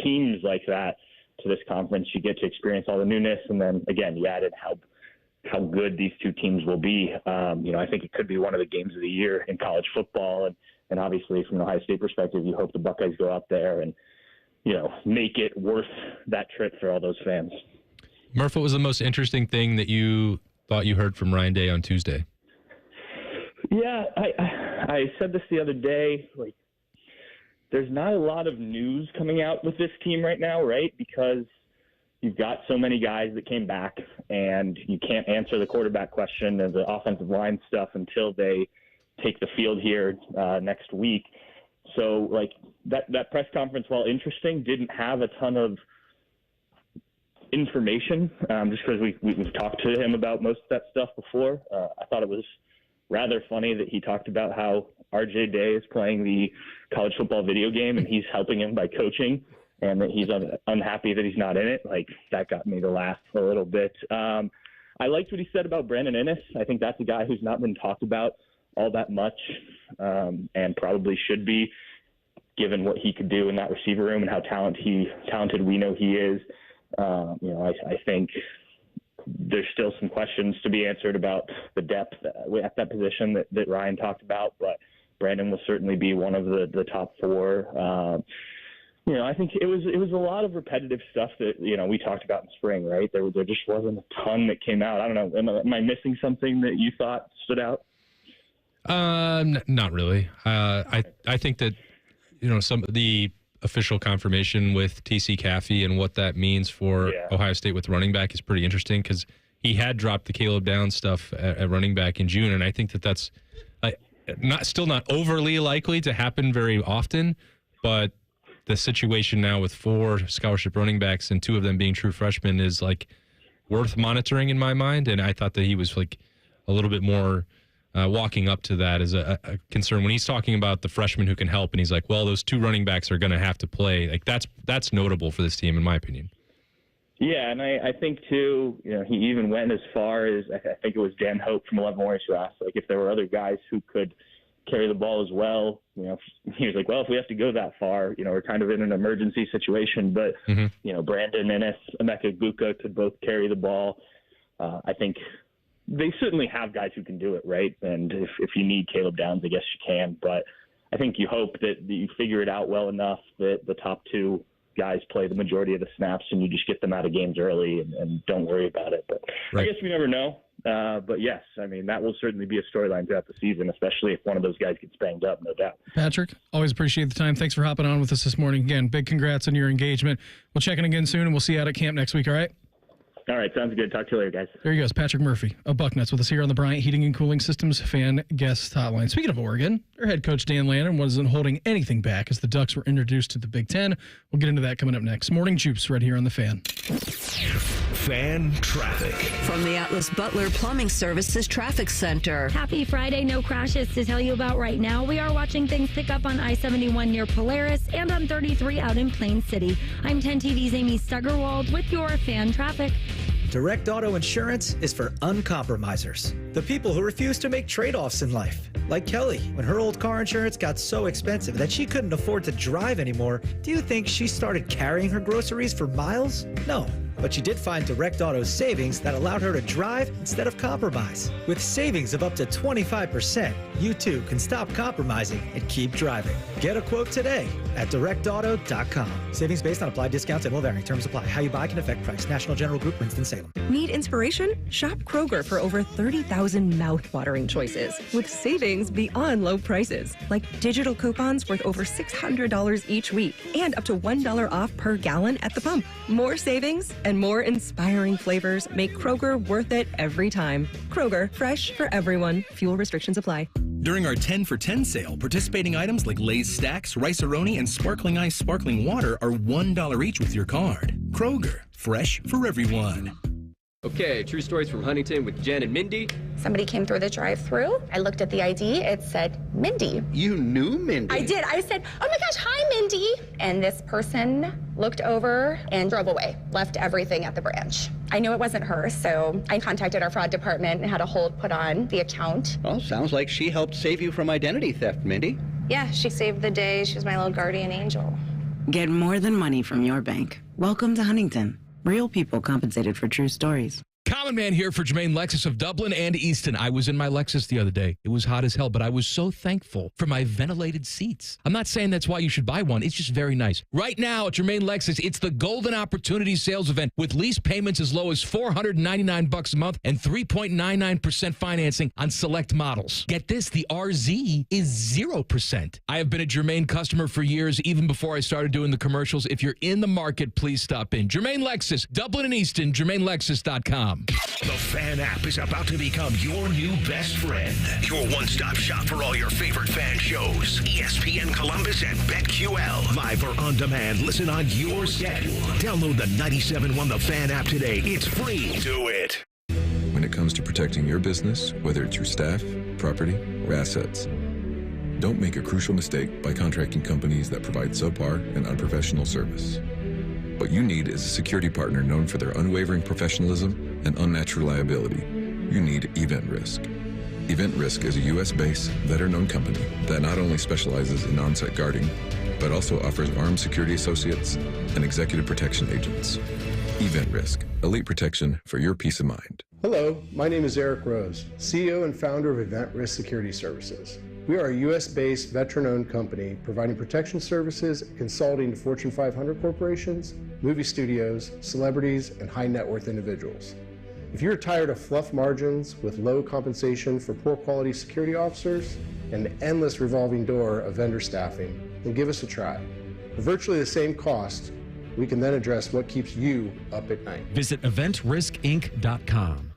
teams like that to this conference, you get to experience all the newness. And then again, you added how good these two teams will be. I think it could be one of the games of the year in college football. And obviously from an Ohio State perspective, you hope the Buckeyes go out there and, make it worth that trip for all those fans. Murph, what was the most interesting thing that you thought you heard from Ryan Day on Tuesday? Yeah, I said this the other day, like, there's not a lot of news coming out with this team right now, right? Because you've got so many guys that came back, and you can't answer the quarterback question and the offensive line stuff until they take the field here next week. So, like, that press conference, while interesting, didn't have a ton of information just because we've talked to him about most of that stuff before. I thought it was rather funny that he talked about how RJ Day is playing the college football video game and he's helping him by coaching, and that he's unhappy that he's not in it. Like, that got me to laugh a little bit. I liked what he said about Brandon Ennis. I think that's a guy who's not been talked about all that much, and probably should be, given what he could do in that receiver room and how talented we know he is. I think there's still some questions to be answered about the depth at that position that Ryan talked about, but Brandon will certainly be one of the top four. I think it was a lot of repetitive stuff that, we talked about in spring, right? There just wasn't a ton that came out. I don't know. Am I missing something that you thought stood out? Not really. I think that, some of the official confirmation with TC Caffey and what that means for Ohio State with running back is pretty interesting, because he had dropped the Caleb Downs stuff at running back in June. And I think that that's still not overly likely to happen very often, but the situation now with 4 scholarship running backs and 2 of them being true freshmen is worth monitoring in my mind. And I thought that he was a little bit more walking up to that as a concern when he's talking about the freshmen who can help. And he's like, well, those 2 running backs are going to have to play. That's notable for this team, in my opinion. Yeah, and I think, too, he even went as far as, I think it was Dan Hope from 11 Warriors who asked, if there were other guys who could carry the ball as well. He was like, well, if we have to go that far, we're kind of in an emergency situation. But, Brandon Ennis, Emeka Egbuka could both carry the ball. I think they certainly have guys who can do it, right? And if you need Caleb Downs, I guess you can. But I think you hope that you figure it out well enough that the top 2 guys play the majority of the snaps and you just get them out of games early and don't worry about it. But I guess we never know. But yes, that will certainly be a storyline throughout the season, especially if one of those guys gets banged up, no doubt. Patrick, always appreciate the time. Thanks for hopping on with us this morning. Again, big congrats on your engagement. We'll check in again soon, and we'll see you out at camp next week, all right? All right, sounds good. Talk to you later, guys. There he goes, Patrick Murphy of Bucknuts with us here on the Bryant Heating and Cooling Systems fan guest hotline. Speaking of Oregon, their head coach Dan Lanning wasn't holding anything back as the Ducks were introduced to the Big Ten. We'll get into that coming up next. Morning Jupes right here on the Fan. Fan traffic. From the Atlas Butler Plumbing Services Traffic Center. Happy Friday. No crashes to tell you about right now. We are watching things pick up on I-71 near Polaris and on 33 out in Plain City. I'm 10 TV's Amy Stuggerwald with your fan traffic. Direct Auto Insurance is for uncompromisers, the people who refuse to make trade-offs in life. Like Kelly, when her old car insurance got so expensive that she couldn't afford to drive anymore, do you think she started carrying her groceries for miles? No. But she did find Direct Auto's savings that allowed her to drive instead of compromise. With savings of up to 25%, you too can stop compromising and keep driving. Get a quote today at directauto.com. Savings based on applied discounts and will vary. Terms apply. How you buy can affect price. National General Group, Winston-Salem. Need inspiration? Shop Kroger for over 30,000 mouth-watering choices with savings beyond low prices, like digital coupons worth over $600 each week and up to $1 off per gallon at the pump. More savings and more inspiring flavors make Kroger worth it every time. Kroger, fresh for everyone. Fuel restrictions apply. During our 10 for 10 sale, participating items like Lay's Stacks, Rice-A-Roni, and Sparkling Ice Sparkling Water are $1 each with your card. Kroger, fresh for everyone. Okay, true stories from Huntington with Jen and Mindy. Somebody came through the drive-thru. I looked at the ID. It said Mindy. You knew Mindy? I did. I said, oh my gosh, hi, Mindy. And this person looked over and drove away, left everything at the branch. I knew it wasn't her, so I contacted our fraud department and had a hold put on the account. Well, sounds like she helped save you from identity theft, Mindy. Yeah, she saved the day. She was my little guardian angel. Get more than money from your bank. Welcome to Huntington. Real people compensated for true stories. Common Man here for Jermaine Lexus of Dublin and Easton. I was in my Lexus the other day. It was hot as hell, but I was so thankful for my ventilated seats. I'm not saying that's why you should buy one. It's just very nice. Right now at Jermaine Lexus, it's the Golden Opportunity Sales Event with lease payments as low as $499 a month and 3.99% financing on select models. Get this, the RZ is 0%. I have been a Jermaine customer for years, even before I started doing the commercials. If you're in the market, please stop in. Jermaine Lexus, Dublin and Easton, JermaineLexus.com. The Fan app is about to become your new best friend. Your one-stop shop for all your favorite fan shows. ESPN Columbus and BetQL. Live or on demand, listen on your schedule. Download the 97.1 The Fan app today. It's free. Do it. When it comes to protecting your business, whether it's your staff, property, or assets, don't make a crucial mistake by contracting companies that provide subpar and unprofessional service. What you need is a security partner known for their unwavering professionalism and unnatural liability. You need Event Risk. Event Risk is a U.S.-based, veteran-owned company that not only specializes in on-site guarding, but also offers armed security associates and executive protection agents. Event Risk, elite protection for your peace of mind. Hello, my name is Eric Rose, CEO and founder of Event Risk Security Services. We are a U.S.-based, veteran-owned company providing protection services and consulting to Fortune 500 corporations, movie studios, celebrities, and high-net-worth individuals. If you're tired of fluff margins with low compensation for poor-quality security officers and the endless revolving door of vendor staffing, then give us a try. For virtually the same cost, we can then address what keeps you up at night. Visit eventriskinc.com.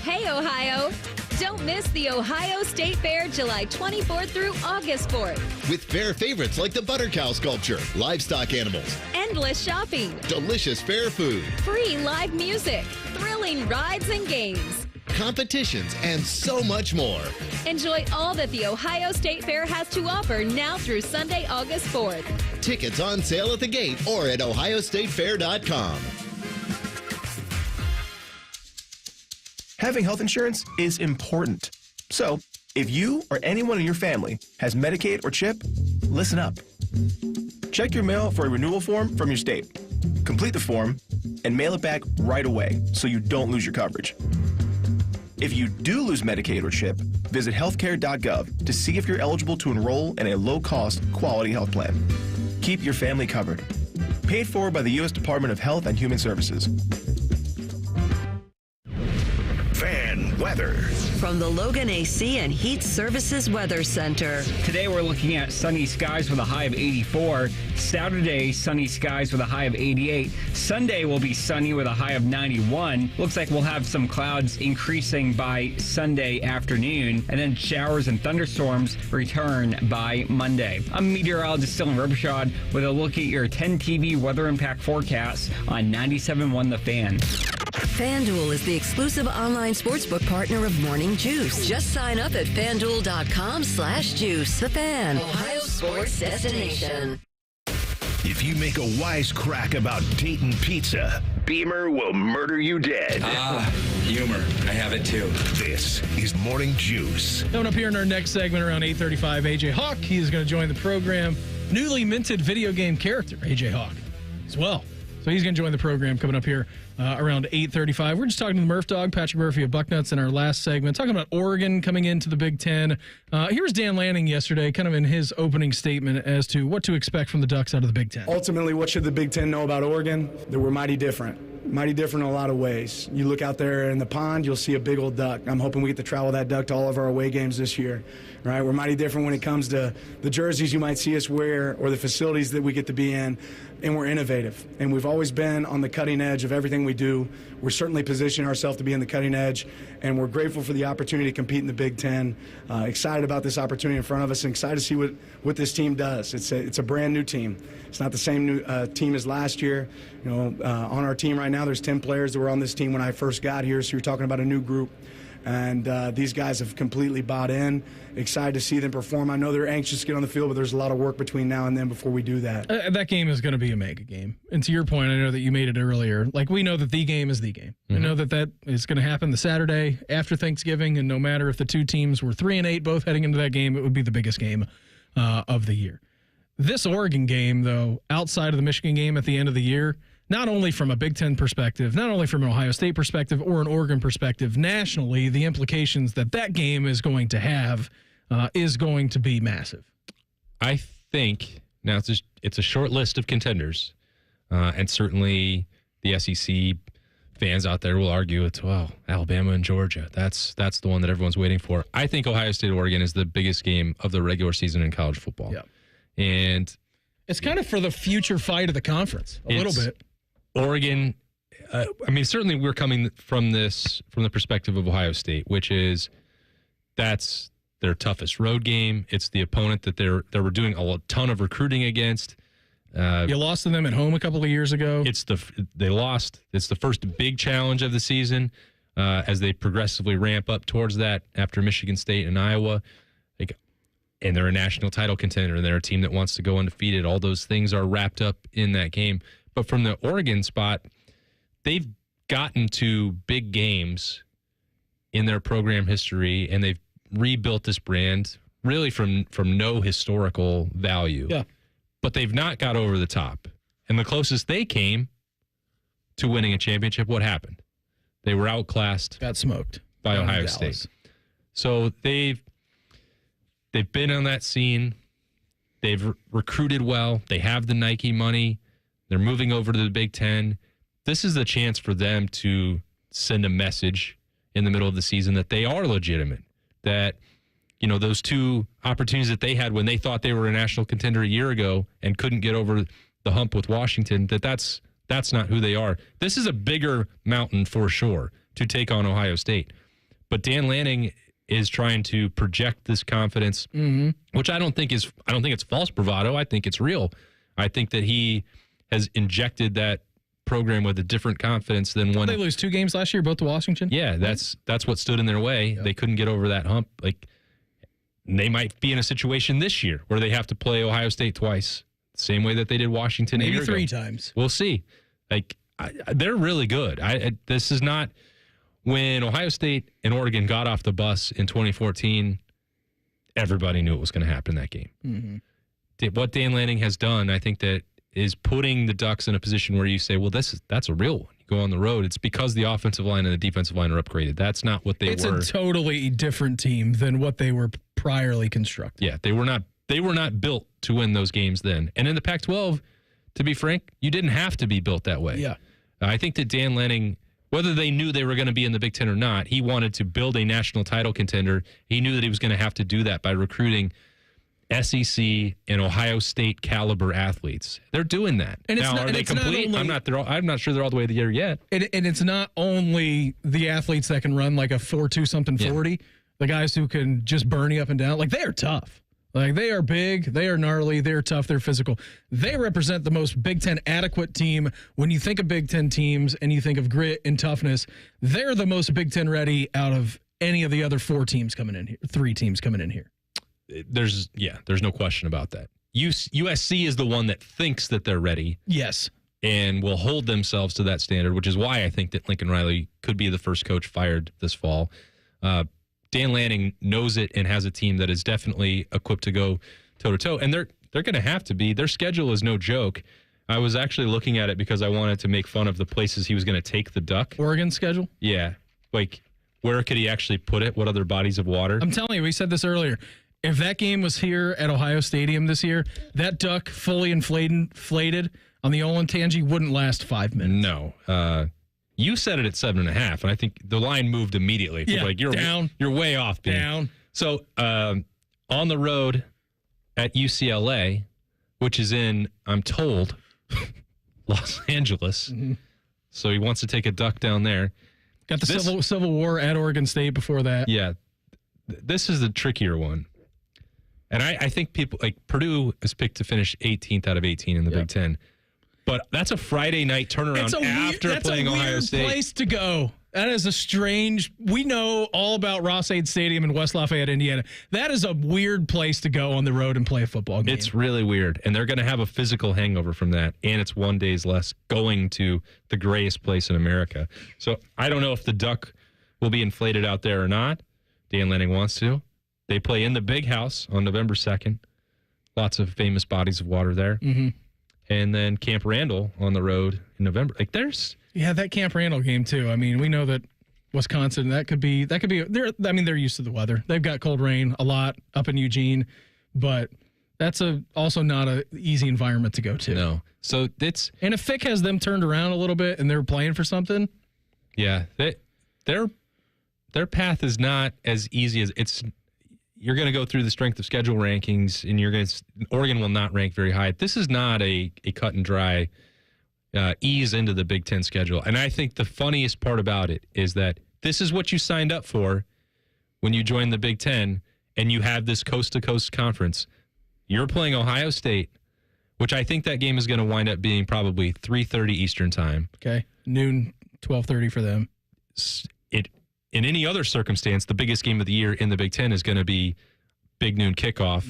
Hey, Ohio! Don't miss the Ohio State Fair July 24th through August 4th. With fair favorites like the Butter Cow sculpture, livestock animals, Endless shopping, delicious fair food, free live music, thrilling rides and games, competitions, and so much more. Enjoy all that the Ohio State Fair has to offer now through Sunday, August 4th. Tickets on sale at the gate or at ohiostatefair.com. Having health insurance is important. So, if you or anyone in your family has Medicaid or CHIP, listen up. Check your mail for a renewal form from your state. Complete the form and mail it back right away so you don't lose your coverage. If you do lose Medicaid or CHIP, visit healthcare.gov to see if you're eligible to enroll in a low-cost, quality health plan. Keep your family covered. Paid for by the U.S. Department of Health and Human Services. Fan weather. From the Logan AC and Heat Services Weather Center. Today we're looking at sunny skies with a high of 84. Saturday, sunny skies with a high of 88. Sunday will be sunny with a high of 91. Looks like we'll have some clouds increasing by Sunday afternoon, and then showers and thunderstorms return by Monday. I'm meteorologist Dylan Robichaud with a look at your 10 TV weather impact forecast on 97.1 The Fan. FanDuel is the exclusive online sportsbook partner of Morning Juice. Just sign up at FanDuel.com/juice. The Fan, Ohio's sports destination. If you make a wisecrack about Dayton pizza, Beamer will murder you dead. Humor. I have it too. This is Morning Juice. Coming up here in our next segment around 8:35, AJ Hawk. He is going to join the program. Newly minted video game character, AJ Hawk, as well. So he's going to join the program coming up here around 8:35. We're just talking to the Murph Dog, Patrick Murphy of Bucknuts, in our last segment, talking about Oregon coming into the Big Ten. Here was Dan Lanning yesterday, kind of in his opening statement as to what to expect from the Ducks out of the Big Ten. Ultimately, what should the Big Ten know about Oregon? That we're mighty different. Mighty different in a lot of ways. You look out there in the pond, you'll see a big old duck. I'm hoping we get to travel that duck to all of our away games this year. Right? We're mighty different when it comes to the jerseys you might see us wear or the facilities that we get to be in, and we're innovative. And we've always been on the cutting edge of everything we do. We're certainly positioning ourselves to be in the cutting edge, and we're grateful for the opportunity to compete in the Big Ten. Excited about this opportunity in front of us, and excited to see what this team does. It's a brand new team. It's not the same new team as last year. You know, on our team right now, there's 10 players that were on this team when I first got here, so you're talking about a new group. And these guys have completely bought in. Excited to see them perform. I know they're anxious to get on the field, but there's a lot of work between now and then before we do that. That game is going to be a mega game. And to your point, I know that you made it earlier. Like, we know that the game is the game. Mm-hmm. I know that is going to happen the Saturday after Thanksgiving, and no matter if the two teams were 3-8 both heading into that game, it would be the biggest game of the year. This Oregon game, though, outside of the Michigan game at the end of the year, not only from a Big Ten perspective, not only from an Ohio State perspective or an Oregon perspective, nationally, the implications that game is going to have is going to be massive. I think now it's a short list of contenders, and certainly the SEC fans out there will argue it's, well, Alabama and Georgia. That's the one that everyone's waiting for. I think Ohio State Oregon is the biggest game of the regular season in college football. Yeah. And it's kind of for the future fight of the conference a little bit. Oregon, I mean, certainly we're coming from the perspective of Ohio State, which is that's their toughest road game. It's the opponent that they were doing a ton of recruiting against. You lost to them at home a couple of years ago. They lost. It's the first big challenge of the season as they progressively ramp up towards that after Michigan State and Iowa. And they're a national title contender, and they're a team that wants to go undefeated. All those things are wrapped up in that game. But from the Oregon spot, they've gotten to big games in their program history, and they've rebuilt this brand really from no historical value. Yeah. But they've not got over the top. And the closest they came to winning a championship, what happened? They were outclassed. Got smoked by down in Ohio Dallas. State. So they've been on that scene. They've recruited well. They have the Nike money. They're moving over to the Big Ten. This is the chance for them to send a message in the middle of the season that they are legitimate, that, you know, those two opportunities that they had when they thought they were a national contender a year ago and couldn't get over the hump with Washington, that's not who they are. This is a bigger mountain for sure to take on Ohio State. But Dan Lanning is trying to project this confidence, which I don't think it's false bravado. I think it's real. I think that he has injected that program with a different confidence than when they lose 2 games last year, both to Washington. Yeah, that's what stood in their way. Yep. They couldn't get over that hump. Like, they might be in a situation this year where they have to play Ohio State twice, same way that they did Washington. Maybe 3 times. We'll see. Like, they're really good. This is not when Ohio State and Oregon got off the bus in 2014. Everybody knew it was going to happen in that game. What Dan Lanning has done, I think, that is putting the Ducks in a position where you say, well, that's a real one. You go on the road. It's because the offensive line and the defensive line are upgraded. That's not what they were. It's a totally different team than what they were priorly constructed. Yeah, they were not built to win those games then. And in the Pac-12, to be frank, you didn't have to be built that way. Yeah. I think that Dan Lanning, whether they knew they were going to be in the Big Ten or not, he wanted to build a national title contender. He knew that he was going to have to do that by recruiting SEC and Ohio State caliber athletes. They're doing that. And now, are they complete? I'm not sure they're all the way there yet. And it's not only the athletes that can run like a 4.2 something 40, the guys who can just burn you up and down. Like, they are tough. Like, they are big, they are gnarly, they're tough, they're physical. They represent the most Big Ten adequate team. When you think of Big Ten teams and you think of grit and toughness, they're the most Big Ten ready out of any of the other 4 teams coming in here, 3 teams coming in here. There's no question about that. USC is the one that thinks that they're ready. Yes. And will hold themselves to that standard, which is why I think that Lincoln Riley could be the first coach fired this fall. Dan Lanning knows it and has a team that is definitely equipped to go toe-to-toe. And they're going to have to be. Their schedule is no joke. I was actually looking at it because I wanted to make fun of the places he was going to take the Duck. Oregon schedule? Yeah. Like, where could he actually put it? What other bodies of water? I'm telling you, we said this earlier. If that game was here at Ohio Stadium this year, that Duck fully inflated on the Olentangy wouldn't last 5 minutes. No. You said it at 7.5, and I think the line moved immediately. Yeah, like, you're down. You're way off. Being. Down. So on the road at UCLA, which is in, I'm told, Los Angeles. Mm-hmm. So he wants to take a Duck down there. Got the Civil War at Oregon State before that. Yeah. This is the trickier one. And I think people, like, Purdue is picked to finish 18th out of 18 in the Big Ten. But that's a Friday night turnaround after playing Ohio State. That's a weird place to go. That is a strange. We know all about Ross-Ade Stadium in West Lafayette, Indiana. That is a weird place to go on the road and play a football game. It's really weird. And they're going to have a physical hangover from that. And it's 1 day less going to the grayest place in America. So I don't know if the Duck will be inflated out there or not. Dan Lanning wants to. They play in the Big House on November 2nd. Lots of famous bodies of water there. Mm-hmm. And then Camp Randall on the road in November. Like, there's... Yeah, that Camp Randall game, too. I mean, we know that Wisconsin, that could be, they're used to the weather. They've got cold rain a lot up in Eugene, but that's also not an easy environment to go to. No. So it's... And if Fick has them turned around a little bit and they're playing for something... Yeah, their path is not as easy as it's... You're going to go through the strength of schedule rankings, and Oregon will not rank very high. This is not a cut and dry ease into the Big Ten schedule. And I think the funniest part about it is that this is what you signed up for when you joined the Big Ten, and you have this coast-to-coast conference. You're playing Ohio State, which I think that game is going to wind up being probably 3:30 Eastern time. Okay, noon, 12:30 for them. In any other circumstance, the biggest game of the year in the Big Ten is going to be big noon kickoff,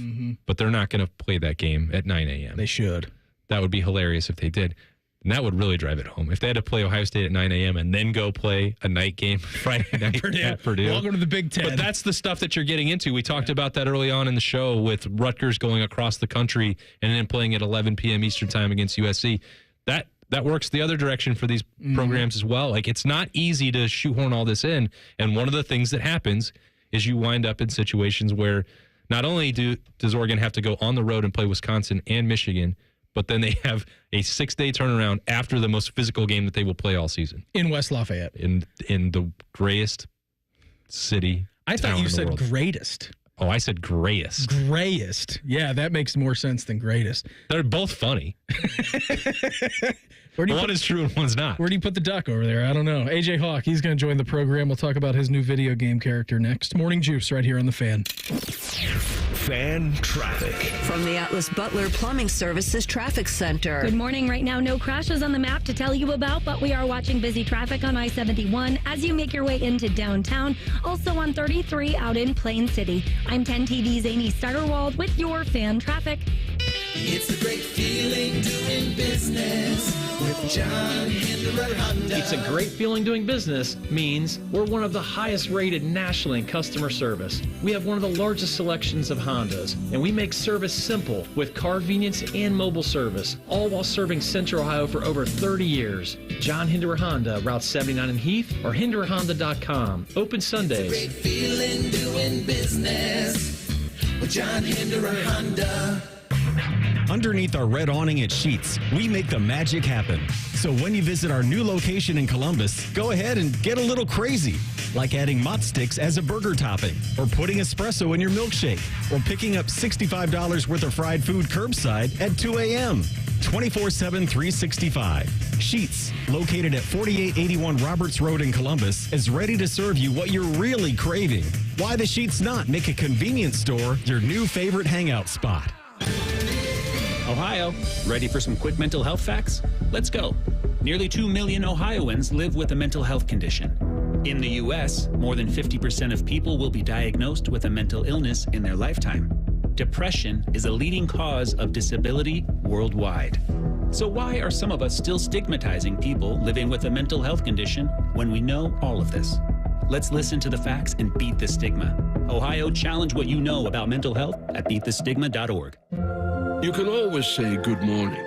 but they're not going to play that game at 9 a.m. They should. That would be hilarious if they did. And that would really drive it home. If they had to play Ohio State at 9 a.m. and then go play a night game Friday night at Purdue. Welcome to the Big Ten. But that's the stuff that you're getting into. We talked about that early on in the show with Rutgers going across the country and then playing at 11 p.m. Eastern time against USC. that works the other direction for these programs as well. Like, it's not easy to shoehorn all this in. And one of the things that happens is you wind up in situations where not only does Oregon have to go on the road and play Wisconsin and Michigan, but then they have a 6-day turnaround after the most physical game that they will play all season. In West Lafayette. In the grayest city. I thought you said greatest. Oh, I said grayest. Grayest. Yeah, that makes more sense than greatest. They're both funny. One is true and one's not. Where do you put the duck over there? I don't know. AJ Hawk, he's going to join the program. We'll talk about his new video game character next. Morning Juice right here on The Fan. Fan traffic. From the Atlas Butler Plumbing Services Traffic Center. Good morning. Right now, no crashes on the map to tell you about, but we are watching busy traffic on I-71 as you make your way into downtown. Also on 33 out in Plain City. I'm 10 TV's Amy Stutterwald with your fan traffic. It's a great feeling doing business with John Hinderer Honda. It's a great feeling doing business means we're one of the highest rated nationally in customer service. We have one of the largest selections of Hondas, and we make service simple with car convenience and mobile service, all while serving Central Ohio for over 30 years. John Hinderer Honda, Route 79 in Heath, or HindererHonda.com. Open Sundays. It's a great feeling doing business with John Hinderer Honda. Underneath our red awning at Sheets, we make the magic happen. So when you visit our new location in Columbus, go ahead and get a little crazy, like adding mott sticks as a burger topping, or putting espresso in your milkshake, or picking up $65 worth of fried food curbside at 2 a.m. 24/7, 365. Sheets, located at 4881 Roberts Road in Columbus, is ready to serve you what you're really craving. Why the Sheets not make a convenience store your new favorite hangout spot? Ohio, ready for some quick mental health facts? Let's go. Nearly 2 million Ohioans live with a mental health condition. In the U.S., more than 50% of people will be diagnosed with a mental illness in their lifetime. Depression is a leading cause of disability worldwide. So why are some of us still stigmatizing people living with a mental health condition when we know all of this? Let's listen to the facts and beat the stigma. Ohio, challenge what you know about mental health at beatthestigma.org. You can always say good morning,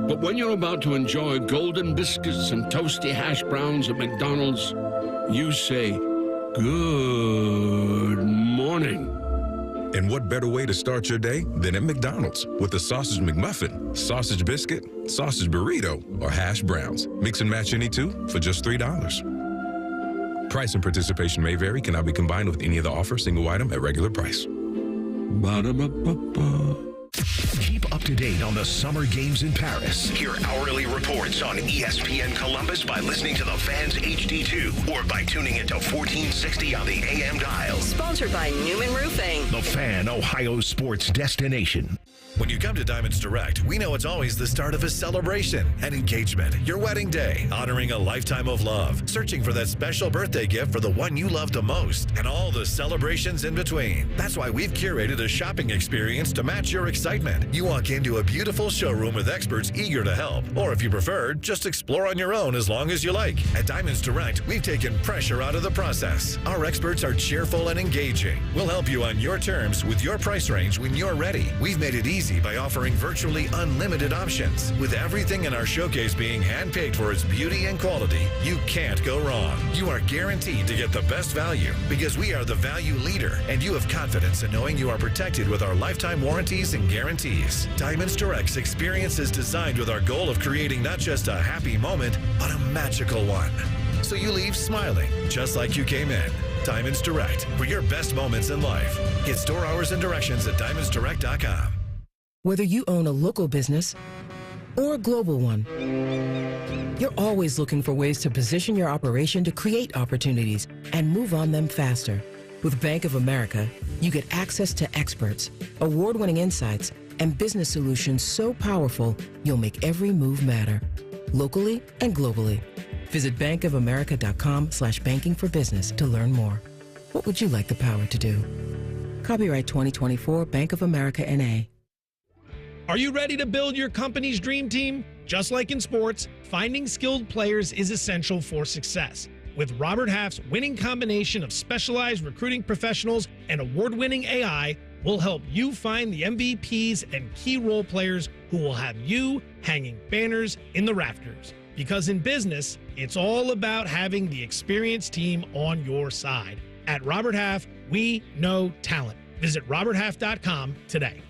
but when you're about to enjoy golden biscuits and toasty hash browns at McDonald's, you say good morning. And what better way to start your day than at McDonald's with the Sausage McMuffin, Sausage Biscuit, Sausage Burrito, or Hash Browns. Mix and match any two for just $3. Price and participation may vary, cannot be combined with any other offer, single item at regular price. Ba-da-ba-ba-ba. Keep up to date on the summer games in Paris. Hear hourly reports on ESPN Columbus by listening to the Fans HD2 or by tuning into 1460 on the AM dial. Sponsored by Newman Roofing. The Fan, Ohio sports destination. When you come to Diamonds Direct, we know it's always the start of a celebration, an engagement, your wedding day, honoring a lifetime of love, searching for that special birthday gift for the one you love the most, and all the celebrations in between. That's why we've curated a shopping experience to match your excitement. You walk into a beautiful showroom with experts eager to help, or if you prefer, just explore on your own as long as you like. At Diamonds Direct, we've taken pressure out of the process. Our experts are cheerful and engaging. We'll help you on your terms with your price range when you're ready. We've made it easy by offering virtually unlimited options. With everything in our showcase being handpicked for its beauty and quality, you can't go wrong. You are guaranteed to get the best value because we are the value leader, and you have confidence in knowing you are protected with our lifetime warranties and guarantees. Diamonds Direct's experience is designed with our goal of creating not just a happy moment, but a magical one. So you leave smiling just like you came in. Diamonds Direct, for your best moments in life. Get store hours and directions at diamondsdirect.com. Whether you own a local business or a global one, you're always looking for ways to position your operation to create opportunities and move on them faster. With Bank of America, you get access to experts, award-winning insights, and business solutions so powerful you'll make every move matter, locally and globally. Visit bankofamerica.com/banking for business to learn more. What would you like the power to do? Copyright 2024 Bank of America N.A. Are you ready to build your company's dream team? Just like in sports, finding skilled players is essential for success. With Robert Half's winning combination of specialized recruiting professionals and award-winning AI, we'll help you find the MVPs and key role players who will have you hanging banners in the rafters. Because in business, it's all about having the experienced team on your side. At Robert Half, we know talent. Visit roberthalf.com today.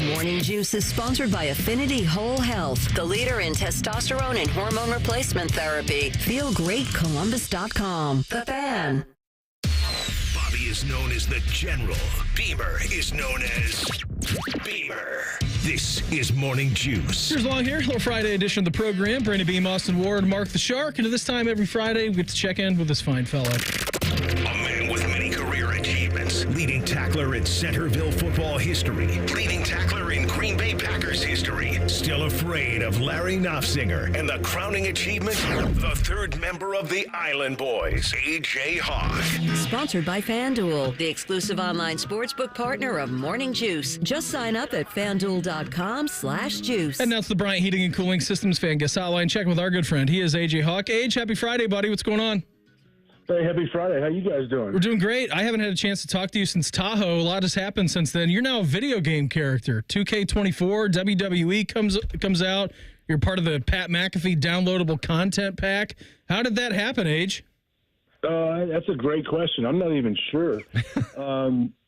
Morning Juice is sponsored by Affinity Whole Health, the leader in testosterone and hormone replacement therapy. FeelGreatColumbus.com. The Fan. Bobby is known as the General. Beamer is known as Beamer. This is Morning Juice. Here's Long here, little Friday edition of the program. Brandon Beam, Austin Ward, Mark the Shark. And at this time every Friday, we get to check in with this fine fellow. A man with many career achievements. Leading tackler in Centerville football history. Leading tackler in Green Bay Packers history. Still afraid of Larry Knopfsinger. And the crowning achievement, the third member of the Island Boys, AJ Hawk. Sponsored by FanDuel, the exclusive online sportsbook partner of Morning Juice. Just sign up at FanDuel.com/juice. And now it's the Bryant Heating and Cooling Systems fan guest hotline. Check with our good friend. He is AJ Hawk. Age, happy Friday, buddy. What's going on? Hey, happy Friday. How you guys doing? We're doing great. I haven't had a chance to talk to you since Tahoe. A lot has happened since then. You're now a video game character. 2K24, WWE comes out. You're part of the Pat McAfee downloadable content pack. How did that happen, Age? That's a great question. I'm not even sure.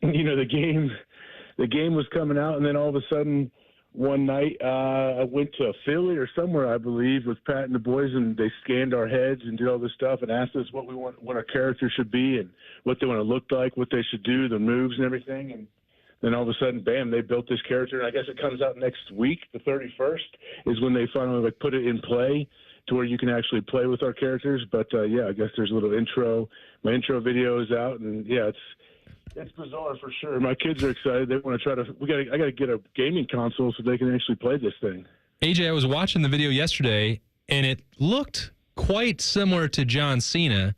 The game was coming out, and then all of a sudden, one night, I went to Philly or somewhere, I believe, with Pat and the boys, and they scanned our heads and did all this stuff and asked us what our character should be and what they want to look like, what they should do, the moves and everything. And then all of a sudden, bam, they built this character. And I guess it comes out next week, the 31st, is when they finally put it in play to where you can actually play with our characters. But I guess there's a little intro. My intro video is out, and it's bizarre for sure. My kids are excited. They want to try to. I got to get a gaming console so they can actually play this thing. AJ, I was watching the video yesterday, and it looked quite similar to John Cena,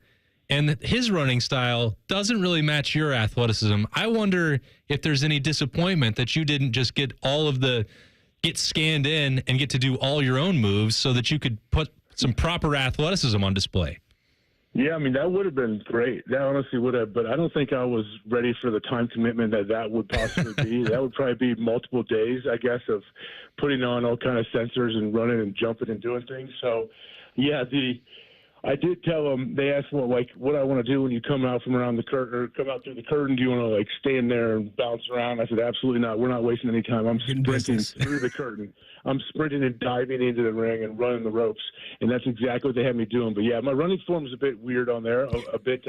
and his running style doesn't really match your athleticism. I wonder if there's any disappointment that you didn't just get scanned in and get to do all your own moves so that you could put some proper athleticism on display. Yeah, I mean, that would have been great. That honestly would have, but I don't think I was ready for the time commitment that would possibly be. That would probably be multiple days, I guess, of putting on all kind of sensors and running and jumping and doing things. So, yeah, I did tell them, they asked what I want to do when you come out from around the curtain or come out through the curtain. Do you want to stand there and bounce around? I said, absolutely not. We're not wasting any time. I'm sprinting through the curtain. I'm sprinting and diving into the ring and running the ropes. And that's exactly what they had me doing. But yeah, my running form is a bit weird on there, a bit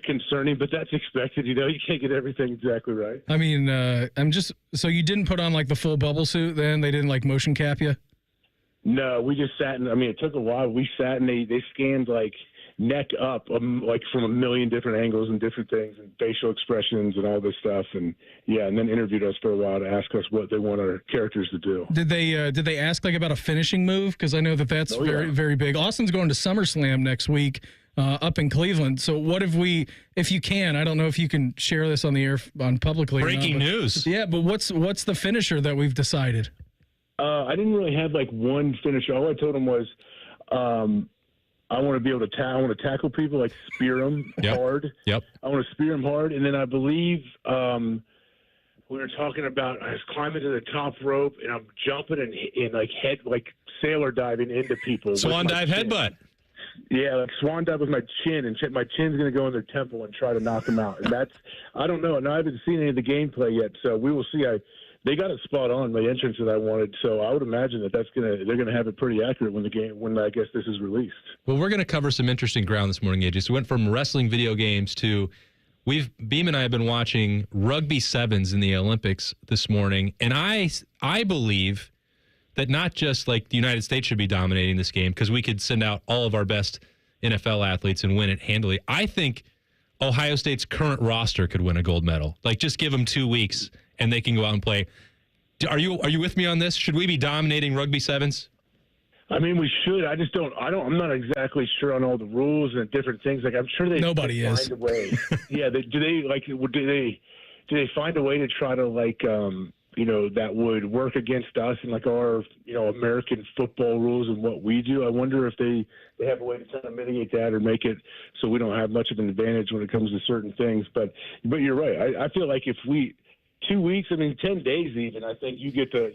concerning, but that's expected. You can't get everything exactly right. I mean, so you didn't put on the full bubble suit then? They didn't motion cap you? No, we just sat it took a while. We sat and they scanned neck up, from a million different angles and different things and facial expressions and all this stuff. And and then interviewed us for a while to ask us what they want our characters to do. Did they ask about a finishing move? Because I know that's very, very big. Austin's going to SummerSlam next week up in Cleveland. So what if you can, I don't know if you can share this on the air publicly. Breaking news. Yeah, but what's the finisher that we've decided? I didn't really have one finisher. All I told him was, I want to be able to I want to tackle people, spear them hard. Yep. I want to spear them hard, and then I believe we were talking about I was climbing to the top rope and I'm jumping and sailor diving into people. Swan dive headbutt. Yeah, swan dive with my chin, and my chin's going to go in their temple and try to knock them out. And I don't know. And I haven't seen any of the gameplay yet, so we will see. They got it spot on, the entrance that I wanted, so I would imagine they're gonna have it pretty accurate when I guess this is released. Well, we're gonna cover some interesting ground this morning, AJ. So we went from wrestling video games to Beam and I have been watching rugby sevens in the Olympics this morning, and I believe that not just the United States should be dominating this game because we could send out all of our best NFL athletes and win it handily. I think Ohio State's current roster could win a gold medal. Just give them 2 weeks and they can go out and play. Are you with me on this? Should we be dominating rugby sevens? I mean, we should. I'm not exactly sure on all the rules and different things. I'm sure they nobody find is. a way. Yeah, do they find a way to try to that would work against us and like our, American football rules and what we do. I wonder if they have a way to kind of mitigate that or make it so we don't have much of an advantage when it comes to certain things. But you're right. I feel like if 2 weeks, 10 days even, I think you get to,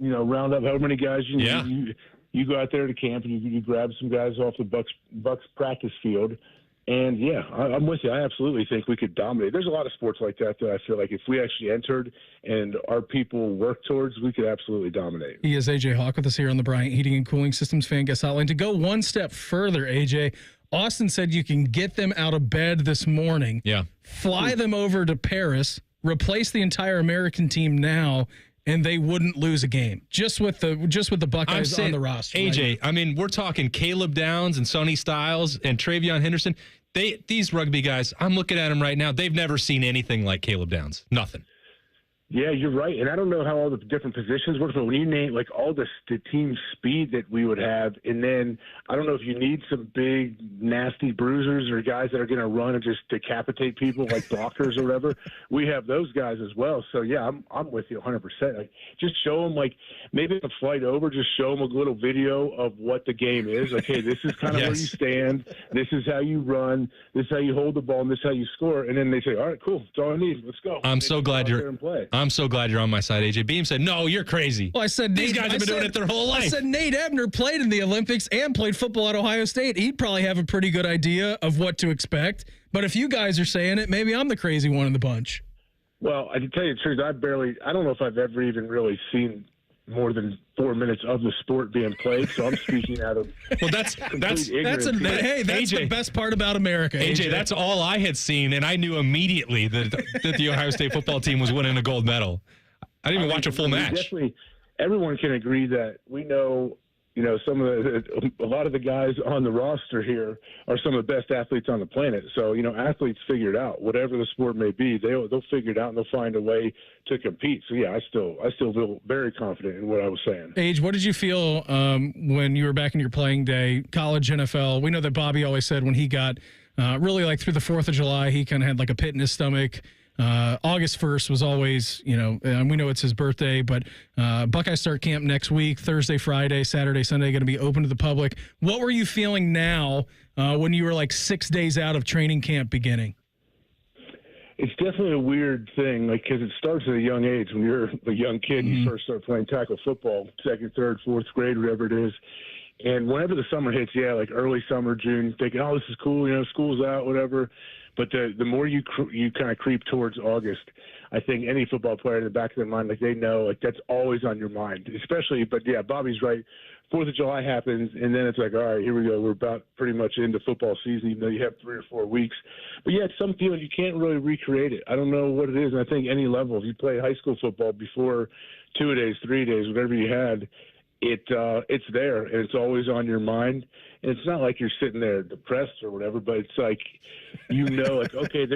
round up however many guys you need. You go out there to camp and you grab some guys off the Bucks practice field. And, yeah, I'm with you. I absolutely think we could dominate. There's a lot of sports like that I feel like if we actually entered and our people work towards, we could absolutely dominate. He is A.J. Hawk with us here on the Bryant Heating and Cooling Systems Fan Guest Hotline. To go one step further, A.J., Austin said you can get them out of bed this morning, fly them over to Paris, replace the entire American team now, and they wouldn't lose a game just with the Buckeyes on the roster. AJ, right? We're talking Caleb Downs and Sonny Styles and Travion Henderson. These rugby guys, I'm looking at them right now. They've never seen anything like Caleb Downs. Nothing. Yeah, you're right. And I don't know how all the different positions work, but when you name like all the team speed that we would have, and then I don't know if you need some big, nasty bruisers or guys that are going to run and just decapitate people like blockers or whatever. We have those guys as well. So, yeah, I'm with you 100%. Like, just show them, like, maybe the flight over, just show them a little video of what the game is. Like, hey, this is kind of where you stand. This is how you run. This is how you hold the ball, and this is how you score. And then they say, all right, cool. That's all I need. Let's go. I'm so glad you're on my side, AJ. Beam said, no, you're crazy. Well, I said these guys have been doing it their whole life. I said Nate Ebner played in the Olympics and played football at Ohio State. He'd probably have a pretty good idea of what to expect. But if you guys are saying it, maybe I'm the crazy one in the bunch. Well, I can tell you the truth. I don't know if I've ever even really seen more than 4 minutes of the sport being played, so I'm speaking out of that's the best part about America, AJ. That's all I had seen, and I knew immediately that the Ohio State football team was winning a gold medal. I didn't even watch a full match. Definitely, everyone can agree that we know, a lot of the guys on the roster here are some of the best athletes on the planet. So, athletes figure it out. Whatever the sport may be, they'll figure it out and they'll find a way to compete. So, yeah, I still feel very confident in what I was saying. Age, what did you feel when you were back in your playing day, college, NFL? We know that Bobby always said when he got really like through the 4th of July, he kind of had like a pit in his stomach. August 1st was always, and we know it's his birthday, but Buckeyes start camp next week, Thursday, Friday, Saturday, Sunday, going to be open to the public. What were you feeling now when you were like 6 days out of training camp beginning? It's definitely a weird thing, because it starts at a young age. When you're a young kid, you first start playing tackle football, 2nd, 3rd, 4th grade, whatever it is. And whenever the summer hits, like early summer, June, thinking, oh, this is cool, school's out, whatever. But the more you kind of creep towards August, I think any football player in the back of their mind, like they know, like that's always on your mind. Especially, but yeah, Bobby's right. 4th of July happens, and then it's like, all right, here we go. We're about pretty much into football season, even though you have 3 or 4 weeks. But yeah, it's some feeling you can't really recreate it. I don't know what it is, and I think any level, if you play high school football before 2 days, 3 days, whatever you had, it's there, and it's always on your mind. And it's not like you're sitting there depressed or whatever, but it's like, like, okay,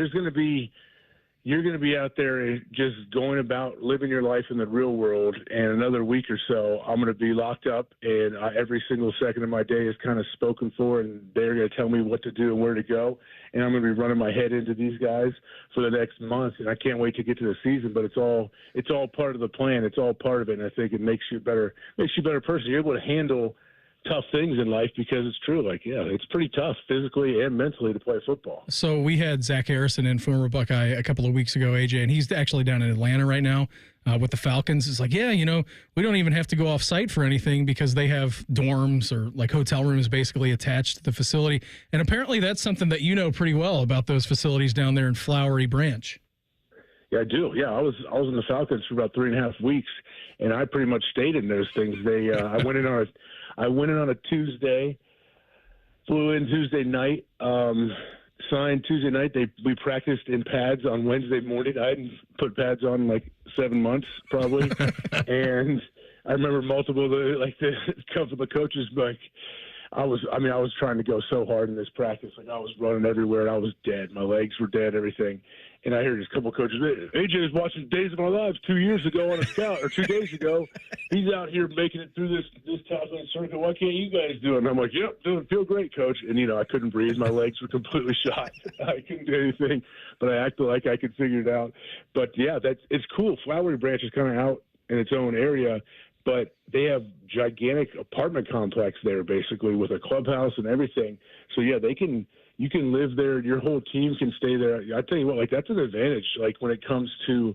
you're going to be out there just going about living your life in the real world, and another week or so, I'm going to be locked up, and every single second of my day is kind of spoken for, and they're going to tell me what to do and where to go, and I'm going to be running my head into these guys for the next month, and I can't wait to get to the season. But it's all part of the plan. It's all part of it, and I think it makes you a better person. You're able to handle tough things in life, because it's true. Like, yeah, it's pretty tough physically and mentally to play football. So we had Zach Harrison in, former Buckeye, a couple of weeks ago, AJ, and he's actually down in Atlanta right now with the Falcons. It's like, yeah, we don't even have to go off site for anything because they have dorms or like hotel rooms basically attached to the facility. And apparently that's something that you know pretty well about those facilities down there in Flowery Branch. Yeah, I do. Yeah, I was in the Falcons for about 3.5 weeks, and I pretty much stayed in those things. I went in on a Tuesday, flew in Tuesday night, signed Tuesday night. We practiced in pads on Wednesday morning. I hadn't put pads on in like 7 months probably. And I remember multiple, the coaches like, I was trying to go so hard in this practice. Like, I was running everywhere, and I was dead. My legs were dead, everything. And I hear just a couple of coaches, AJ was watching Days of Our Lives 2 years ago on a scout, or 2 days ago. He's out here making it through this top-end circuit. Why can't you guys do it? And I'm like, yep, feel great, coach. And, I couldn't breathe. My legs were completely shot. I couldn't do anything, but I acted like I could figure it out. But, yeah, it's cool. Flowery Branch is kind of out in its own area, but they have gigantic apartment complex there, basically, with a clubhouse and everything. So, yeah, you can live there. Your whole team can stay there. I tell you what, like, that's an advantage, like, when it comes to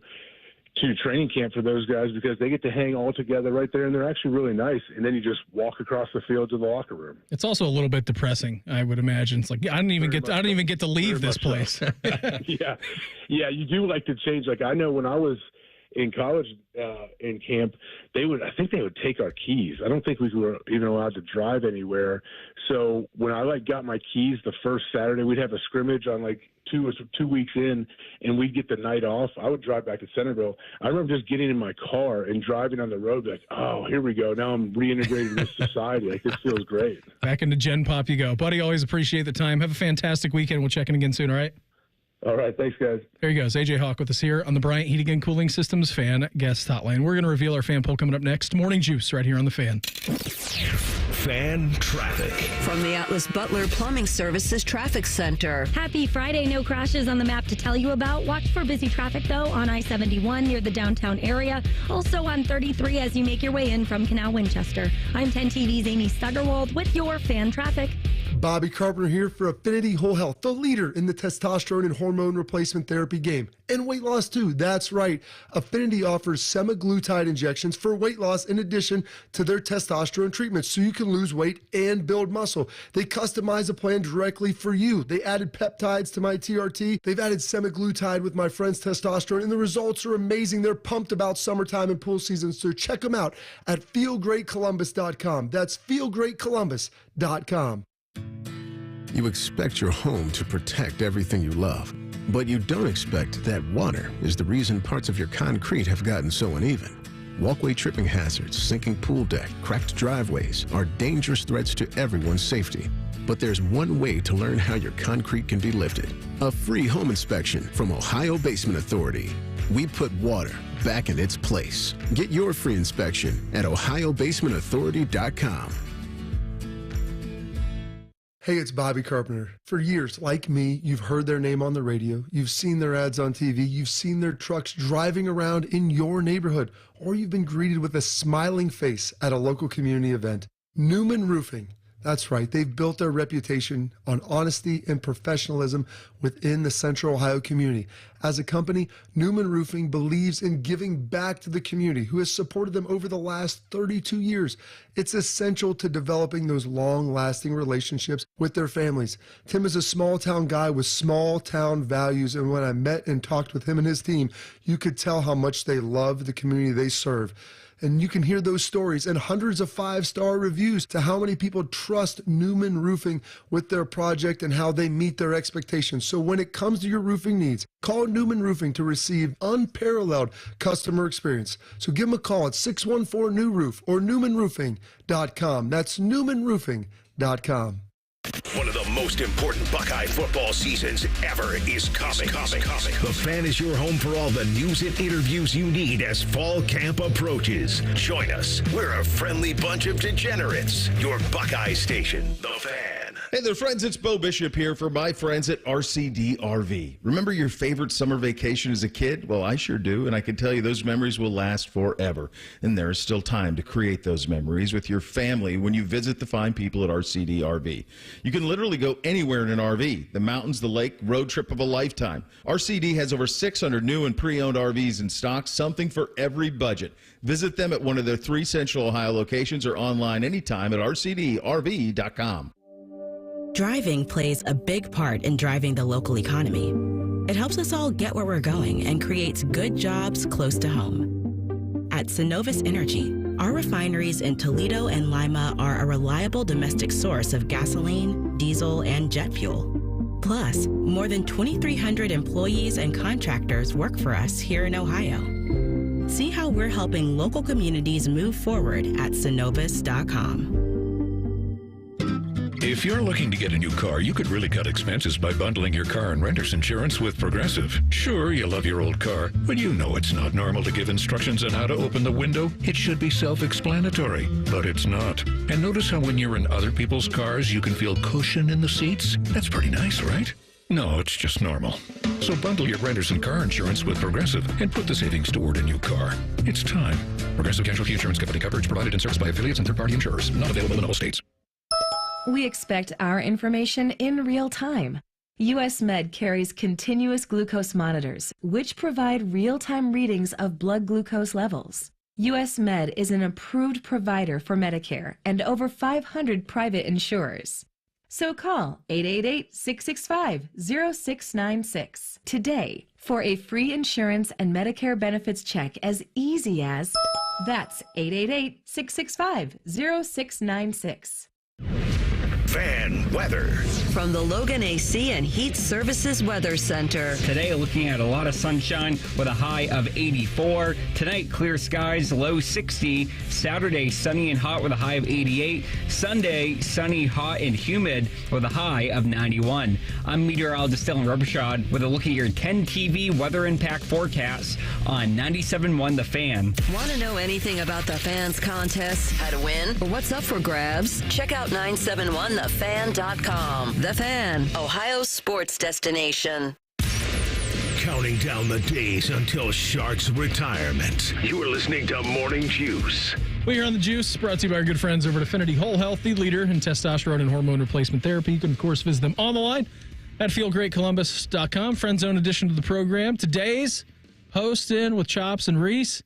training camp for those guys, because they get to hang all together right there, and they're actually really nice. And then you just walk across the field to the locker room. It's also a little bit depressing, I would imagine. It's like, I don't even get to leave this place. Yeah, you do like to change. Like, I know when I was in college in camp, I think they would take our keys. I don't think we were even allowed to drive anywhere. So when I got my keys the first Saturday, we'd have a scrimmage on 2 weeks in, and we'd get the night off. I would drive back to Centerville. I remember just getting in my car and driving on the road like, oh, here we go. Now I'm reintegrated with society. Like, this feels great. Back into Gen Pop you go. Buddy, always appreciate the time. Have a fantastic weekend. We'll check in again soon, all right? All right. Thanks, guys. There he goes. AJ Hawk with us here on the Bryant Heating and Cooling Systems Fan Guest Hotline. We're going to reveal our fan poll coming up next. Morning Juice right here on the Fan. Fan traffic. From the Atlas Butler Plumbing Services Traffic Center. Happy Friday. No crashes on the map to tell you about. Watch for busy traffic, though, on I-71 near the downtown area. Also on 33 as you make your way in from Canal Winchester. I'm 10 TV's Amy Stuggerwald with your fan traffic. Bobby Carpenter here for Affinity Whole Health, the leader in the testosterone and hormone replacement therapy game. And weight loss too, that's right. Affinity offers semaglutide injections for weight loss in addition to their testosterone treatments, so you can lose weight and build muscle. They customize a plan directly for you. They added peptides to my TRT. They've added semaglutide with my friend's testosterone, and the results are amazing. They're pumped about summertime and pool season, so check them out at feelgreatcolumbus.com. That's feelgreatcolumbus.com. You expect your home to protect everything you love, but you don't expect that water is the reason parts of your concrete have gotten so uneven. Walkway tripping hazards, sinking pool deck, cracked driveways are dangerous threats to everyone's safety. But there's one way to learn how your concrete can be lifted. A free home inspection from Ohio Basement Authority. We put water back in its place. Get your free inspection at ohiobasementauthority.com. Hey, it's Bobby Carpenter. For years, like me, you've heard their name on the radio, you've seen their ads on TV, you've seen their trucks driving around in your neighborhood, or you've been greeted with a smiling face at a local community event. Newman Roofing. That's right, they've built their reputation on honesty and professionalism within the Central Ohio community. As a company, Newman Roofing believes in giving back to the community who has supported them over the last 32 years. It's essential to developing those long-lasting relationships with their families. Tim is a small-town guy with small-town values, and when I met and talked with him and his team, you could tell how much they love the community they serve. And you can hear those stories and hundreds of 5-star reviews to how many people trust Newman Roofing with their project and how they meet their expectations. So when it comes to your roofing needs, call Newman Roofing to receive unparalleled customer experience. So give them a call at 614-NEW-ROOF or newmanroofing.com. That's newmanroofing.com. One of the most important Buckeye football seasons ever is coming. The Fan is your home for all the news and interviews you need as fall camp approaches. Join us. We're a friendly bunch of degenerates. Your Buckeye station, The Fan. Hey there, friends. It's Bo Bishop here for my friends at RCD RV. Remember your favorite summer vacation as a kid? Well, I sure do, and I can tell you those memories will last forever. And there is still time to create those memories with your family when you visit the fine people at RCD RV. You can literally go anywhere in an RV. The mountains, the lake, road trip of a lifetime. RCD has over 600 new and pre-owned RVs in stock, something for every budget. Visit them at one of their 3 Central Ohio locations or online anytime at rcdrv.com. Driving plays a big part in driving the local economy. It helps us all get where we're going and creates good jobs close to home. At Synovus Energy, our refineries in Toledo and Lima are a reliable domestic source of gasoline, diesel, and jet fuel. Plus, more than 2,300 employees and contractors work for us here in Ohio. See how we're helping local communities move forward at Synovus.com. If you're looking to get a new car, you could really cut expenses by bundling your car and renter's insurance with Progressive. Sure, you love your old car, but you know it's not normal to give instructions on how to open the window. It should be self-explanatory, but it's not. And notice how when you're in other people's cars, you can feel cushion in the seats? That's pretty nice, right? No, it's just normal. So bundle your renter's and car insurance with Progressive and put the savings toward a new car. It's time. Progressive Casualty Insurance Company. Coverage provided and serviced by affiliates and third-party insurers. Not available in all states. We expect our information in real time. US Med carries continuous glucose monitors, which provide real-time readings of blood glucose levels. US Med is an approved provider for Medicare and over 500 private insurers. So call 888-665-0696 today for a free insurance and Medicare benefits check as easy as, that's 888-665-0696. Fan weather. From the Logan AC and Heat Services Weather Center. Today, looking at a lot of sunshine with a high of 84. Tonight, clear skies, low 60. Saturday, sunny and hot with a high of 88. Sunday, sunny, hot, and humid with a high of 91. I'm meteorologist Dylan Robershad with a look at your 10 TV weather impact forecast on 97.1 The Fan. Want to know anything about the Fans contest, how to win, or what's up for grabs? Check out 971thefan.com. The Fan, Ohio's sports destination. Counting down the days until Shark's retirement. You are listening to Morning Juice. We are on the Juice, brought to you by our good friends over at Affinity Whole Health, the leader in testosterone and hormone replacement therapy. You can, of course, visit them on the line at feelgreatcolumbus.com. Friend Zone edition to the program. Today's host in with Chops and Reese,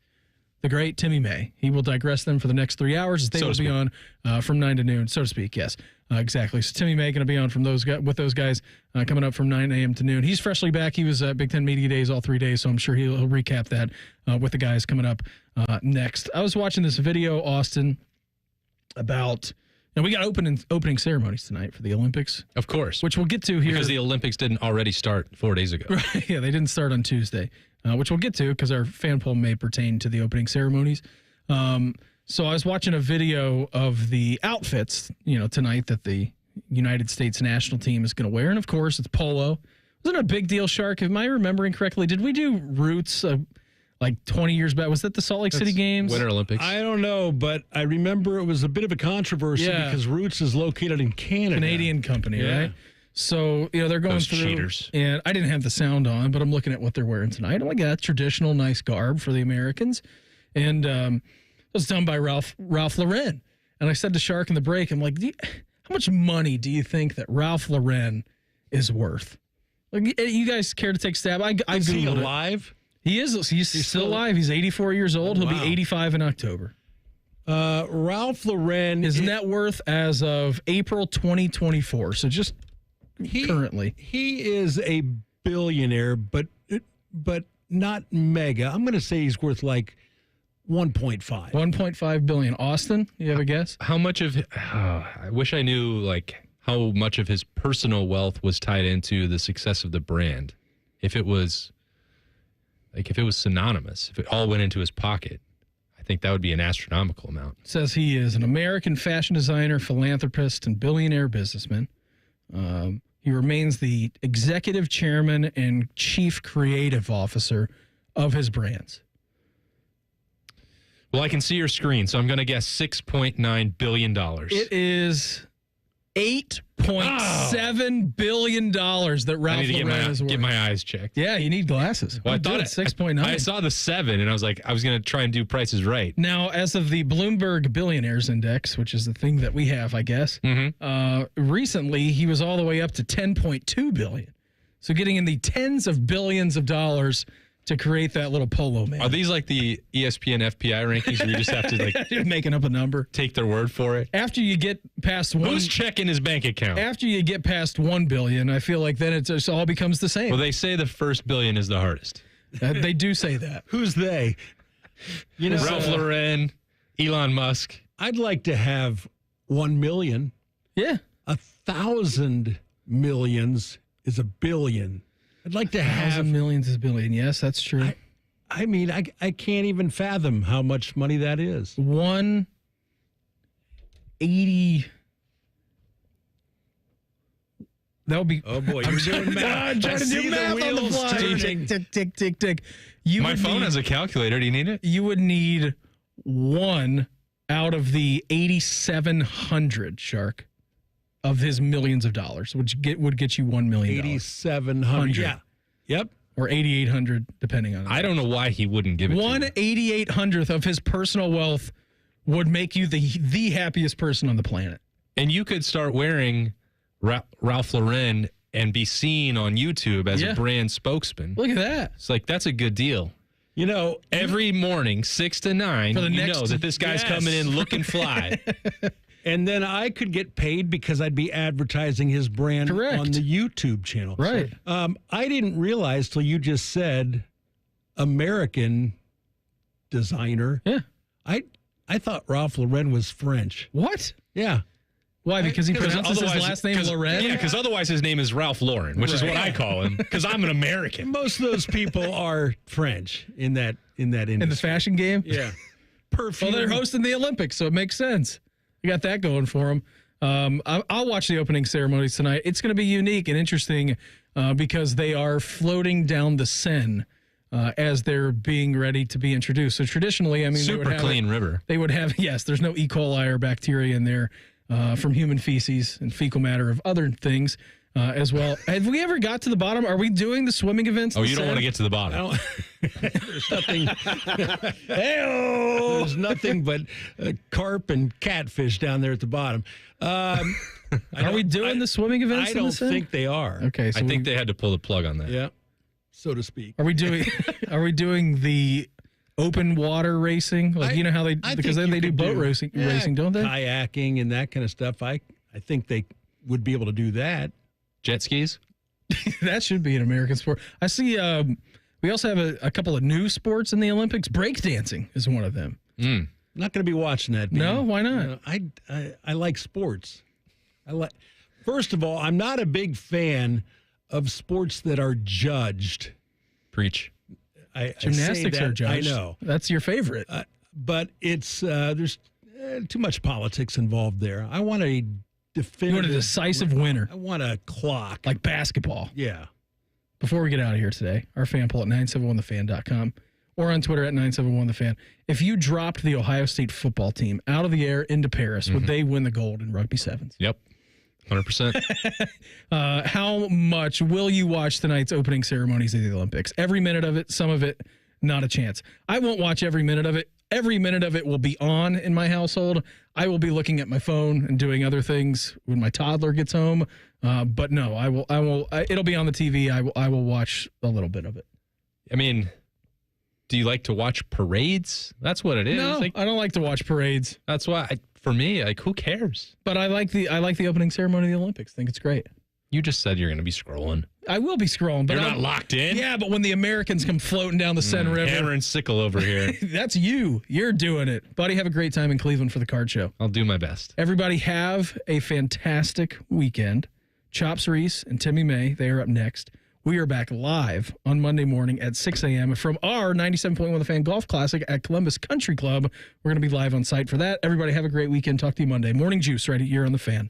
the great Timmy May. He will digress them for the next 3 hours as they will be on from 9 to noon, so to speak. Yes, exactly. So Timmy May going to be on from those with those guys coming up from 9 a.m. to noon. He's freshly back. He was at Big Ten Media Days all 3 days, so I'm sure he'll recap that with the guys coming up next. I was watching this video, Austin, about... Now, we got opening ceremonies tonight for the Olympics. Of course. Which we'll get to here. Because the Olympics didn't already start 4 days ago. Right, yeah, they didn't start on Tuesday, which we'll get to because our fan poll may pertain to the opening ceremonies. So I was watching a video of the outfits, tonight that the United States national team is going to wear. And, of course, it's polo. Wasn't it a big deal, Shark? Am I remembering correctly? Did we do Roots like 20 years back? Was that the Salt Lake City Games? Winter Olympics. I don't know, but I remember it was a bit of a controversy because Roots is located in Canada. Canadian company, right? So, they're going Those through. cheaters. And I didn't have the sound on, but I'm looking at what they're wearing tonight. I'm like, yeah, traditional, nice garb for the Americans. And it was done by Ralph Lauren. And I said to Shark in the break, I'm like, how much money do you think that Ralph Lauren is worth? Like, you guys care to take a stab? Is he alive? He is. He's still alive. He's 84 years old. He'll be 85 in October. Ralph Lauren. His net worth as of April 2024. So just currently. He is a billionaire, but not mega. I'm going to say he's worth like 1.5. 1.5 billion. Austin, you have a guess? How much of... I wish I knew how much of his personal wealth was tied into the success of the brand. If it was synonymous, if it all went into his pocket, I think that would be an astronomical amount. Says he is an American fashion designer, philanthropist, and billionaire businessman. He remains the executive chairman and chief creative officer of his brands. Well, I can see your screen, so I'm going to guess $6.9 billion. It is $8.7 billion that Ralph Lauren is worth. Get my eyes checked. Yeah, you need glasses. Well, I thought it's 6.9. I saw the 7, and I was like, I was going to try and do prices right. Now, as of the Bloomberg Billionaires Index, which is the thing that we have, I guess, recently he was all the way up to $10.2 billion. So getting in the tens of billions of dollars to create that little polo man. Are these like the ESPN FPI rankings where you just have to making up a number? Take their word for it? After you get past one... Who's checking his bank account? After you get past 1 billion, I feel like then it all becomes the same. Well, they say the first billion is the hardest. They do say that. Who's they? Ralph Lauren, Elon Musk. I'd like to have 1 million. Yeah. 1,000 millions is a billion. I'd like to have 1,000 millions is billion. Yes, that's true. I mean, I can't even fathom how much money that is. 180 That would be. Oh boy, you're doing math. I'm trying to do math on the fly. turning. Tick, tick, tick, tick. My phone has a calculator. Do you need it? You would need one out of the 8,700 Shark of his millions of dollars, which would get you $1 million. 8,700. Yeah. Yep. Or 8,800, depending on it. I don't know why he wouldn't give it to you. 1/8800th of his personal wealth would make you the happiest person on the planet. And you could start wearing Ralph Lauren and be seen on YouTube as a brand spokesman. Look at that. It's like, that's a good deal. You know, every morning, 6 to 9, you know that this guy's coming in looking fly. And then I could get paid because I'd be advertising his brand on the YouTube channel. Right. So, I didn't realize till you just said American designer. Yeah. I thought Ralph Lauren was French. What? Yeah. Why? Because he pronounces his last name Lauren? Yeah, because otherwise his name is Ralph Lauren, which is what I call him, because I'm an American. Most of those people are French in that industry. In the fashion game? Yeah. Perfume. Well, they're hosting the Olympics, so it makes sense. You got that going for them. I'll watch the opening ceremonies tonight. It's going to be unique and interesting because they are floating down the Seine as they're being ready to be introduced. So traditionally, I mean, super clean river. They would have, yes, there's no E. coli or bacteria in there from human feces and fecal matter of other things as well. Have we ever got to the bottom? Are we doing the swimming events? Oh, you don't want to get to the bottom. There's nothing. There's nothing but carp and catfish down there at the bottom. Are we doing the swimming events? I don't think they are. Okay, so I think they had to pull the plug on that. Yeah, so to speak. Are we doing? Are we doing the open water racing? Like you know how they because then they do boat racing, don't they? Kayaking and that kind of stuff. I think they would be able to do that. Jet skis. That should be an American sport. I see. We also have a couple of new sports in the Olympics. Breakdancing is one of them. Not going to be watching that. No, why not? I like sports. First of all, I'm not a big fan of sports that are judged. Preach. Gymnastics are judged. I know. That's your favorite. But it's there's too much politics involved there. I want a definitive. You want a decisive winner. I want a clock. Like basketball. Yeah. Before we get out of here today, our fan poll at 971thefan.com or on Twitter at 971thefan. If you dropped the Ohio State football team out of the air into Paris, would they win the gold in rugby sevens? Yep. 100%. How much will you watch tonight's opening ceremonies of the Olympics? Every minute of it, some of it, not a chance. I won't watch every minute of it. Every minute of it will be on in my household. I will be looking at my phone and doing other things when my toddler gets home. But no, I will. It'll be on the TV. I will watch a little bit of it. I mean, do you like to watch parades? That's what it is. No, I don't like to watch parades. That's why, for me, like, who cares? But I like the opening ceremony of the Olympics. I think it's great. You just said you're going to be scrolling. I will be scrolling, but you're not locked in. Yeah, but when the Americans come floating down the Seine River, hammer and sickle over here. That's you. You're doing it, buddy. Have a great time in Cleveland for the card show. I'll do my best. Everybody have a fantastic weekend. Chops Reese and Timmy May, they are up next. We are back live on Monday morning at 6 a.m. from our 97.1 The Fan Golf Classic at Columbus Country Club. We're going to be live on site for that. Everybody have a great weekend. Talk to you Monday. Morning Juice right here on The Fan.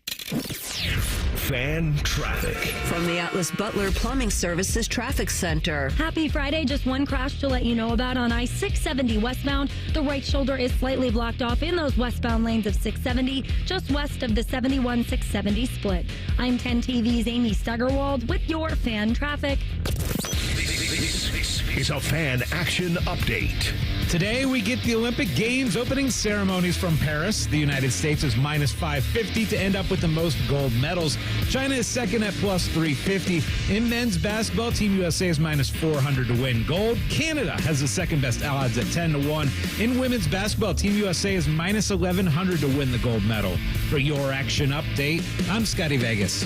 Fan traffic. From the Atlas Butler Plumbing Services Traffic Center. Happy Friday. Just one crash to let you know about on I-670 westbound. The right shoulder is slightly blocked off in those westbound lanes of 670, just west of the 71-670 split. I'm 10 TV's Amy Steigerwald with your fan traffic. This is a fan action update. Today, we get the Olympic Games opening ceremonies from Paris. The United States is minus 550 to end up with the most gold medals. China is second at plus 350. In men's basketball, Team USA is minus 400 to win gold. Canada has the second best odds at 10 to 1. In women's basketball, Team USA is minus 1100 to win the gold medal. For your action update, I'm Scotty Vegas.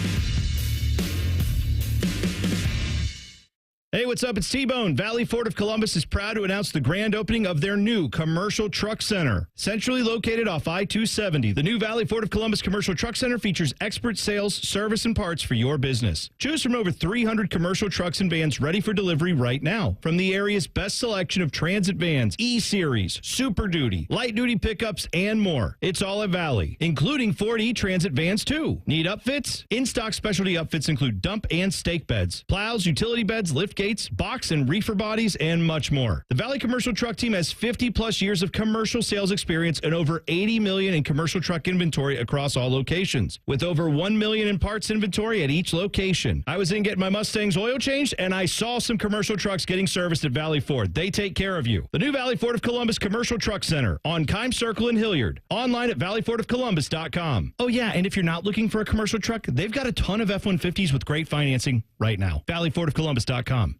Hey, what's up? It's T-Bone. Valley Ford of Columbus is proud to announce the grand opening of their new Commercial Truck Center. Centrally located off I-270, the new Valley Ford of Columbus Commercial Truck Center features expert sales, service, and parts for your business. Choose from over 300 commercial trucks and vans ready for delivery right now. From the area's best selection of transit vans, E-Series, Super Duty, light duty pickups, and more. It's all at Valley, including Ford E-Transit vans too. Need upfits? In-stock specialty upfits include dump and stake beds, plows, utility beds, lift gates, box and reefer bodies, and much more. The Valley Commercial Truck Team has 50 plus years of commercial sales experience and over 80 million in commercial truck inventory across all locations, with over 1 million in parts inventory at each location. I was in getting my Mustang's oil changed, and I saw some commercial trucks getting serviced at Valley Ford. They take care of you. The new Valley Ford of Columbus Commercial Truck Center on Kime Circle in Hilliard. Online at valleyfordofcolumbus.com. Oh yeah, and if you're not looking for a commercial truck, they've got a ton of F-150s with great financing right now. valleyfordofcolumbus.com.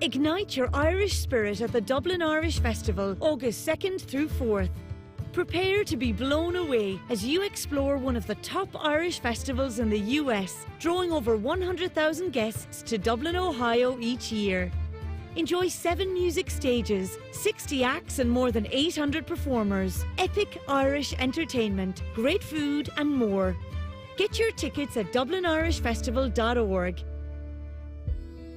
Ignite your Irish spirit at the Dublin Irish Festival, August 2nd through 4th. Prepare to be blown away as you explore one of the top Irish festivals in the US, drawing over 100,000 guests to Dublin, Ohio each year. Enjoy 7 music stages, 60 acts and more than 800 performers, epic Irish entertainment, great food and more. Get your tickets at dublinirishfestival.org.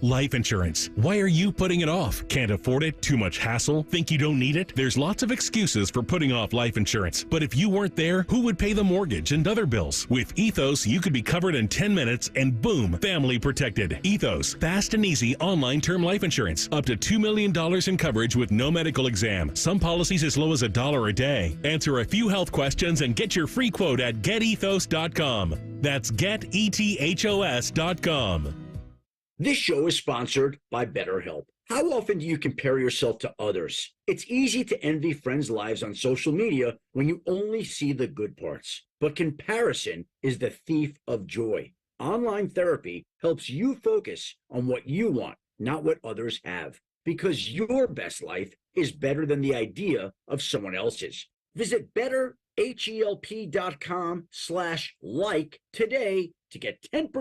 Life insurance. Why are you putting it off? Can't afford it? Too much hassle? Think you don't need it? There's lots of excuses for putting off life insurance. But if you weren't there, who would pay the mortgage and other bills? With Ethos, you could be covered in 10 minutes and boom, family protected. Ethos, fast and easy online term life insurance. Up to $2 million in coverage with no medical exam. Some policies as low as $1 a day. Answer a few health questions and get your free quote at getethos.com. That's getethos.com. This show is sponsored by BetterHelp. How often do you compare yourself to others? It's easy to envy friends' lives on social media when you only see the good parts. But comparison is the thief of joy. Online therapy helps you focus on what you want, not what others have. Because your best life is better than the idea of someone else's. Visit betterhelp.com/like today to get 10%